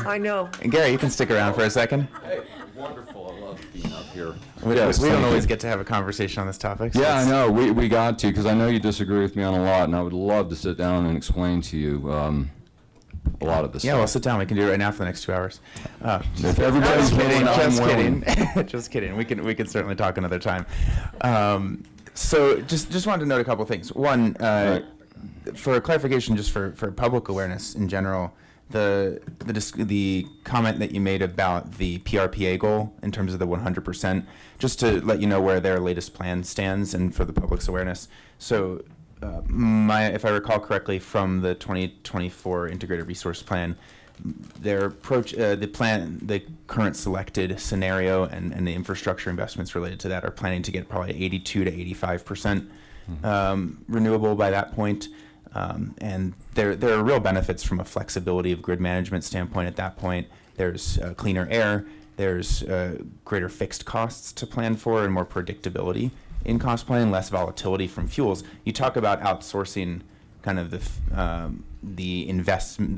I know. And Gary, you can stick around for a second. Hey, wonderful. I love being up here. We don't always get to have a conversation on this topic. So yeah, I know. We got to, because I know you disagree with me on a lot, and I would love to sit down and explain to you a lot of this Yeah, stuff. we'll sit down. We can do it right now for the next 2 hours. If everybody's willing, I'm willing. Just kidding. We can certainly talk another time. So just wanted to note a couple things. One, Right. for clarification, just for public awareness in general, the comment that you made about the PRPA goal in terms of the 100%, just to let you know where their latest plan stands and for the public's awareness. So if I recall correctly from the 2024 Integrated Resource Plan, their approach, the current selected scenario and the infrastructure investments related to that are planning to get probably 82 to 85% renewable by that point. And there are real benefits from a flexibility of grid management standpoint at that point. There's cleaner air, there's greater fixed costs to plan for and more predictability in cost planning, less volatility from fuels. You talk about outsourcing kind of the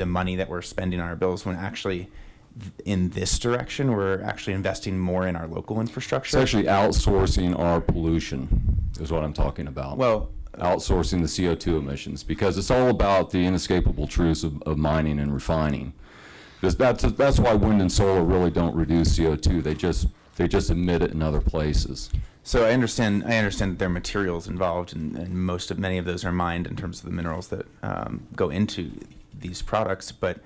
money that we're spending on our bills, when actually in this direction we're actually investing more in our local infrastructure. It's actually outsourcing our pollution is what I'm talking about. Well, outsourcing the CO2 emissions, because it's all about the inescapable truths of mining and refining. Because that's why wind and solar really don't reduce CO2. They just emit it in other places. So I understand that there are materials involved, and many of those are mined in terms of the minerals that go into these products. But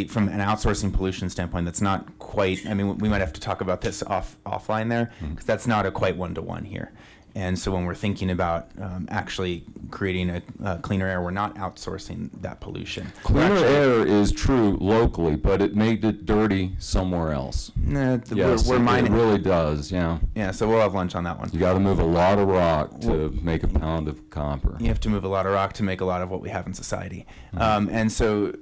from an outsourcing pollution standpoint, that's not quite. I mean, we might have to talk about this offline there, because that's not a quite one-to-one here. And so when we're thinking about actually creating a cleaner air, we're not outsourcing that pollution. Cleaner air is true locally, but it made it dirty somewhere else. Yes, we're mining. It really does, yeah. Yeah, so we'll have lunch on that one. You got to move a lot of rock to make a pound of copper. You have to move a lot of rock to make a lot of what we have in society. And so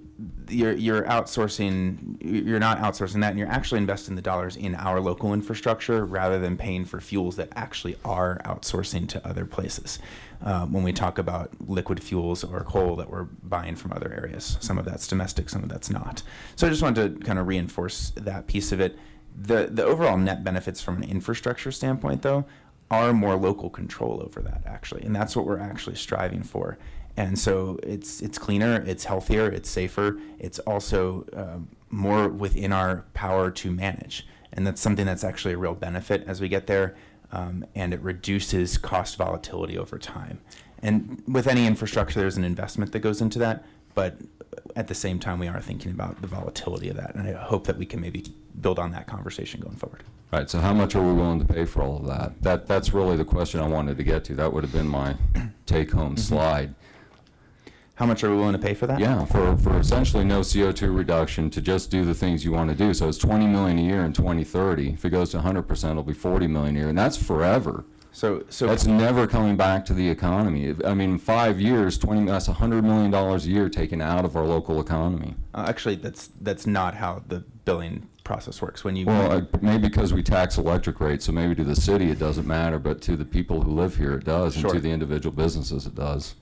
you're outsourcing, you're not outsourcing that, and you're actually investing the dollars in our local infrastructure rather than paying for fuels that actually are outsourcing to other places. When we talk about liquid fuels or coal that we're buying from other areas, some of that's domestic, some of that's not. So I just wanted to kind of reinforce that piece of it. The overall net benefits from an infrastructure standpoint, though, are more local control over that, actually, and that's what we're actually striving for. And so it's cleaner, it's healthier, it's safer, it's also more within our power to manage. And that's something that's actually a real benefit as we get there, and it reduces cost volatility over time. And with any infrastructure, there's an investment that goes into that, but at the same time, we are thinking about the volatility of that, and I hope that we can maybe build on that conversation going forward. Right, so how much are we willing to pay for all of that? That's really the question I wanted to get to. That would have been my take-home slide. How much are we willing to pay for that? Yeah, for essentially no CO2 reduction to just do the things you want to do. So it's 20 million a year in 2030. If it goes to 100%, it'll be 40 million a year, and that's forever. So that's never coming back to the economy. I mean, 5 years, that's $100 million a year taken out of our local economy. Actually, that's not how the billing process works. When you Maybe because we tax electric rates, so maybe to the city it doesn't matter, but to the people who live here it does, Sure. and to the individual businesses it does.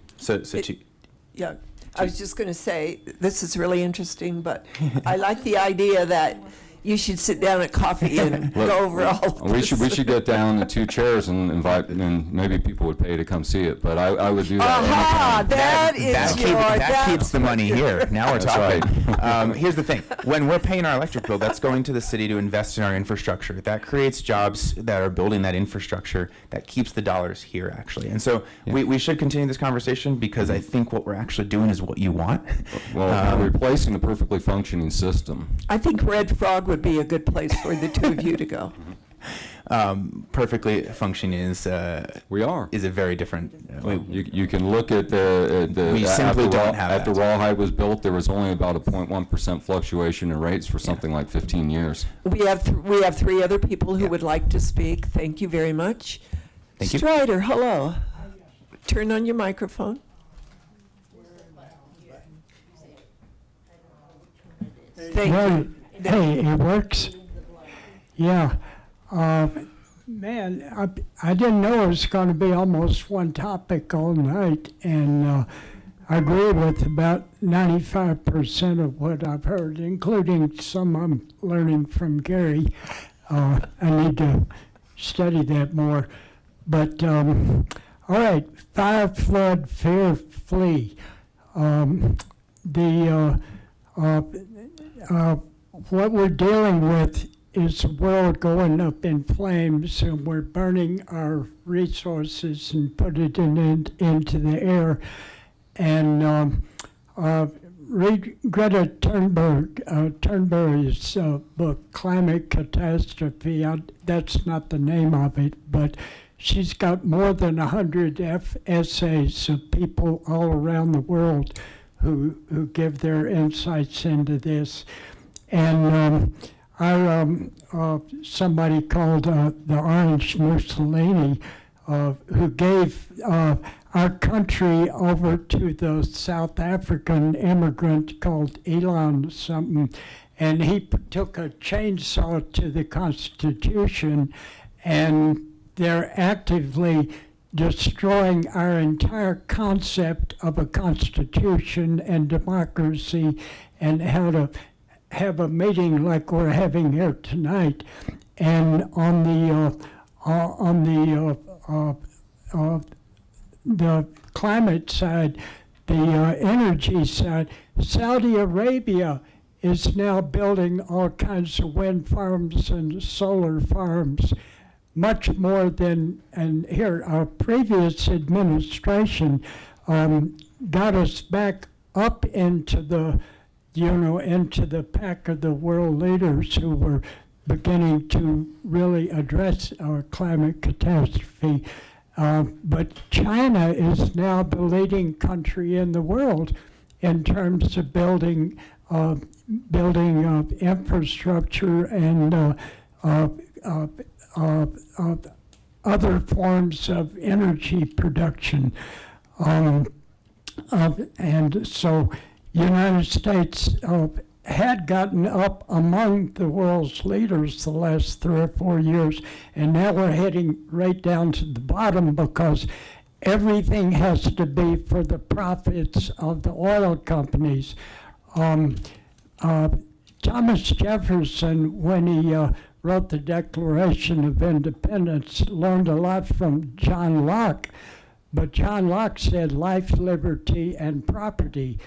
Yeah, I was just going to say, this is really interesting, but I like the idea that you should sit down at coffee and Look, go over all of we this. should get down to 2 chairs and invite, and maybe people would pay to come see it, but I would do that anytime. That keeps the money here. Now we're That's talking. Here's the thing. When we're paying our electric bill, that's going to the city to invest in our infrastructure. That creates jobs that are building that infrastructure. That keeps the dollars here, actually. And so we should continue this conversation, because I think what we're actually doing is what you want. Well, replacing a perfectly functioning system. I think Red Frog would be a good place for the two of you to go. Perfectly functioning is a very different. You can look at the We simply don't have after that. Rawhide was built, there was only about a 0.1% fluctuation in rates for something like 15 years. We have 3 other people who would like to speak. Thank you very much. Thank you. Strider, hello. Turn on your microphone. Thank you. Hey, it works? Yeah. Man, I didn't know it was going to be almost one topic all night, and I agree with about 95% of what I've heard, including some I'm learning from Gary. I need to study that more. But, all right, fire, flood, fear, flee. What we're dealing with is the world going up in flames, and we're burning our resources and put it into the air. And read Greta Thunberg's book, Climate Catastrophe. That's not the name of it, but she's got more than 100 essays of people all around the world who give their insights into this. And somebody called the Orange Mussolini, who gave our country over to the South African immigrant called Elon something, and he took a chainsaw to the Constitution, and they're actively destroying our entire concept of a constitution and democracy, and how to have a meeting like we're having here tonight. And on the climate side, the energy side, Saudi Arabia is now building all kinds of wind farms and solar farms, much more than, and here, our previous administration got us back up into the into the pack of the world leaders who were beginning to really address our climate catastrophe. But China is now the leading country in the world in terms of building infrastructure and other forms of energy production. And so United States had gotten up among the world's leaders the last 3 or 4 years, and now we're heading right down to the bottom because everything has to be for the profits of the oil companies. Thomas Jefferson, when he wrote the Declaration of Independence, learned a lot from John Locke, but John Locke said life, liberty, and property.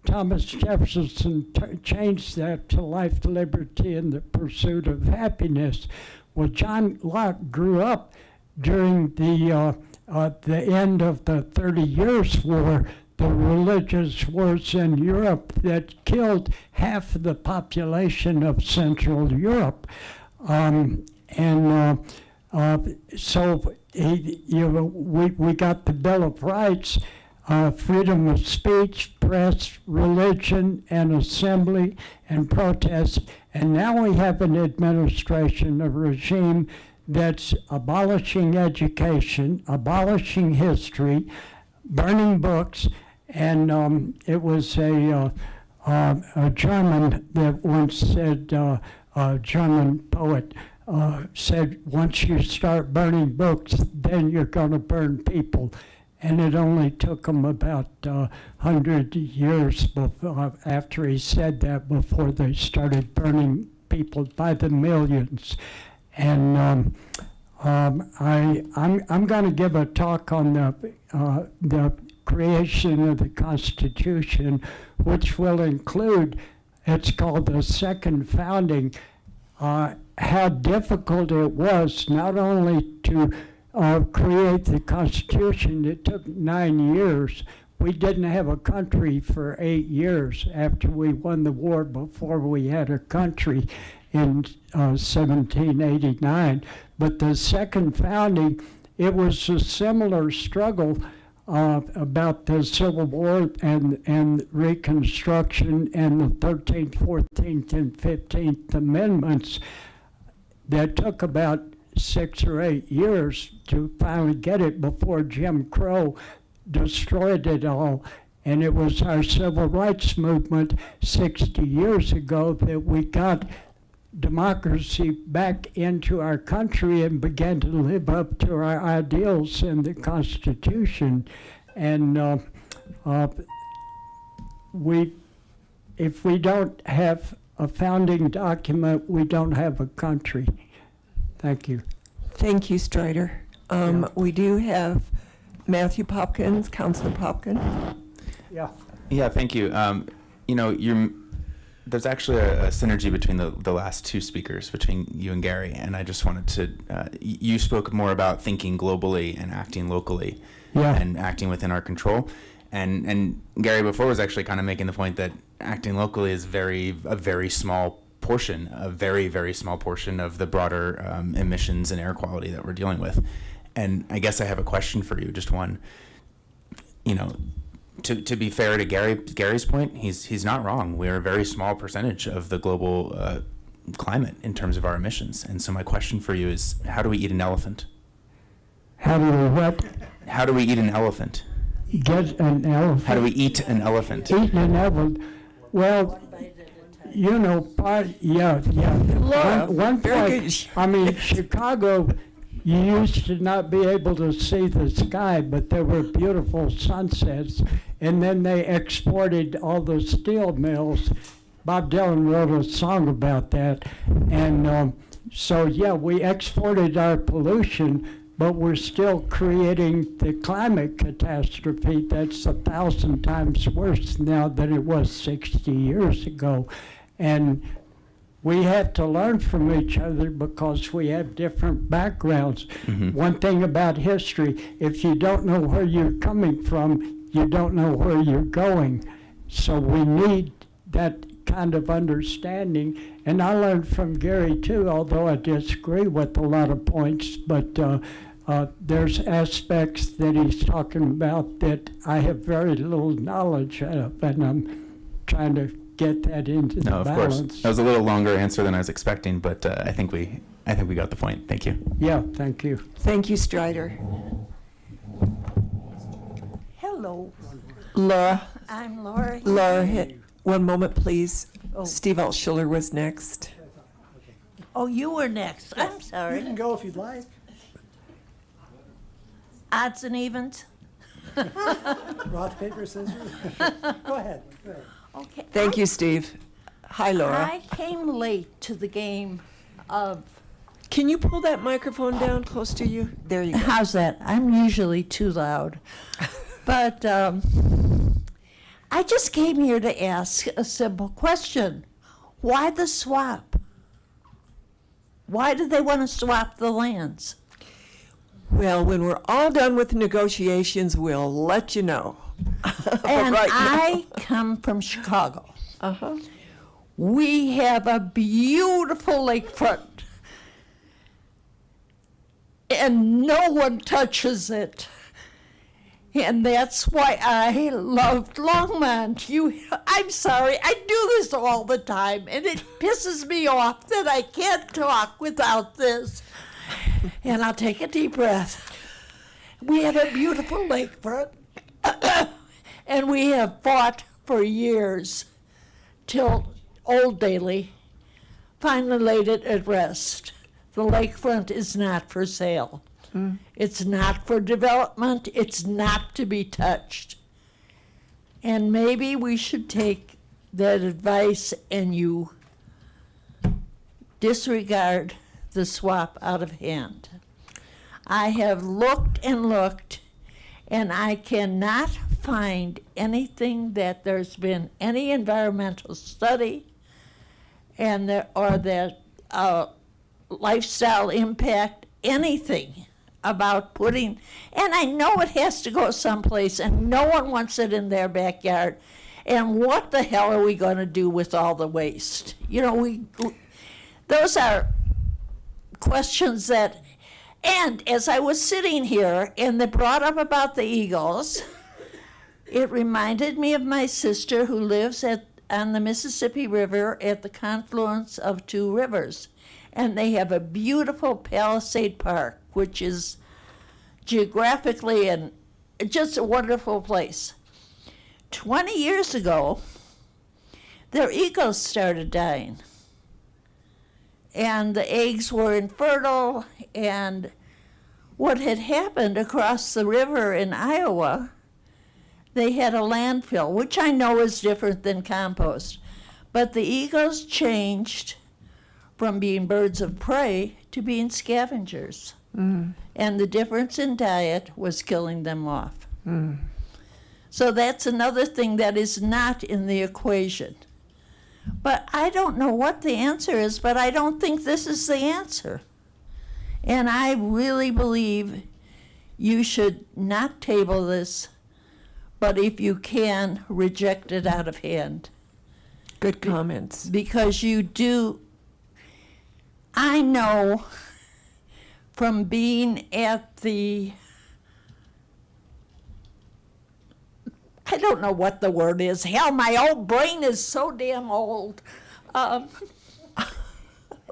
Thomas Jefferson changed that to life, liberty, and the pursuit of happiness. Well, John Locke grew up during the end of the 30 Years' War, the religious wars in Europe that killed half of the population of Central Europe. So we got the Bill of Rights, freedom of speech, press, religion, and assembly and protest. And now we have an administration, a regime that's abolishing education, abolishing history, burning books. And it was a German that once said, a German poet said, once you start burning books, then you're going to burn people. And it only took him about 100 years after he said that before they started burning people by the millions. And I'm going to give a talk on the creation of the Constitution, which will include, it's called the Second Founding, how difficult it was not only to create the Constitution. It took 9 years. We didn't have a country for 8 years after we won the war before we had a country in 1789. But the Second Founding, it was a similar struggle about the Civil War and Reconstruction and the 13th, 14th, and 15th Amendments that took about 6 or 8 years to finally get it before Jim Crow destroyed it all. And it was our civil rights movement 60 years ago that we got democracy back into our country and began to live up to our ideals in the Constitution. And if we don't have a founding document, we don't have a country. Thank you. Thank you, Strider. We do have Matthew Popkins, Councilor Popkin. Yeah, thank you. There's actually a synergy between the last two speakers, between you and Gary, and I just wanted to, you spoke more about thinking globally and acting locally and acting within our control. And Gary before was actually kind of making the point that acting locally is a very small portion, a very, very small portion of the broader emissions and air quality that we're dealing with. And I guess I have a question for you, just one. To be fair to Gary's point, he's not wrong. We're a very small percentage of the global climate in terms of our emissions. And so my question for you is, how do we eat an elephant? How do we what? How do we eat an elephant? Get an elephant. How do we eat an elephant? Eat an elephant. Well, one point, I mean, Chicago, you used to not be able to see the sky, but there were beautiful sunsets. And then they exported all the steel mills. Bob Dylan wrote a song about that. And we exported our pollution, but we're still creating the climate catastrophe that's 1,000 times worse now than it was 60 years ago. And we have to learn from each other because we have different backgrounds. Mm-hmm. One thing about history, if you don't know where you're coming from, you don't know where you're going. So we need that kind of understanding. And I learned from Gary too, although I disagree with a lot of points, but there's aspects that he's talking about that I have very little knowledge of, and I'm trying to get that into the balance. No, of course. That was a little longer answer than I was expecting, but I think we got the point. Thank you. Yeah, thank you. Thank you, Strider. Hello. Laura. I'm Laura. Laura, one moment, please. Oh. Steve Altschiller was next. Oh, you were next. Yes. I'm sorry. You can go if you'd like. Odds and evens? Rock, paper, scissors? Go ahead. Okay. Thank you, Steve. Hi, Laura. I came late to the game of... Can you pull that microphone down close to you? There you go. How's that? I'm usually too loud. But I just came here to ask a simple question. Why the swap? Why do they want to swap the lands? Well, when we're all done with negotiations, we'll let you know. But And right now- I come from Chicago. Uh-huh. We have a beautiful lakefront. And no one touches it. And that's why I loved Longmont. I'm sorry, I do this all the time, and it pisses me off that I can't talk without this. And I'll take a deep breath. We have a beautiful lakefront, and we have fought for years till Old Daily finally laid it at rest. The lakefront is not for sale. It's not for development. It's not to be touched. And maybe we should take that advice and you disregard the swap out of hand. I have looked and looked, and I cannot find anything that there's been any environmental study and or that lifestyle impact, anything about putting, and I know it has to go someplace, and no one wants it in their backyard. And what the hell are we going to do with all the waste? You know, those are questions that, and as I was sitting here and they brought up about the eagles, it reminded me of my sister who lives on the Mississippi River at the confluence of two rivers. And they have a beautiful Palisade Park, which is geographically and just a wonderful place. 20 years ago, their eagles started dying. And the eggs were infertile, and what had happened across the river in Iowa, they had a landfill, which I know is different than compost. But the eagles changed from being birds of prey to being scavengers. And the difference in diet was killing them off. So that's another thing that is not in the equation. But I don't know what the answer is, but I don't think this is the answer. And I really believe you should not table this, but if you can, reject it out of hand. Good comments. Because you do, I know from being at the, I don't know what the word is. Hell, my old brain is so damn old.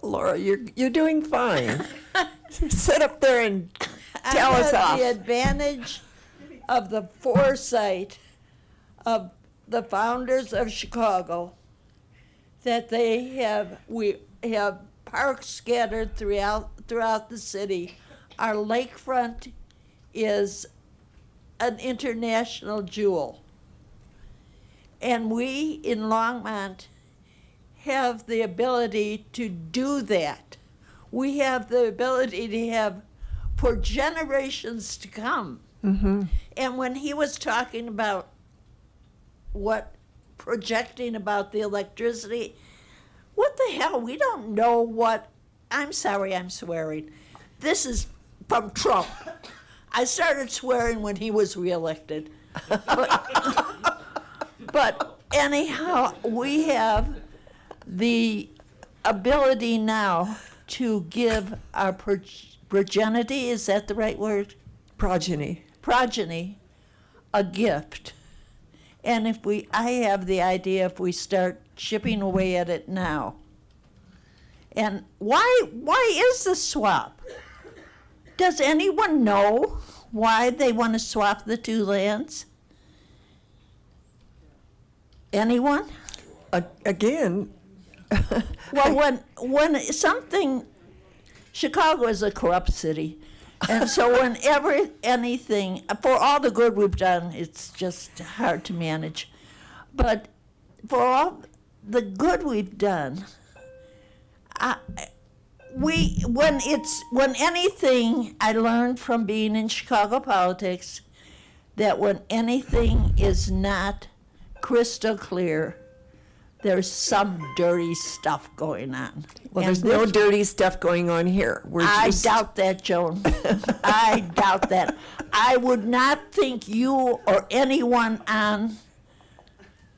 Laura, you're doing fine. Sit up there and tell us I off. have the advantage of the foresight of the founders of Chicago, that we have parks scattered throughout the city. Our lakefront is an international jewel. And we in Longmont have the ability to do that. We have the ability to have for generations to come. And when he was talking about projecting about the electricity, what the hell? We don't know what, I'm sorry, I'm swearing. This is from Trump. I started swearing when he was reelected. But anyhow, we have the ability now to give our progeny, is that the right word? Progeny. Progeny, a gift. And I have the idea if we start chipping away at it now. And why is the swap? Does anyone know why they want to swap the two lands? Anyone? Again, Well, when something, Chicago is a corrupt city, and so whenever anything, for all the good we've done, it's just hard to manage. But for all the good we've done, when anything, I learned from being in Chicago politics that when anything is not crystal clear, there's some dirty stuff going on. Well, And there's no this- dirty stuff going on here. We're I just, doubt that, Joan. I doubt that. I would not think you or anyone on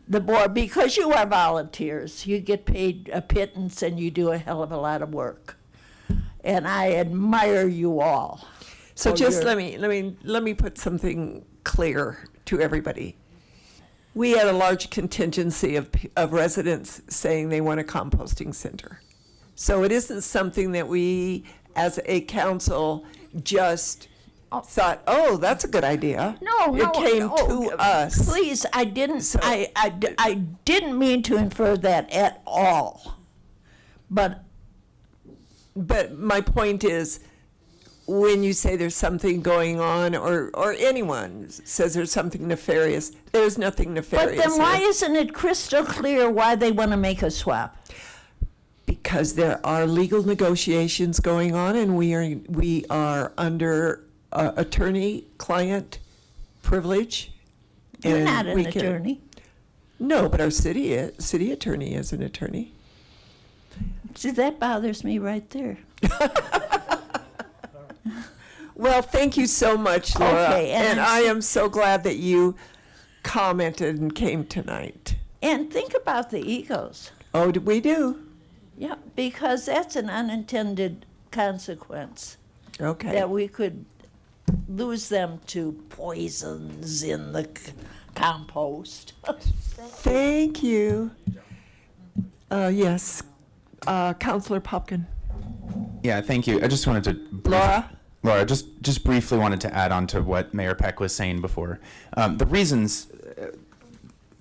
the board, because you are volunteers, you get paid a pittance and you do a hell of a lot of work. And I admire you all. so for just your- let me put something clear to everybody. We had a large contingency of residents saying they want a composting center. So it isn't something that we, as a council, just thought, oh, that's a good idea. No, It came to us. Please, I didn't, So- I didn't mean to infer that at all. But But my point is, when you say there's something going on, or anyone says there's something nefarious, there's nothing nefarious. then why here. isn't it crystal clear why they want to make a swap? Because there are legal negotiations going on, and we are under attorney-client privilege. You're and not an we can- attorney. No, but our city attorney is an attorney. See, that bothers me right there. Well, thank you so much, Laura. Okay, and and I am so glad that you commented and came tonight. And think about the egos. Oh, we do? Yeah, because that's an unintended consequence. Okay. That we could lose them to poisons in the compost. Thank you. Yes, Councilor Popkin. Yeah, thank you. I just wanted to. Laura, just briefly wanted to add on to what Mayor Peck was saying before. The reasons,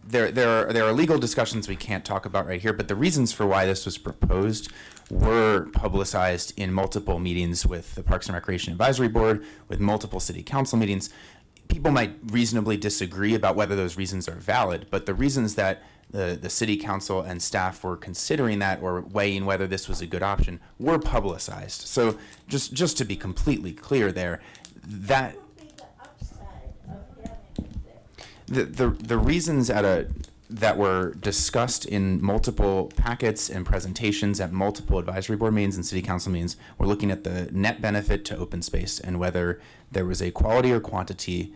there are legal discussions we can't talk about right here, but the reasons for why this was proposed were publicized in multiple meetings with the Parks and Recreation Advisory Board, with multiple city council meetings. People might reasonably disagree about whether those reasons are valid, but the reasons that the city council and staff were considering that or weighing whether this was a good option were publicized. So just to be completely clear there, that the reasons that were discussed in multiple packets and presentations at multiple advisory board meetings and city council meetings were looking at the net benefit to open space and whether there was a quality or quantity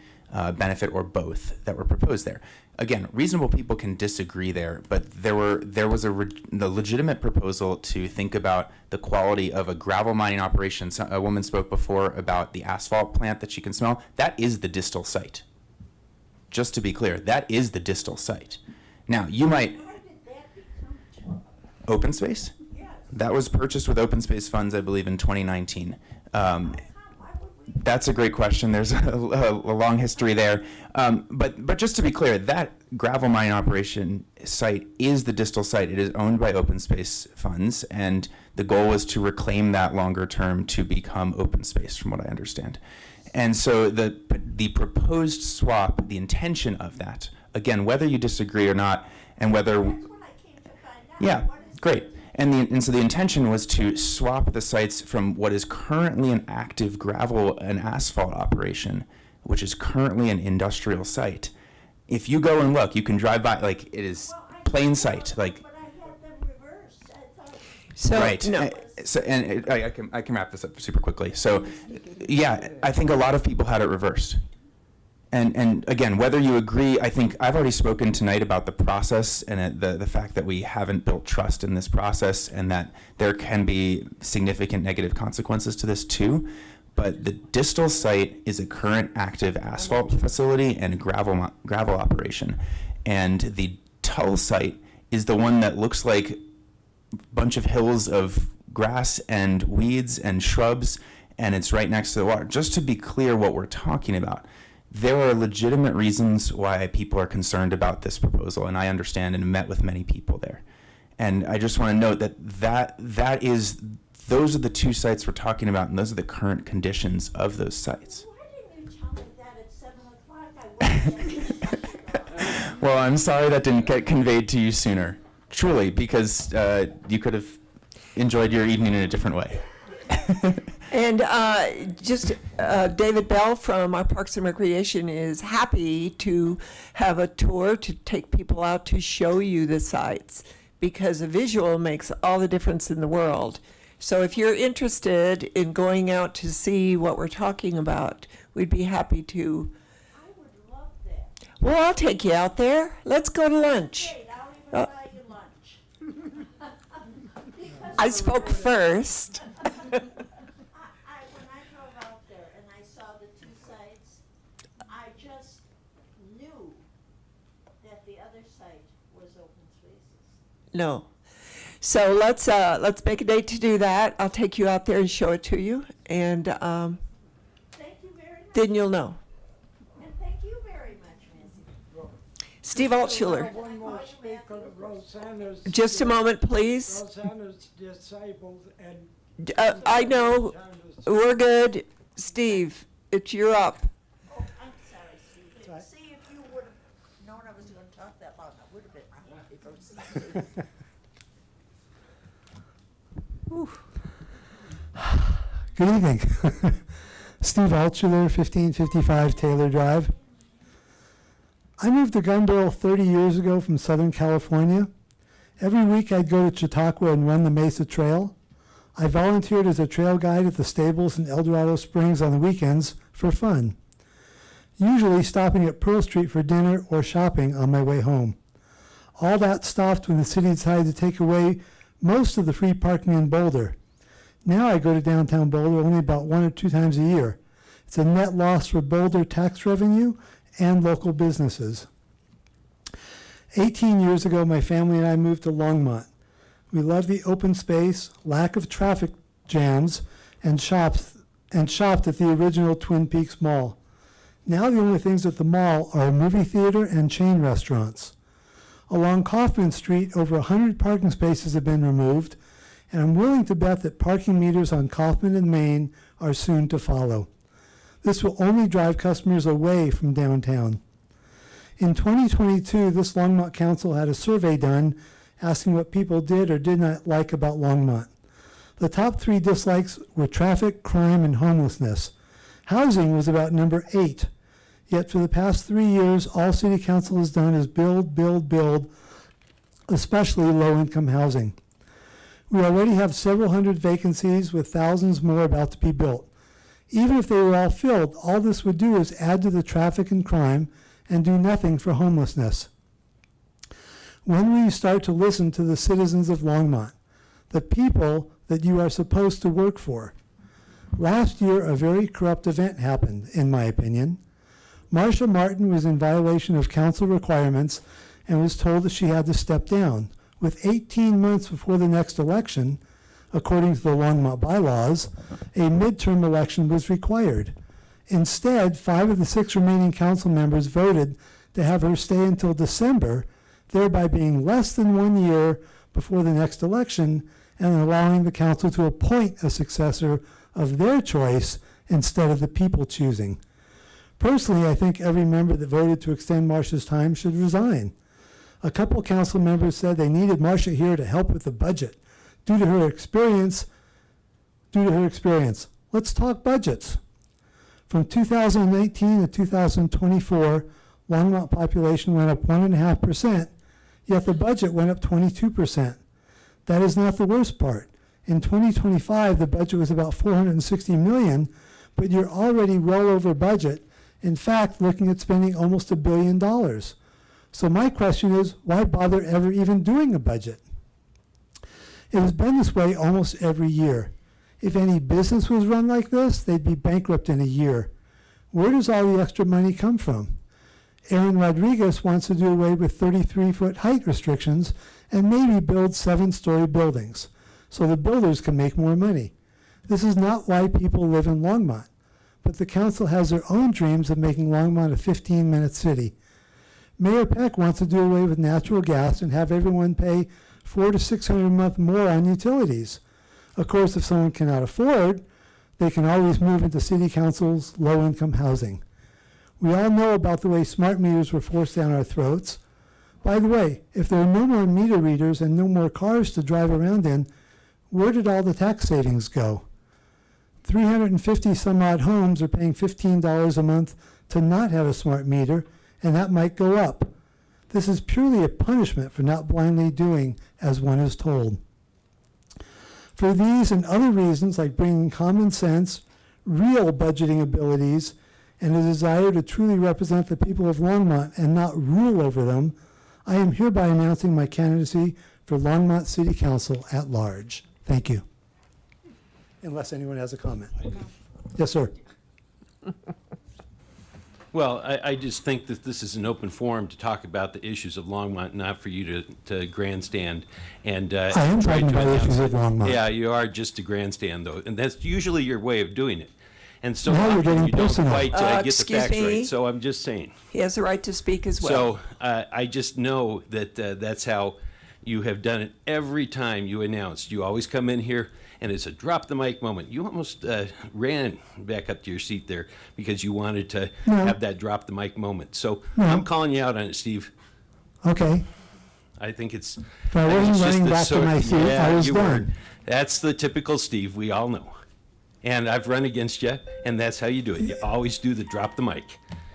benefit or both that were proposed there. Again, reasonable people can disagree there, but there was the legitimate proposal to think about the quality of a gravel mining operation. So, a woman spoke before about the asphalt plant that she can smell. That is the distal site. Just to be clear, that is the distal site. Now, you might... Open space? That was purchased with open space funds, I believe, in 2019. That's a great question. There's a long history there. But just to be clear, that gravel mine operation site is the distal site. It is owned by open space funds, and the goal is to reclaim that longer term to become open space, from what I understand. And so the proposed swap, the intention of that, again, whether you disagree or not, and whether... Yeah, great. And so the intention was to swap the sites from what is currently an active gravel and asphalt operation, which is currently an industrial site. If you go and look, you can drive by, like, it is plain sight, like... So, right. no. I can wrap this up super quickly. So, yeah, I think a lot of people had it reversed. And again, whether you agree, I think I've already spoken tonight about the process and the fact that we haven't built trust in this process and that there can be significant negative consequences to this too. But the distal site is a current active asphalt facility and gravel operation. And the Tull site is the one that looks like a bunch of hills of grass and weeds and shrubs, and it's right next to the water. Just to be clear what we're talking about, there are legitimate reasons why people are concerned about this proposal, and I understand and met with many people there. And I just want to note those are the two sites we're talking about, and those are the current conditions of those sites. Well, I'm sorry that didn't get conveyed to you sooner, truly, because you could have enjoyed your evening in a different way. And David Bell from our Parks and Recreation is happy to have a tour to take people out to show you the sites, because a visual makes all the difference in the world. So if you're interested in going out to see what we're talking about, we'd be happy to. I would love that. Well, I'll take you out there. Let's go to lunch. Great, I'll even buy you lunch. I spoke first. When I drove out there and I saw the two sites, I just knew that the other site was open spaces. No. So let's make a date to do that. I'll take you out there and show it to you, and Thank you very much. then you'll know. And thank you very much, Nancy. Steve Altschuler. One more speaker, Rosanna's. Just a moment, please. Rosanna's disabled and. I know. We're good. Steve, you're up. Oh, I'm sorry, Steve. See, if you would have known I was going to talk that long, I would have been happy for Steve. Good evening. Steve Altschuler, 1555 Taylor Drive. I moved to Glendale 30 years ago from Southern California. Every week I'd go to Chautauqua and run the Mesa Trail. I volunteered as a trail guide at the stables in El Dorado Springs on the weekends for fun, usually stopping at Pearl Street for dinner or shopping on my way home. All that stopped when the city decided to take away most of the free parking in Boulder. Now I go to downtown Boulder only about 1 or 2 times a year. It's a net loss for Boulder tax revenue and local businesses. 18 years ago, my family and I moved to Longmont. We love the open space, lack of traffic jams, and shopped at the original Twin Peaks Mall. Now the only things at the mall are a movie theater and chain restaurants. Along Kaufman Street, over 100 parking spaces have been removed, and I'm willing to bet that parking meters on Kaufman and Main are soon to follow. This will only drive customers away from downtown. In 2022, this Longmont Council had a survey done asking what people did or did not like about Longmont. The top 3 dislikes were traffic, crime, and homelessness. Housing was about number 8. Yet for the past 3 years, all City Council has done is build, build, build, especially low-income housing. We already have several hundred vacancies with thousands more about to be built. Even if they were all filled, all this would do is add to the traffic and crime and do nothing for homelessness. When will you start to listen to the citizens of Longmont, the people that you are supposed to work for? Last year, a very corrupt event happened, in my opinion. Marsha Martin was in violation of council requirements and was told that she had to step down. With 18 months before the next election, according to the Longmont bylaws, a midterm election was required. Instead, 5 of the 6 remaining council members voted to have her stay until December, thereby being less than 1 year before the next election and allowing the council to appoint a successor of their choice instead of the people choosing. Personally, I think every member that voted to extend Marsha's time should resign. A couple council members said they needed Marsha here to help with the budget due to her experience. Let's talk budgets. From 2019 to 2024, Longmont population went up 1.5%, yet the budget went up 22%. That is not the worst part. In 2025, the budget was about $460 million, but you're already well over budget. In fact, looking at spending almost $1 billion. So my question is, why bother ever even doing a budget? It has been this way almost every year. If any business was run like this, they'd be bankrupt in a year. Where does all the extra money come from? Aaron Rodriguez wants to do away with 33-foot height restrictions and maybe build 7-story buildings so the builders can make more money. This is not why people live in Longmont, but the council has their own dreams of making Longmont a 15-minute city. Mayor Peck wants to do away with natural gas and have everyone pay $400 to $600 a month more on utilities. Of course, if someone cannot afford, they can always move into City Council's low-income housing. We all know about the way smart meters were forced down our throats. By the way, if there are no more meter readers and no more cars to drive around in, where did all the tax savings go? 350 some odd homes are paying $15 a month to not have a smart meter, and that might go up. This is purely a punishment for not blindly doing as one is told. For these and other reasons, like bringing common sense, real budgeting abilities, and a desire to truly represent the people of Longmont and not rule over them, I am hereby announcing my candidacy for Longmont City Council at large. Thank you. Unless anyone has a comment. Yes, sir. Well, I just think that this is an open forum to talk about the issues of Longmont, not for you to grandstand and. I am try talking to about issues announce of Longmont. Yeah, you are just to grandstand though, and that's usually your way of doing it. And so Now you're often getting you don't personal. quite get the Excuse facts me? right. So I'm just saying. He has the right to speak as well. So I just know that that's how you have done it every time you announced. You always come in here and it's a drop the mic moment. You almost ran back up to your seat there because you wanted to have that drop the mic moment. So I'm calling you out on it, Steve. Okay. I think it's. If I wasn't it's just running the back to my seat, yeah, I was you done. were. That's the typical Steve. We all know. And I've run against you, and that's how you do it. You always do the drop the mic.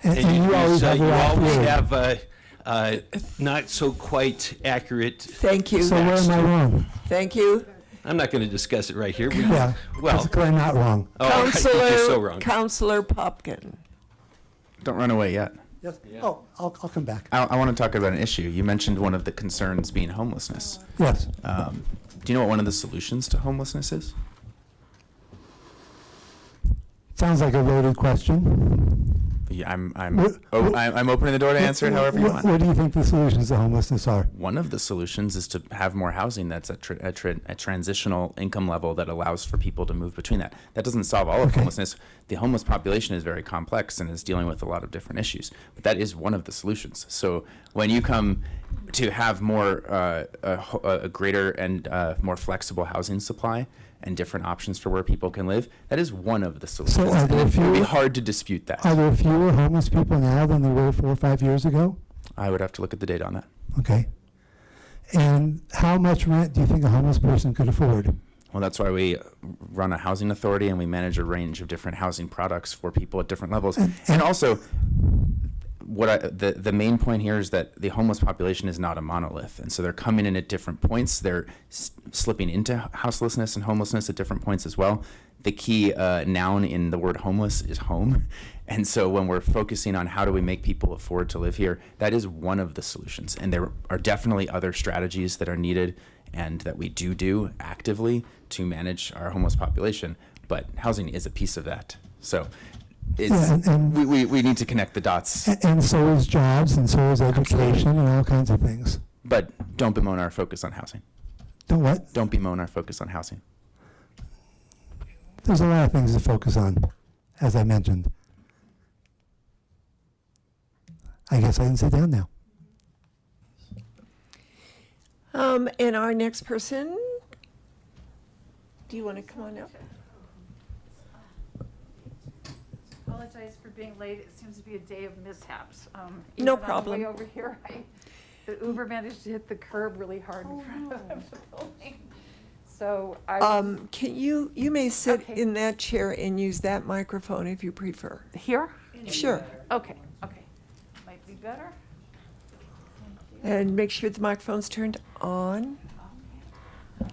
And you always have the you last always word. have not so quite accurate. Thank you. So where am I wrong? Thank you. I'm not going to discuss it right here. Yeah, well, basically I'm not wrong. oh, I think you're so wrong. Counselor Popkin. Don't run away yet. Yes. Oh, I'll come back. I want to talk about an issue. You mentioned one of the concerns being homelessness. Yes. Do you know what one of the solutions to homelessness is? Sounds like a loaded question. Yeah, I'm What- I'm opening the door to answer it however you want. What do you think the solutions to homelessness are? One of the solutions is to have more housing that's at a transitional income level that allows for people to move between that. That doesn't solve all of homelessness. The homeless population is very complex and is dealing with a lot of different issues, but that is one of the solutions. So when you come to have more a greater and more flexible housing supply and different options for where people can live, that is one of the solutions. are there And it would be fewer- hard to dispute that. Are there fewer homeless people now than there were 4 or 5 years ago? I would have to look at the data on that. Okay. And how much rent do you think a homeless person could afford? Well, that's why we run a housing authority and we manage a range of different housing products for people at different levels. And also, the main point here is that the homeless population is not a monolith, and so they're coming in at different points. They're slipping into houselessness and homelessness at different points as well. The key noun in the word homeless is home, and so when we're focusing on how do we make people afford to live here, that is one of the solutions. And there are definitely other strategies that are needed and that we do actively to manage our homeless population, but housing is a piece of that. So. We need to connect the dots. And so is jobs, and so is education, and all kinds of things. But don't bemoan our focus on housing. Don't what? Don't bemoan our focus on housing. There's a lot of things to focus on, as I mentioned. I guess I can sit down now. And our next person, do you want to come on up? Apologize for being late. It seems to be a day of mishaps. No Even problem. On the way over here, the Uber managed to hit the curb really hard in front of the building. So I Can you may sit Okay. in that chair and use that microphone if you prefer. here. Sure. Okay. Might be better. And make sure the microphone's turned on.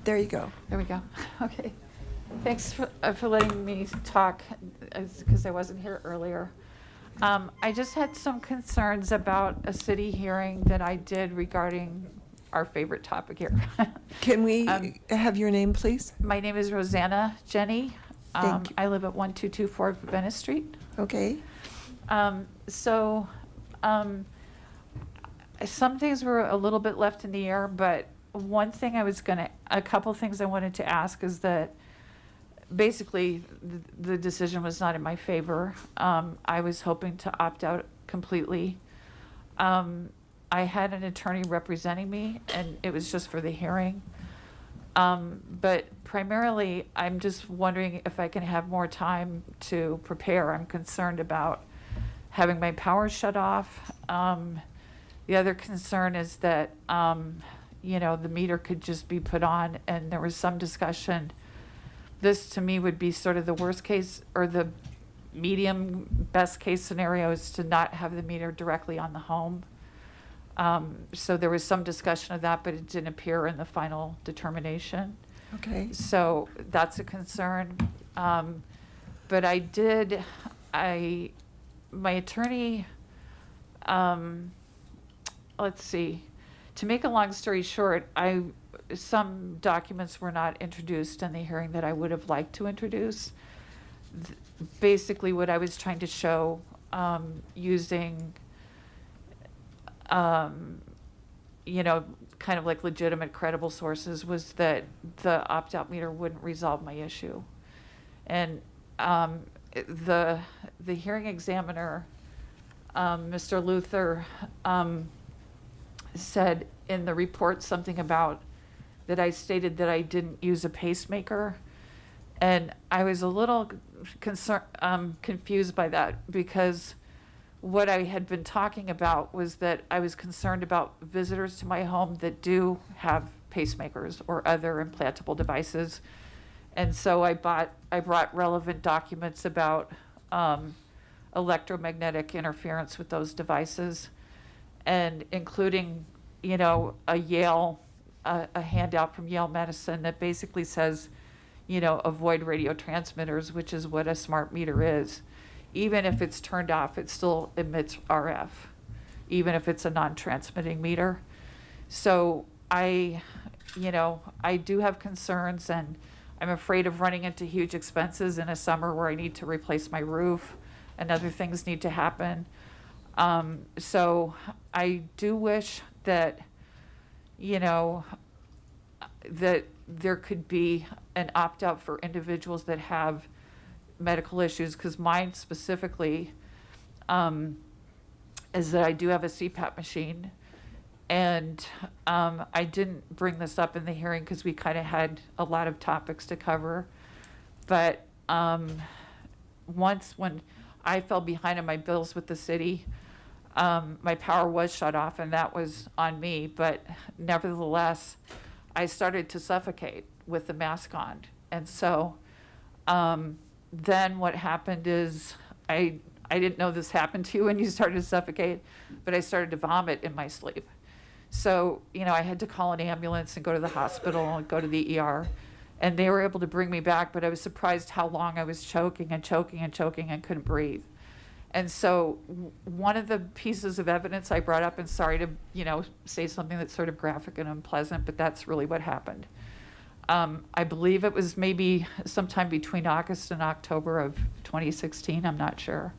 There you go. There we go. Okay. Thanks for letting me talk, because I wasn't here earlier. I just had some concerns about a city hearing that I did regarding our favorite topic here. Can we have your name, please? My name is Rosanna Jenny. Thank you. I live at 1224 Venice Street. Okay. Some things were a little bit left in the air, but a couple things I wanted to ask is that basically the decision was not in my favor. I was hoping to opt out completely. I had an attorney representing me, and it was just for the hearing. But primarily, I'm just wondering if I can have more time to prepare. I'm concerned about having my power shut off. The other concern is that, the meter could just be put on, and there was some discussion this to me would be sort of the worst case, or the medium best case scenario is to not have the meter directly on the home. So there was some discussion of that, but it didn't appear in the final determination. Okay. So that's a concern. But my attorney, let's see, to make a long story short, some documents were not introduced in the hearing that I would have liked to introduce. Basically, what I was trying to show, using, kind of like legitimate, credible sources, was that the opt-out meter wouldn't resolve my issue. And the hearing examiner, Mr. Luther, said in the report something about that I stated that I didn't use a pacemaker. And I was a little confused by that, because what I had been talking about was that I was concerned about visitors to my home that do have pacemakers or other implantable devices. And so I brought relevant documents about electromagnetic interference with those devices, and including, a handout from Yale Medicine that basically says, avoid radio transmitters, which is what a smart meter is. Even if it's turned off, it still emits RF, even if it's a non-transmitting meter. So I do have concerns, and I'm afraid of running into huge expenses in a summer where I need to replace my roof and other things need to happen. So I do wish that, that there could be an opt-out for individuals that have medical issues, because mine specifically is that I do have a CPAP machine. And I didn't bring this up in the hearing because we kind of had a lot of topics to cover. But once, when I fell behind on my bills with the city, my power was shut off, and that was on me. But nevertheless, I started to suffocate with the mask on. And so then what happened is I didn't know this happened to you when you started to suffocate, but I started to vomit in my sleep. So, I had to call an ambulance and go to the hospital and go to the ER, and they were able to bring me back, but I was surprised how long I was choking and choking and choking and couldn't breathe. And so one of the pieces of evidence I brought up, and sorry to, say something that's sort of graphic and unpleasant, but that's really what happened. I believe it was maybe sometime between August and October of 2016, I'm not sure.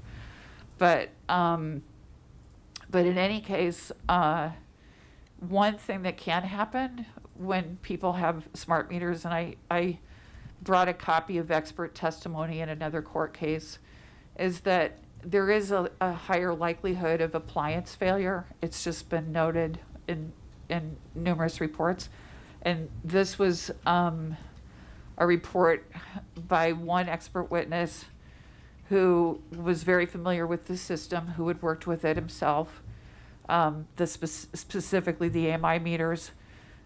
But in any case, one thing that can happen when people have smart meters, and I brought a copy of expert testimony in another court case, is that there is a higher likelihood of appliance failure. It's just been noted in numerous reports. And this was a report by one expert witness who was very familiar with the system, who had worked with it himself, specifically the AMI meters.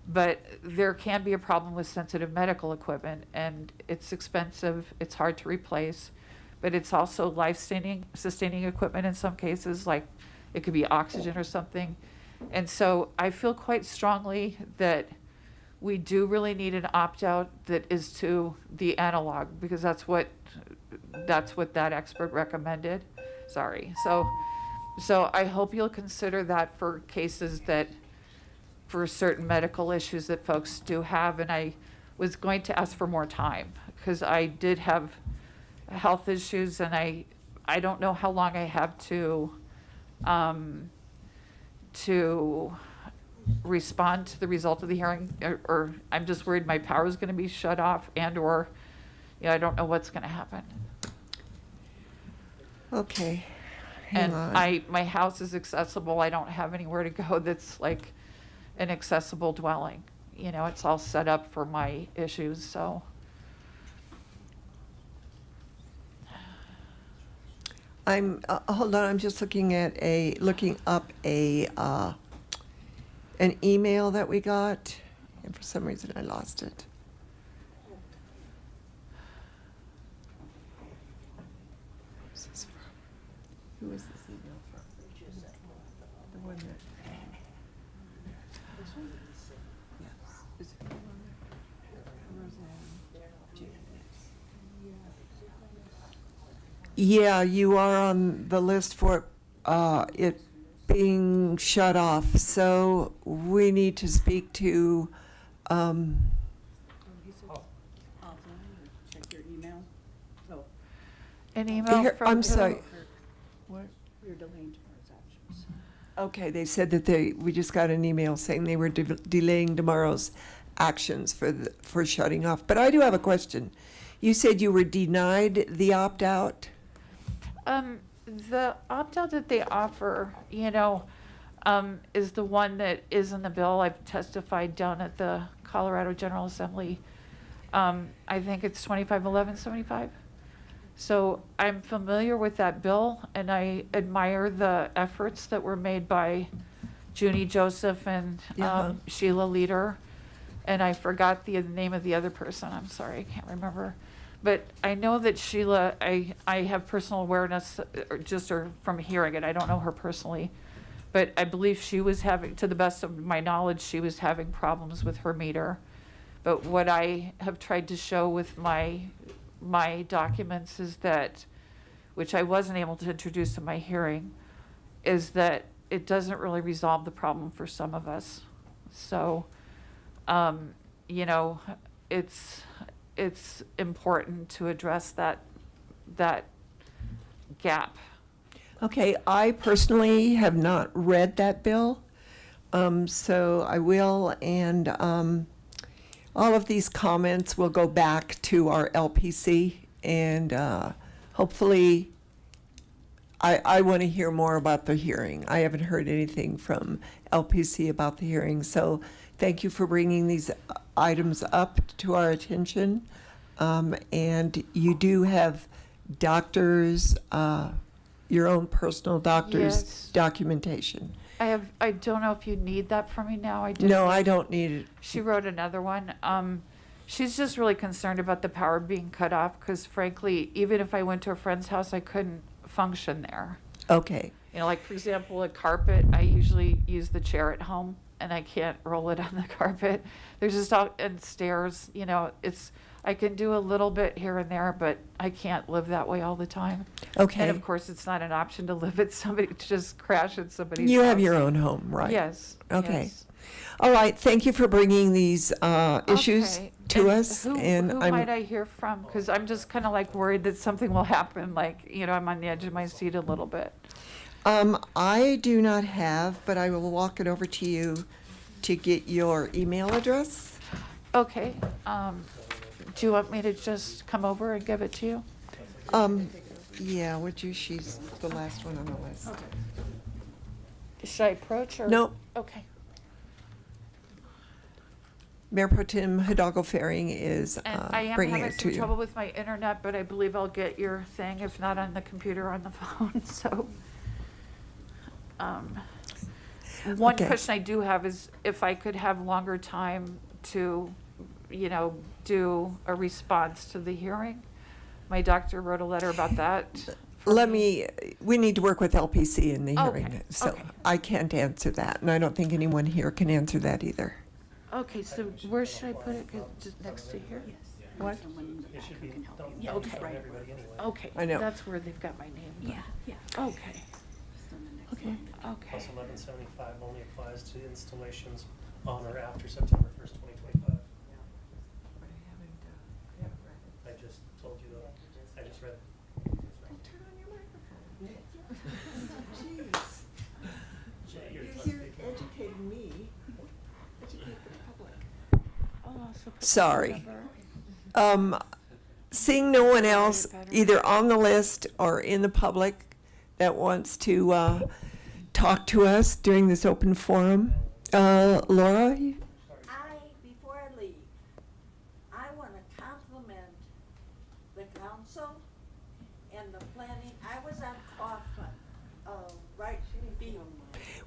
But there can be a problem with sensitive medical equipment, and it's expensive, it's hard to replace, but it's also life-sustaining equipment in some cases, like it could be oxygen or something. And so I feel quite strongly that we do really need an opt-out that is to the analog, because that's what that expert recommended. Sorry. So I hope you'll consider that for cases for certain medical issues that folks do have. And I was going to ask for more time, because I did have health issues, and I don't know how long I have to respond to the result of the hearing, or I'm just worried my power is going to be shut off, or I don't know what's going to happen. Okay. Hang And on. my house is accessible. I don't have anywhere to go that's like an accessible dwelling. It's all set up for my issues, so. Hold on, I'm just looking up an email that we got, and for some reason I lost it. Who was this email from? The one that. This one? Yes. Is it on there? Roseanne. Yeah, you are on the list for it being shut off, so we need to speak to, Check your email. Oh, An email Here, from I'm who? sorry. What? we're delaying tomorrow's actions. Okay, they said that we just got an email saying they were delaying tomorrow's actions for shutting off. But I do have a question. You said you were denied the opt-out? The opt-out that they offer, is the one that is in the bill. I've testified down at the Colorado General Assembly. I think it's 251175. So I'm familiar with that bill, and I admire the efforts that were made by Junie Joseph and Sheila Leader. And I forgot the name of the other person. I'm sorry, I can't remember. But I know that Sheila, I have personal awareness, or from hearing it. I don't know her personally. But I believe she was having, to the best of my knowledge, she was having problems with her meter. But what I have tried to show with my documents is that, which I wasn't able to introduce in my hearing, is that it doesn't really resolve the problem for some of us. So, it's important to address that gap. Okay, I personally have not read that bill, so I will, and all of these comments will go back to our LPC, and hopefully, I want to hear more about the hearing. I haven't heard anything from LPC about the hearing, so thank you for bringing these items up to our attention. And you do have doctors, your own personal doctor's Yes. documentation. I don't know if you need that from me now. I do. No, I don't need it. She wrote another one. She's just really concerned about the power being cut off, because frankly, even if I went to a friend's house, I couldn't function there. Okay. Like for example, a carpet, I usually use the chair at home and I can't roll it on the carpet. There's just and stairs, I can do a little bit here and there, but I can't live that way all the time. Okay. And of course, it's not an option to live at somebody, to just crash at somebody's house. You have your own home, right? Yes. Okay. Yes. All right, thank you for bringing these issues Okay. to And us. Who might I hear from? Because I'm just kind of like worried that something will happen, I'm on the edge of my seat a little bit. I do not have, but I will walk it over to you to get your email address. Okay. Do you want me to just come over and give it to you? Yeah, would you? She's the last one on the list. Should I approach or? No. Okay. Mayor Pro Tem Hidalgo Faring is And I am bringing having it to some you. trouble with my internet, but I believe I'll get your thing, if not on the computer, on the phone, so. One Okay. question I do have is if I could have longer time to, do a response to the hearing. My doctor wrote a letter about that. We need to work with LPC in the Okay, hearing, so okay. I can't answer that, and I don't think anyone here can answer that either. Okay, so where should I put it? Just next to here? What? Okay. Okay. I know. That's where they've got my name. Yeah. Okay. Okay. Okay. Plus 1175 only applies to installations on or after September 1st, 2025. I just told you that. I just read it. Turn on your microphone. Jeez. You're here educating me. Educate the public. Sorry. Seeing no one else, either on the list or in the public, that wants to talk to us during this open forum, Laura? Before I leave, I want to compliment the council and the planning. I was on Kaufman, right field.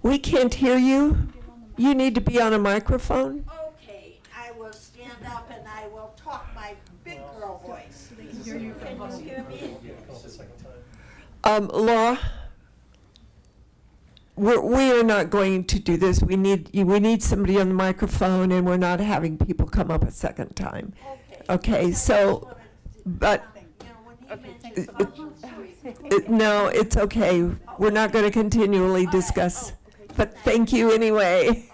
We can't hear you. You need to be on a microphone. Okay, I will stand up and I will talk my big girl voice. Can you hear me? Laura, we are not going to do this. We need somebody on the microphone, and we're not having people come up a second time. Okay, so, but, no, it's okay. We're not going to continually discuss, but thank you anyway.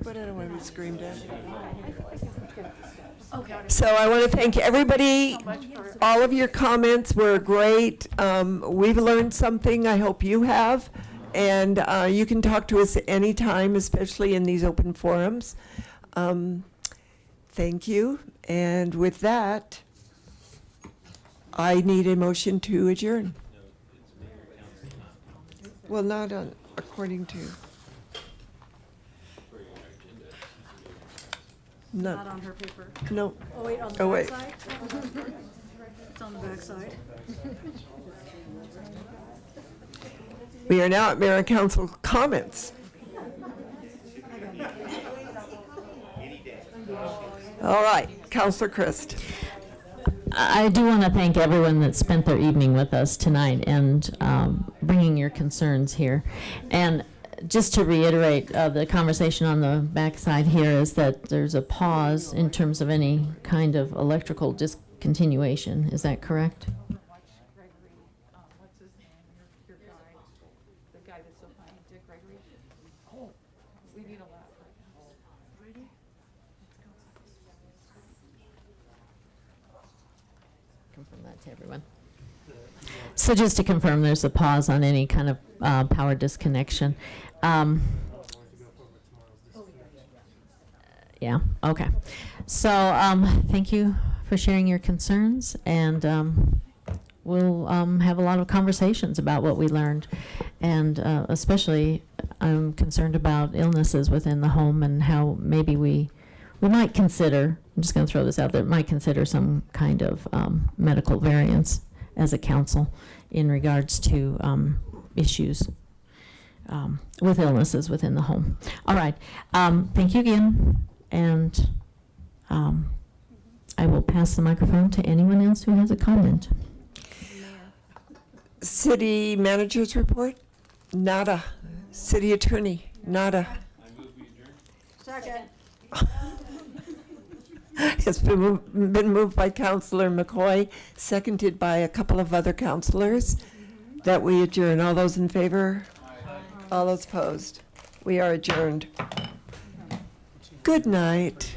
But I don't want to be screamed at. So I want to thank everybody. All of your comments were great. We've learned something. I hope you have. And you can talk to us anytime, especially in these open forums. Thank you. And with that, I need a motion to adjourn. Well, not on, according to. No. Not on her paper. No. Oh, wait, on the Oh, wait. backside? It's on the backside. We are now at Mayor and Council comments. All right, Councilor Christ. I do want to thank everyone that spent their evening with us tonight and bringing your concerns here. And just to reiterate, the conversation on the backside here is that there's a pause in terms of any kind of electrical discontinuation. Is that correct? Confirm that to everyone. So just to confirm, there's a pause on any kind of power disconnection. Yeah, okay. So thank you for sharing your concerns, and we'll have a lot of conversations about what we learned. And especially, I'm concerned about illnesses within the home and how maybe we might consider, I'm just going to throw this out there, might consider some kind of medical variance as a council in regards to issues with illnesses within the home. All right. Thank you again. And I will pass the microphone to anyone else who has a comment. City manager's report? Nada. City attorney? Nada. Second. It's been moved by Councilor McCoy, seconded by a couple of other councilors, that we adjourn. All those in favor? All those opposed? We are adjourned. Good night.